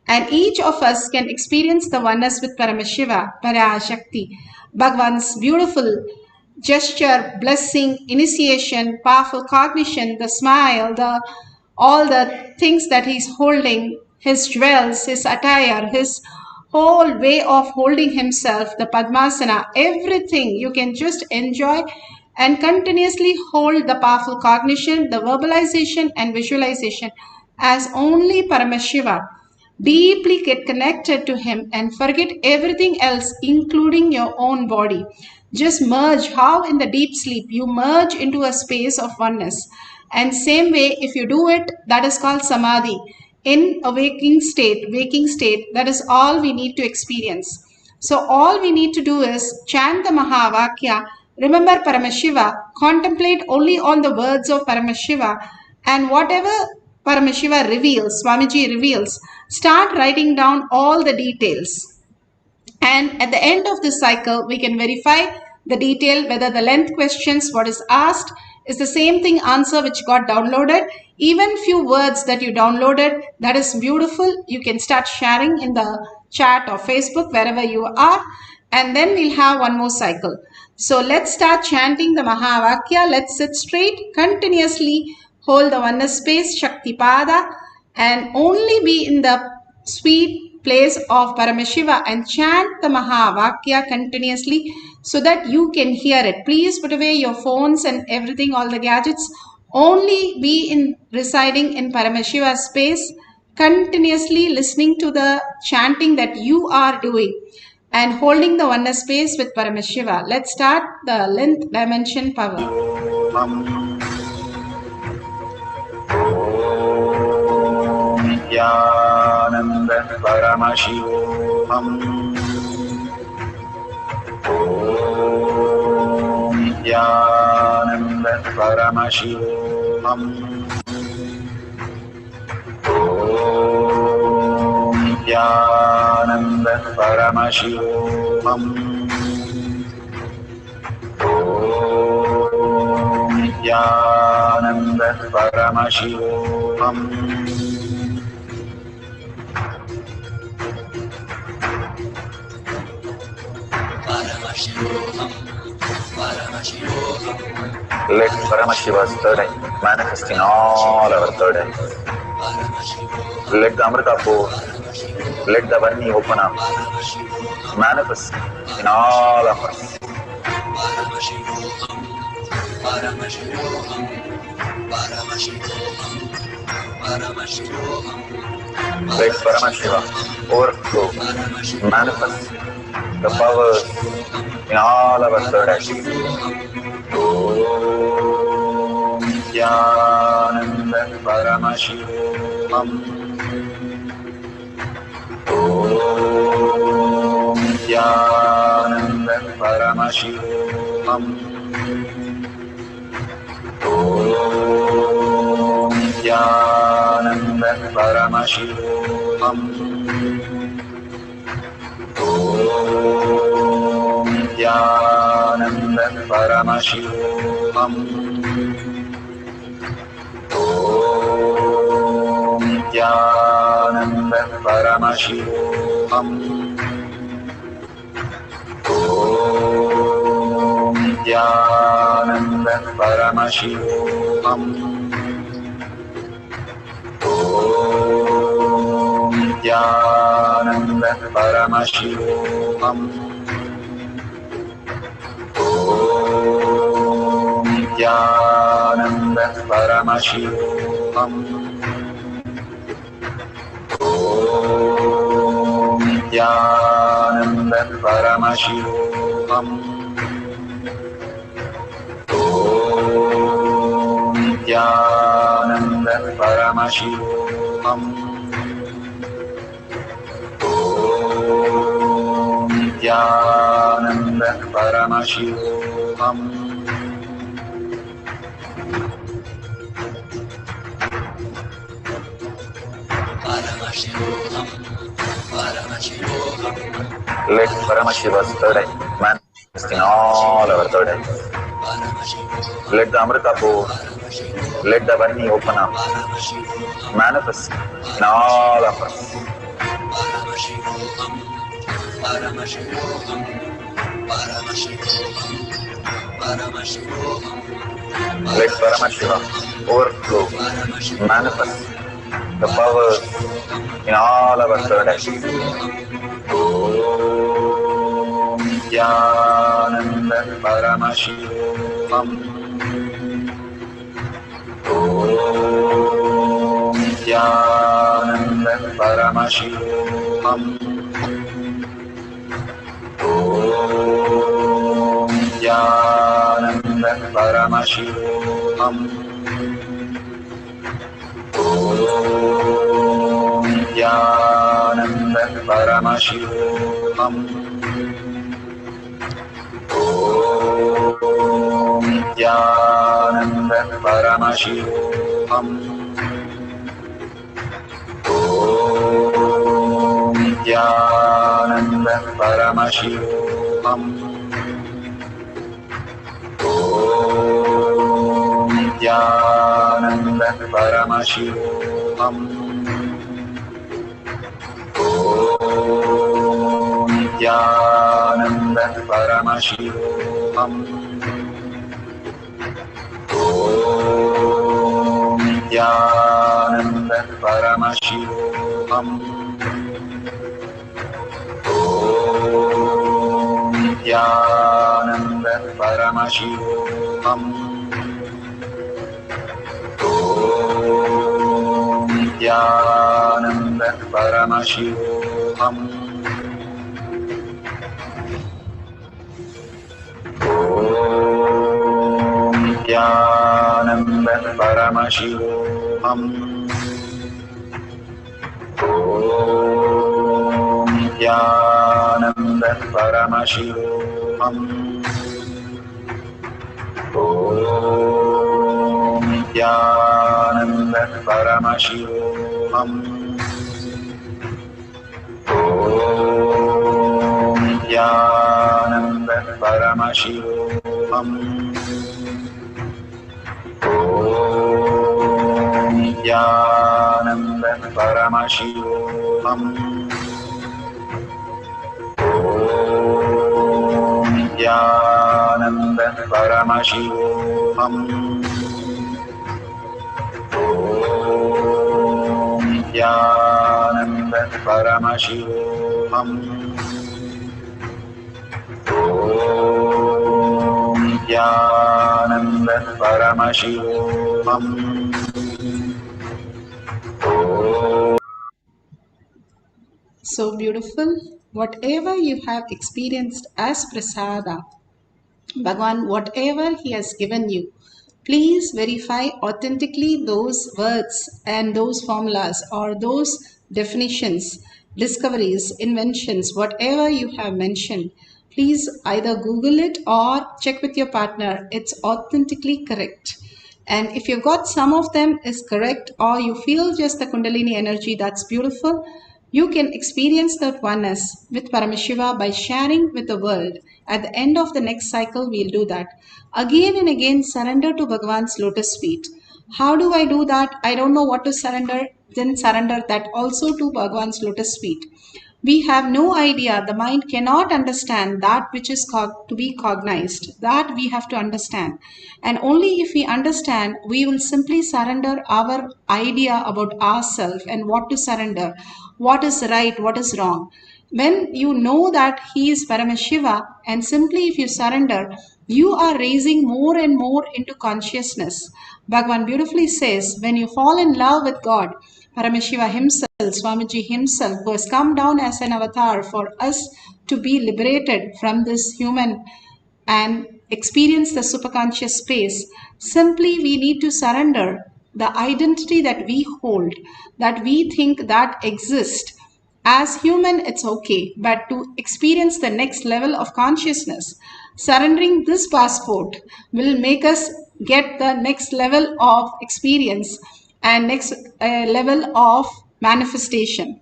And each of us can experience the oneness with Paramashiva, Parashakti, Bhagavan's beautiful gesture, blessing, initiation, powerful cognition, the smile, all the things that he's holding, his jewels, his attire, his whole way of holding himself, the Padmasana, everything you can just enjoy and continuously hold the powerful cognition, the verbalization and visualization as only Paramashiva. Deeply get connected to him and forget everything else, including your own body. Just merge, how in the deep sleep you merge into a space of oneness. And same way, if you do it, that is called samadhi. In a waking state, that is all we need to experience. So all we need to do is chant the Mahavakya, remember Paramashiva, contemplate only on the words of Paramashiva, and whatever Paramashiva reveals, Swamiji reveals, start writing down all the details. And at the end of this cycle, we can verify the detail, whether the length questions, what is asked, is the same thing answer which got downloaded. Even few words that you downloaded, that is beautiful. You can start sharing in the chat or Facebook, wherever you are. And then we'll have one more cycle. So let's start chanting the Mahavakya. Let's sit straight, continuously hold the oneness space, Shakti Pada, and only be in the sweet place of Paramashiva and chant the Mahavakya continuously so that you can hear it. Please put away your phones and everything, all the gadgets. Only be in residing in Paramashiva space, continuously listening to the chanting that you are doing and holding the oneness space with Paramashiva. Let's start the length dimension power. Nityananda Paramashivoham Om Nityananda Paramashivoham Om Nityananda Paramashivoham Om Nityananda Paramashivoham Paramashivoham Let Paramashiva's third eye manifest in all our third eyes. Let the Amrita pour, let the Varni open up, manifest in all of us. Let Paramashiva overflow, manifest the powers in all our third eyes. Om Nityananda Paramashivam. Om Nityananda Paramashivam. Om Nityananda Paramashivam. Om Nityananda Paramashivam. Om Nityananda Paramashivam. Om Nityananda Paramashivam. Om Nityananda Paramashivam. Om Nityananda Paramashivam. Om Nityananda Paramashivam. Om Nityananda Paramashivam. Om Nityananda Paramashivam. Let Paramashiva's third eye manifest in all our third eyes. Let the Amrita pour, let the Varni open up, manifest in all of us. Let Paramashiva overflow, manifest the powers in all our third eyes. Om Nityananda Paramashivam. Om Nityananda Paramashivam. Om Nityananda Paramashivam. Om Nityananda Paramashivam. Om Nityananda Paramashivam. Om Nityananda Paramashivam. Om Nityananda Paramashivam. Om Nityananda Paramashivam. Om Nityananda Paramashivam. Om Nityananda Paramashivam. Om Nityananda Paramashivam. Om Nityananda Paramashivam. Om Nityananda Paramashivam. Om Nityananda Paramashivam. Om Nityananda Paramashivam. Om Nityananda Paramashivam. Om Nityananda परमशिवोऽहम् ॐ नित्यानन्द परमशिवोऽहम् ॐ नित्यानन्द परमशिवोऽहम् So beautiful. Whatever you have experienced as prasada, Bhagwan, whatever He has given you, please verify authentically those words and those formulas or those definitions, discoveries, inventions, whatever you have mentioned. Please either Google it or check with your partner. It's authentically correct. And if you've got some of them is correct or you feel just the Kundalini energy, that's beautiful. You can experience that oneness with Paramashiva by sharing with the world. At the end of the next cycle, we'll do that. Again and again, surrender to Bhagwan's lotus feet. How do I do that? I don't know what to surrender. Then surrender that also to Bhagwan's lotus feet. We have no idea. The mind cannot understand that which is to be cognized. That we have to understand. And only if we understand, we will simply surrender our idea about ourselves and what to surrender, what is right, what is wrong. When you know that He is Paramashiva, and simply if you surrender, you are raising more and more into consciousness. Bhagavan beautifully says, when you fall in love with God, Paramashiva himself, Swamiji himself, who has come down as an avatar for us to be liberated from this human and experience the superconscious space, simply we need to surrender the identity that we hold, that we think that exists. As human, it's okay, but to experience the next level of consciousness, surrendering this passport will make us get the next level of experience and next level of manifestation.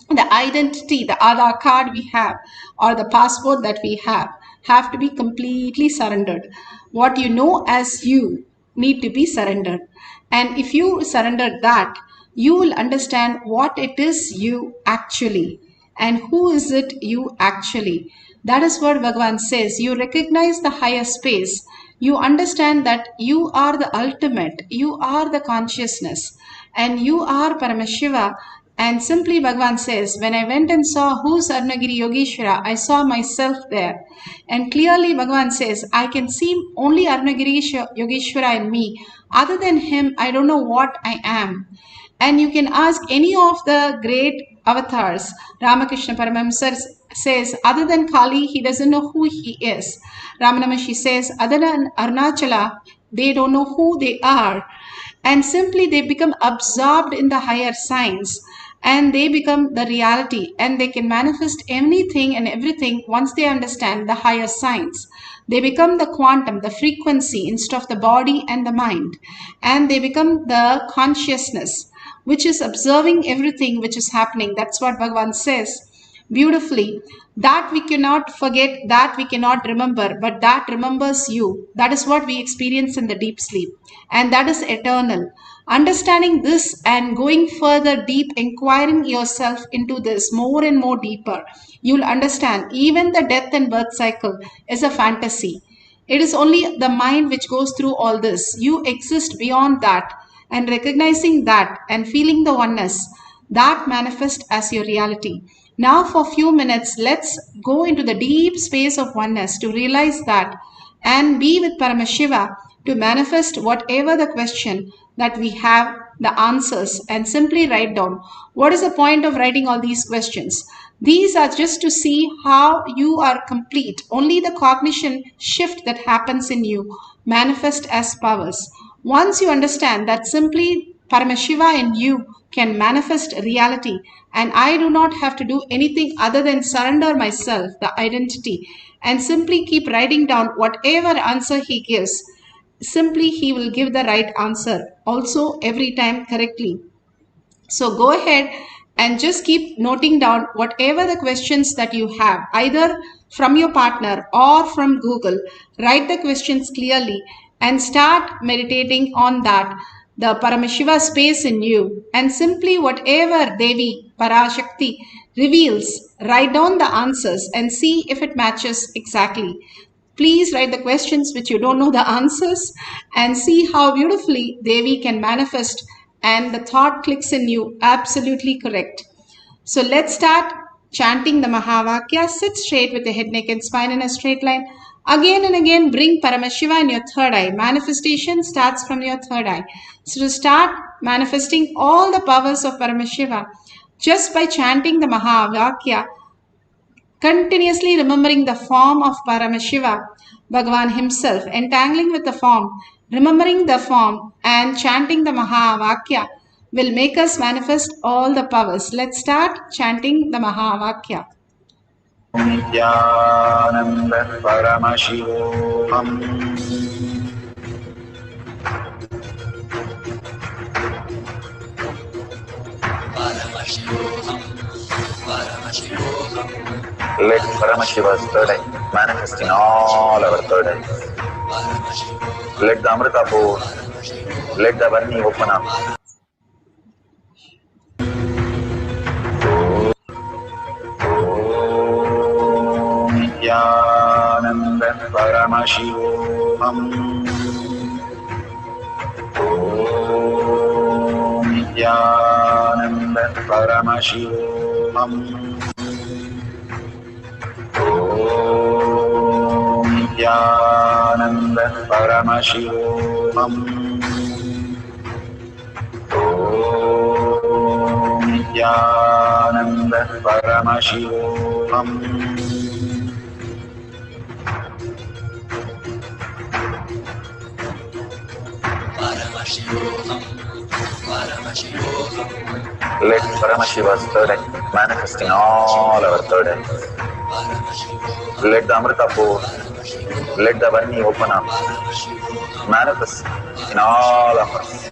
The identity, the Aadhaar card we have or the passport that we have to be completely surrendered. What you know as you need to be surrendered. And if you surrender that, you will understand what it is you actually and who is it you actually. That is what Bhagavan says. You recognize the higher space. You understand that you are the ultimate. You are the consciousness. And you are Paramashiva. And simply Bhagavan says, when I went and saw who's Arunagiri Yogeshwara, I saw myself there. And clearly Bhagavan says, I can see only Arunagiri Yogeshwara in me. Other than him, I don't know what I am. And you can ask any of the great avatars. Ramakrishna Paramahamsa says, other than Kali, he doesn't know who he is. Ramanamashi says, other than Arunachala, they don't know who they are. And simply they become absorbed in the higher science and they become the reality and they can manifest anything and everything once they understand the higher science. They become the quantum, the frequency instead of the body and the mind. And they become the consciousness which is observing everything which is happening. That's what Bhagavan says beautifully. That we cannot forget, that we cannot remember, but that remembers you. That is what we experience in the deep sleep. And that is eternal. Understanding this and going further deep, inquiring yourself into this more and more deeper, you'll understand even the death and birth cycle is a fantasy. It is only the mind which goes through all this. You exist beyond that, and recognizing that and feeling the oneness, that manifests as your reality. Now for a few minutes, let's go into the deep space of oneness to realize that and be with Paramashiva to manifest whatever the question that we have, the answers, and simply write down. What is the point of writing all these questions? These are just to see how you are complete. Only the cognition shift that happens in you manifest as powers. Once you understand that simply Paramashiva in you can manifest reality and I do not have to do anything other than surrender myself, the identity, and simply keep writing down whatever answer he gives. Simply he will give the right answer also every time correctly. So go ahead and just keep noting down whatever the questions that you have, either from your partner or from Google. Write the questions clearly and start meditating on that, the Paramashiva space in you. And simply whatever Devi, Parashakti reveals, write down the answers and see if it matches exactly. Please write the questions which you don't know the answers and see how beautifully Devi can manifest and the thought clicks in you. Absolutely correct. So let's start chanting the Mahavakya. Sit straight with the head, neck and spine in a straight line. Again and again, bring Paramashiva in your third eye. Manifestation starts from your third eye. So to start manifesting all the powers of Paramashiva, just by chanting the Mahavakya, continuously remembering the form of Paramashiva, Bhagavan himself, entangling with the form, remembering the form and chanting the Mahavakya will make us manifest all the powers. Let's start chanting the Mahavakya. Nityananda Paramashivoham. Let Paramashiva's third eye manifest in all our third eyes. Let the Amrita pour, let the Varni open up. Nityananda Paramashivoham. Nityananda Paramashivoham. Nityananda Paramashivoham. Nityananda Paramashivoham. Let Paramashiva's third eye manifest in all our third eyes. Let the Amrita pour, let the Varni open up, manifest in all of us.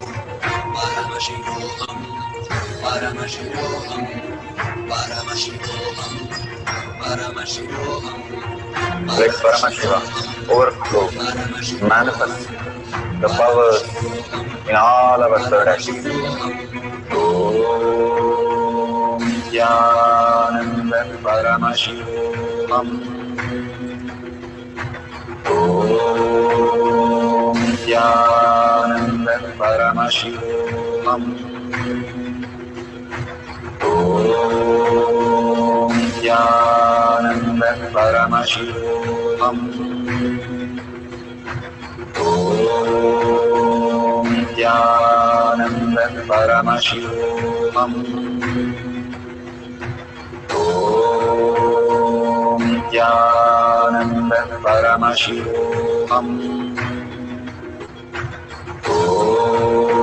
Let Paramashiva overflow, manifest the powers in all our third eyes. Om Nityananda Paramashivoham. Om Nityananda Paramashivoham. Om Nityananda Paramashivoham. Om Nityananda Paramashivoham. Om Nityananda Paramashivoham.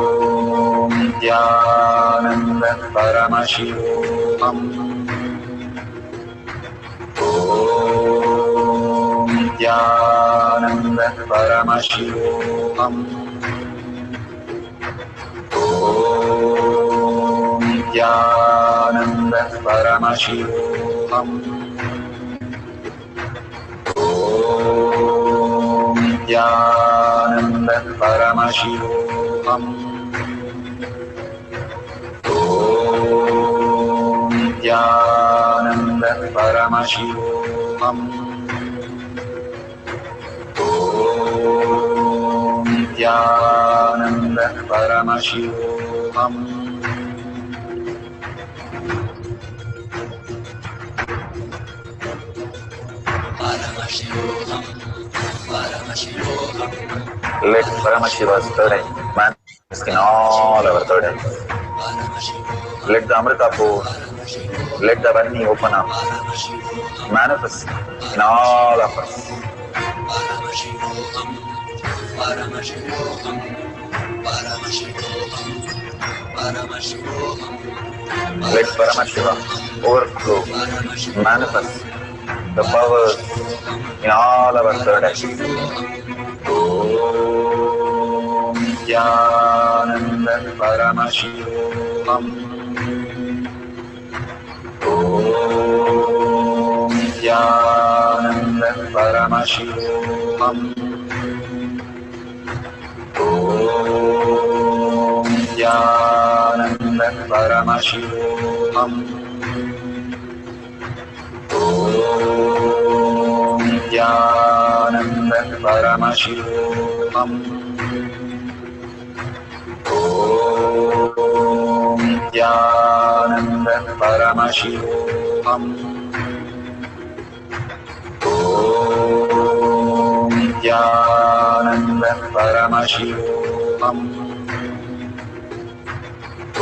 Om Nityananda Paramashivoham. Om Nityananda Paramashivoham. Om Nityananda Paramashivoham. Om Nityananda Paramashivoham. Om Nityananda Paramashivoham. Om Nityananda Paramashivoham. Let Paramashiva's third eye manifest in all our third eyes. Let the Amrita pour, let the Varni open up, manifest in all of us. Let Paramashiva overflow, manifest the powers in all our third eyes. Om Nityananda Paramashivoham. Om Nityananda Paramashivoham. Om Nityananda Paramashivoham. Om Nityananda परमशिवोऽहम् ॐ नित्यानन्द परमशिवोऽहम् ॐ नित्यानन्द परमशिवोऽहम्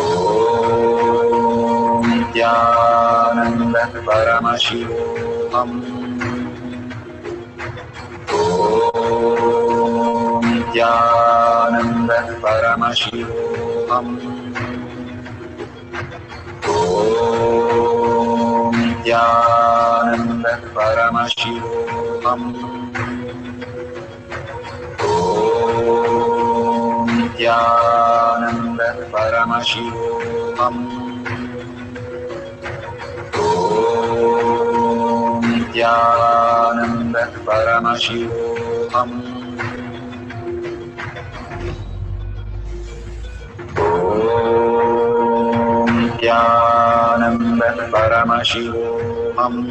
ॐ नित्यानन्द परमशिवोऽहम् ॐ नित्यानन्द परमशिवोऽहम् ॐ नित्यानन्द परमशिवोऽहम् ॐ नित्यानन्द परमशिवोऽहम् ॐ नित्यानन्द परमशिवोऽहम् ॐ नित्यानन्द परमशिवोऽहम्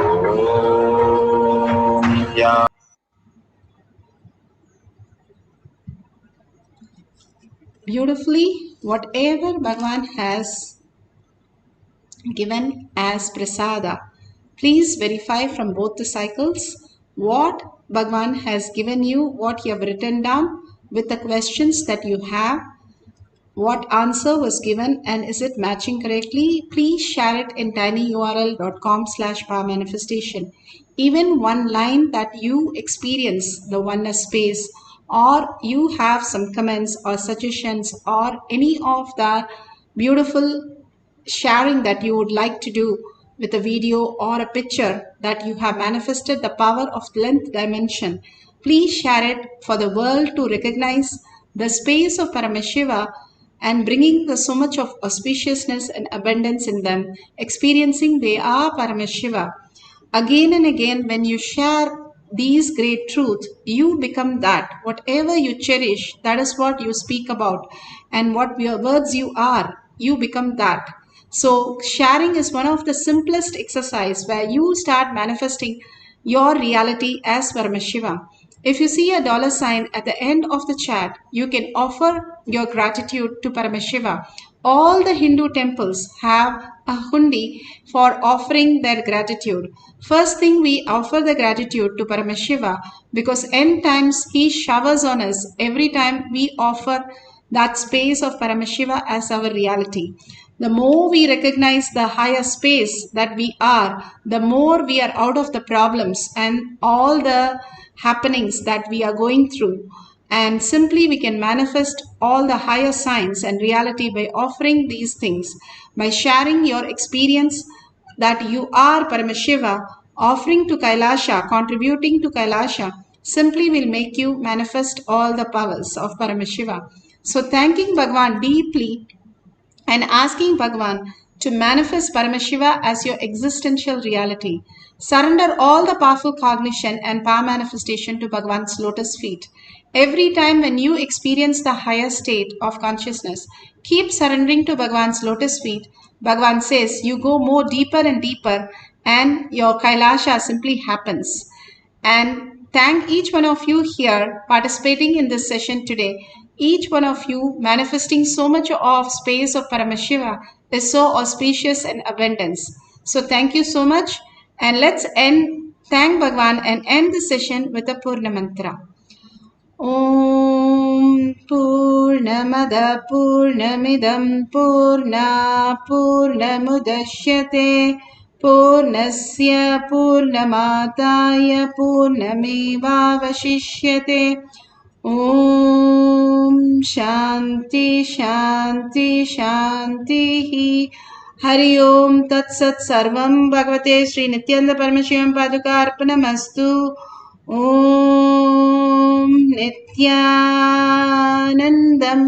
ॐ नित्या Beautifully, whatever Bhagavan has given as prasada, please verify from both the cycles what Bhagavan has given you, what you have written down with the questions that you have, what answer was given and is it matching correctly. Please share it in tinyurl.com/powermanifestation. Even one line that you experience the oneness space, or you have some comments or suggestions or any of the beautiful sharing that you would like to do with a video or a picture that you have manifested the power of 10th dimension, please share it for the world to recognize the space of Paramashiva and bringing the so much of auspiciousness and abundance in them, experiencing they are Paramashiva. Again and again, when you share these great truths, you become that. Whatever you cherish, that is what you speak about. And what your words you are, you become that. So sharing is one of the simplest exercise where you start manifesting your reality as Paramashiva. If you see a $sign at the end of the chat, you can offer your gratitude to Paramashiva. All the Hindu temples have a hundi for offering their gratitude. First thing, we offer the gratitude to Paramashiva because end times he showers on us every time we offer that space of Paramashiva as our reality. The more we recognize the higher space that we are, the more we are out of the problems and all the happenings that we are going through. And simply we can manifest all the higher signs and reality by offering these things, by sharing your experience that you are Paramashiva, offering to Kailasa, contributing to Kailasa, simply will make you manifest all the powers of Paramashiva. So thanking Bhagavan deeply and asking Bhagavan to manifest Paramashiva as your existential reality. Surrender all the powerful cognition and power manifestation to Bhagavan's lotus feet. Every time when you experience the higher state of consciousness, keep surrendering to Bhagavan's lotus feet. Bhagavan says you go more deeper and deeper and your Kailasa simply happens. And thank each one of you here participating in this session today. Each one of you manifesting so much of space of Paramashiva is so auspicious and abundance. So thank you so much. And let's thank Bhagavan and end the session with a Purna Mantra. Om Purnamada Purnamidam Purna Purnamudashyate Purnasya Purnamataya Purnamevavashishyate. Om Shanti Shanti Shanti. Hari Om Tat Sat Sarvam Bhagavate Sri Nityananda Paramashivam Paduka Arpanamastu. Om Nityanandam.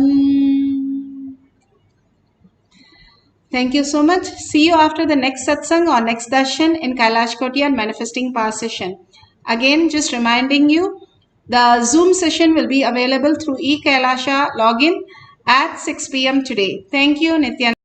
Thank you so much. See you after the next satsang or next darshan in Kailash Koti and Manifesting Power session. Again, just reminding you, the Zoom session will be available through eKailasha login at 6 p.m. today. Thank you, Nityananda.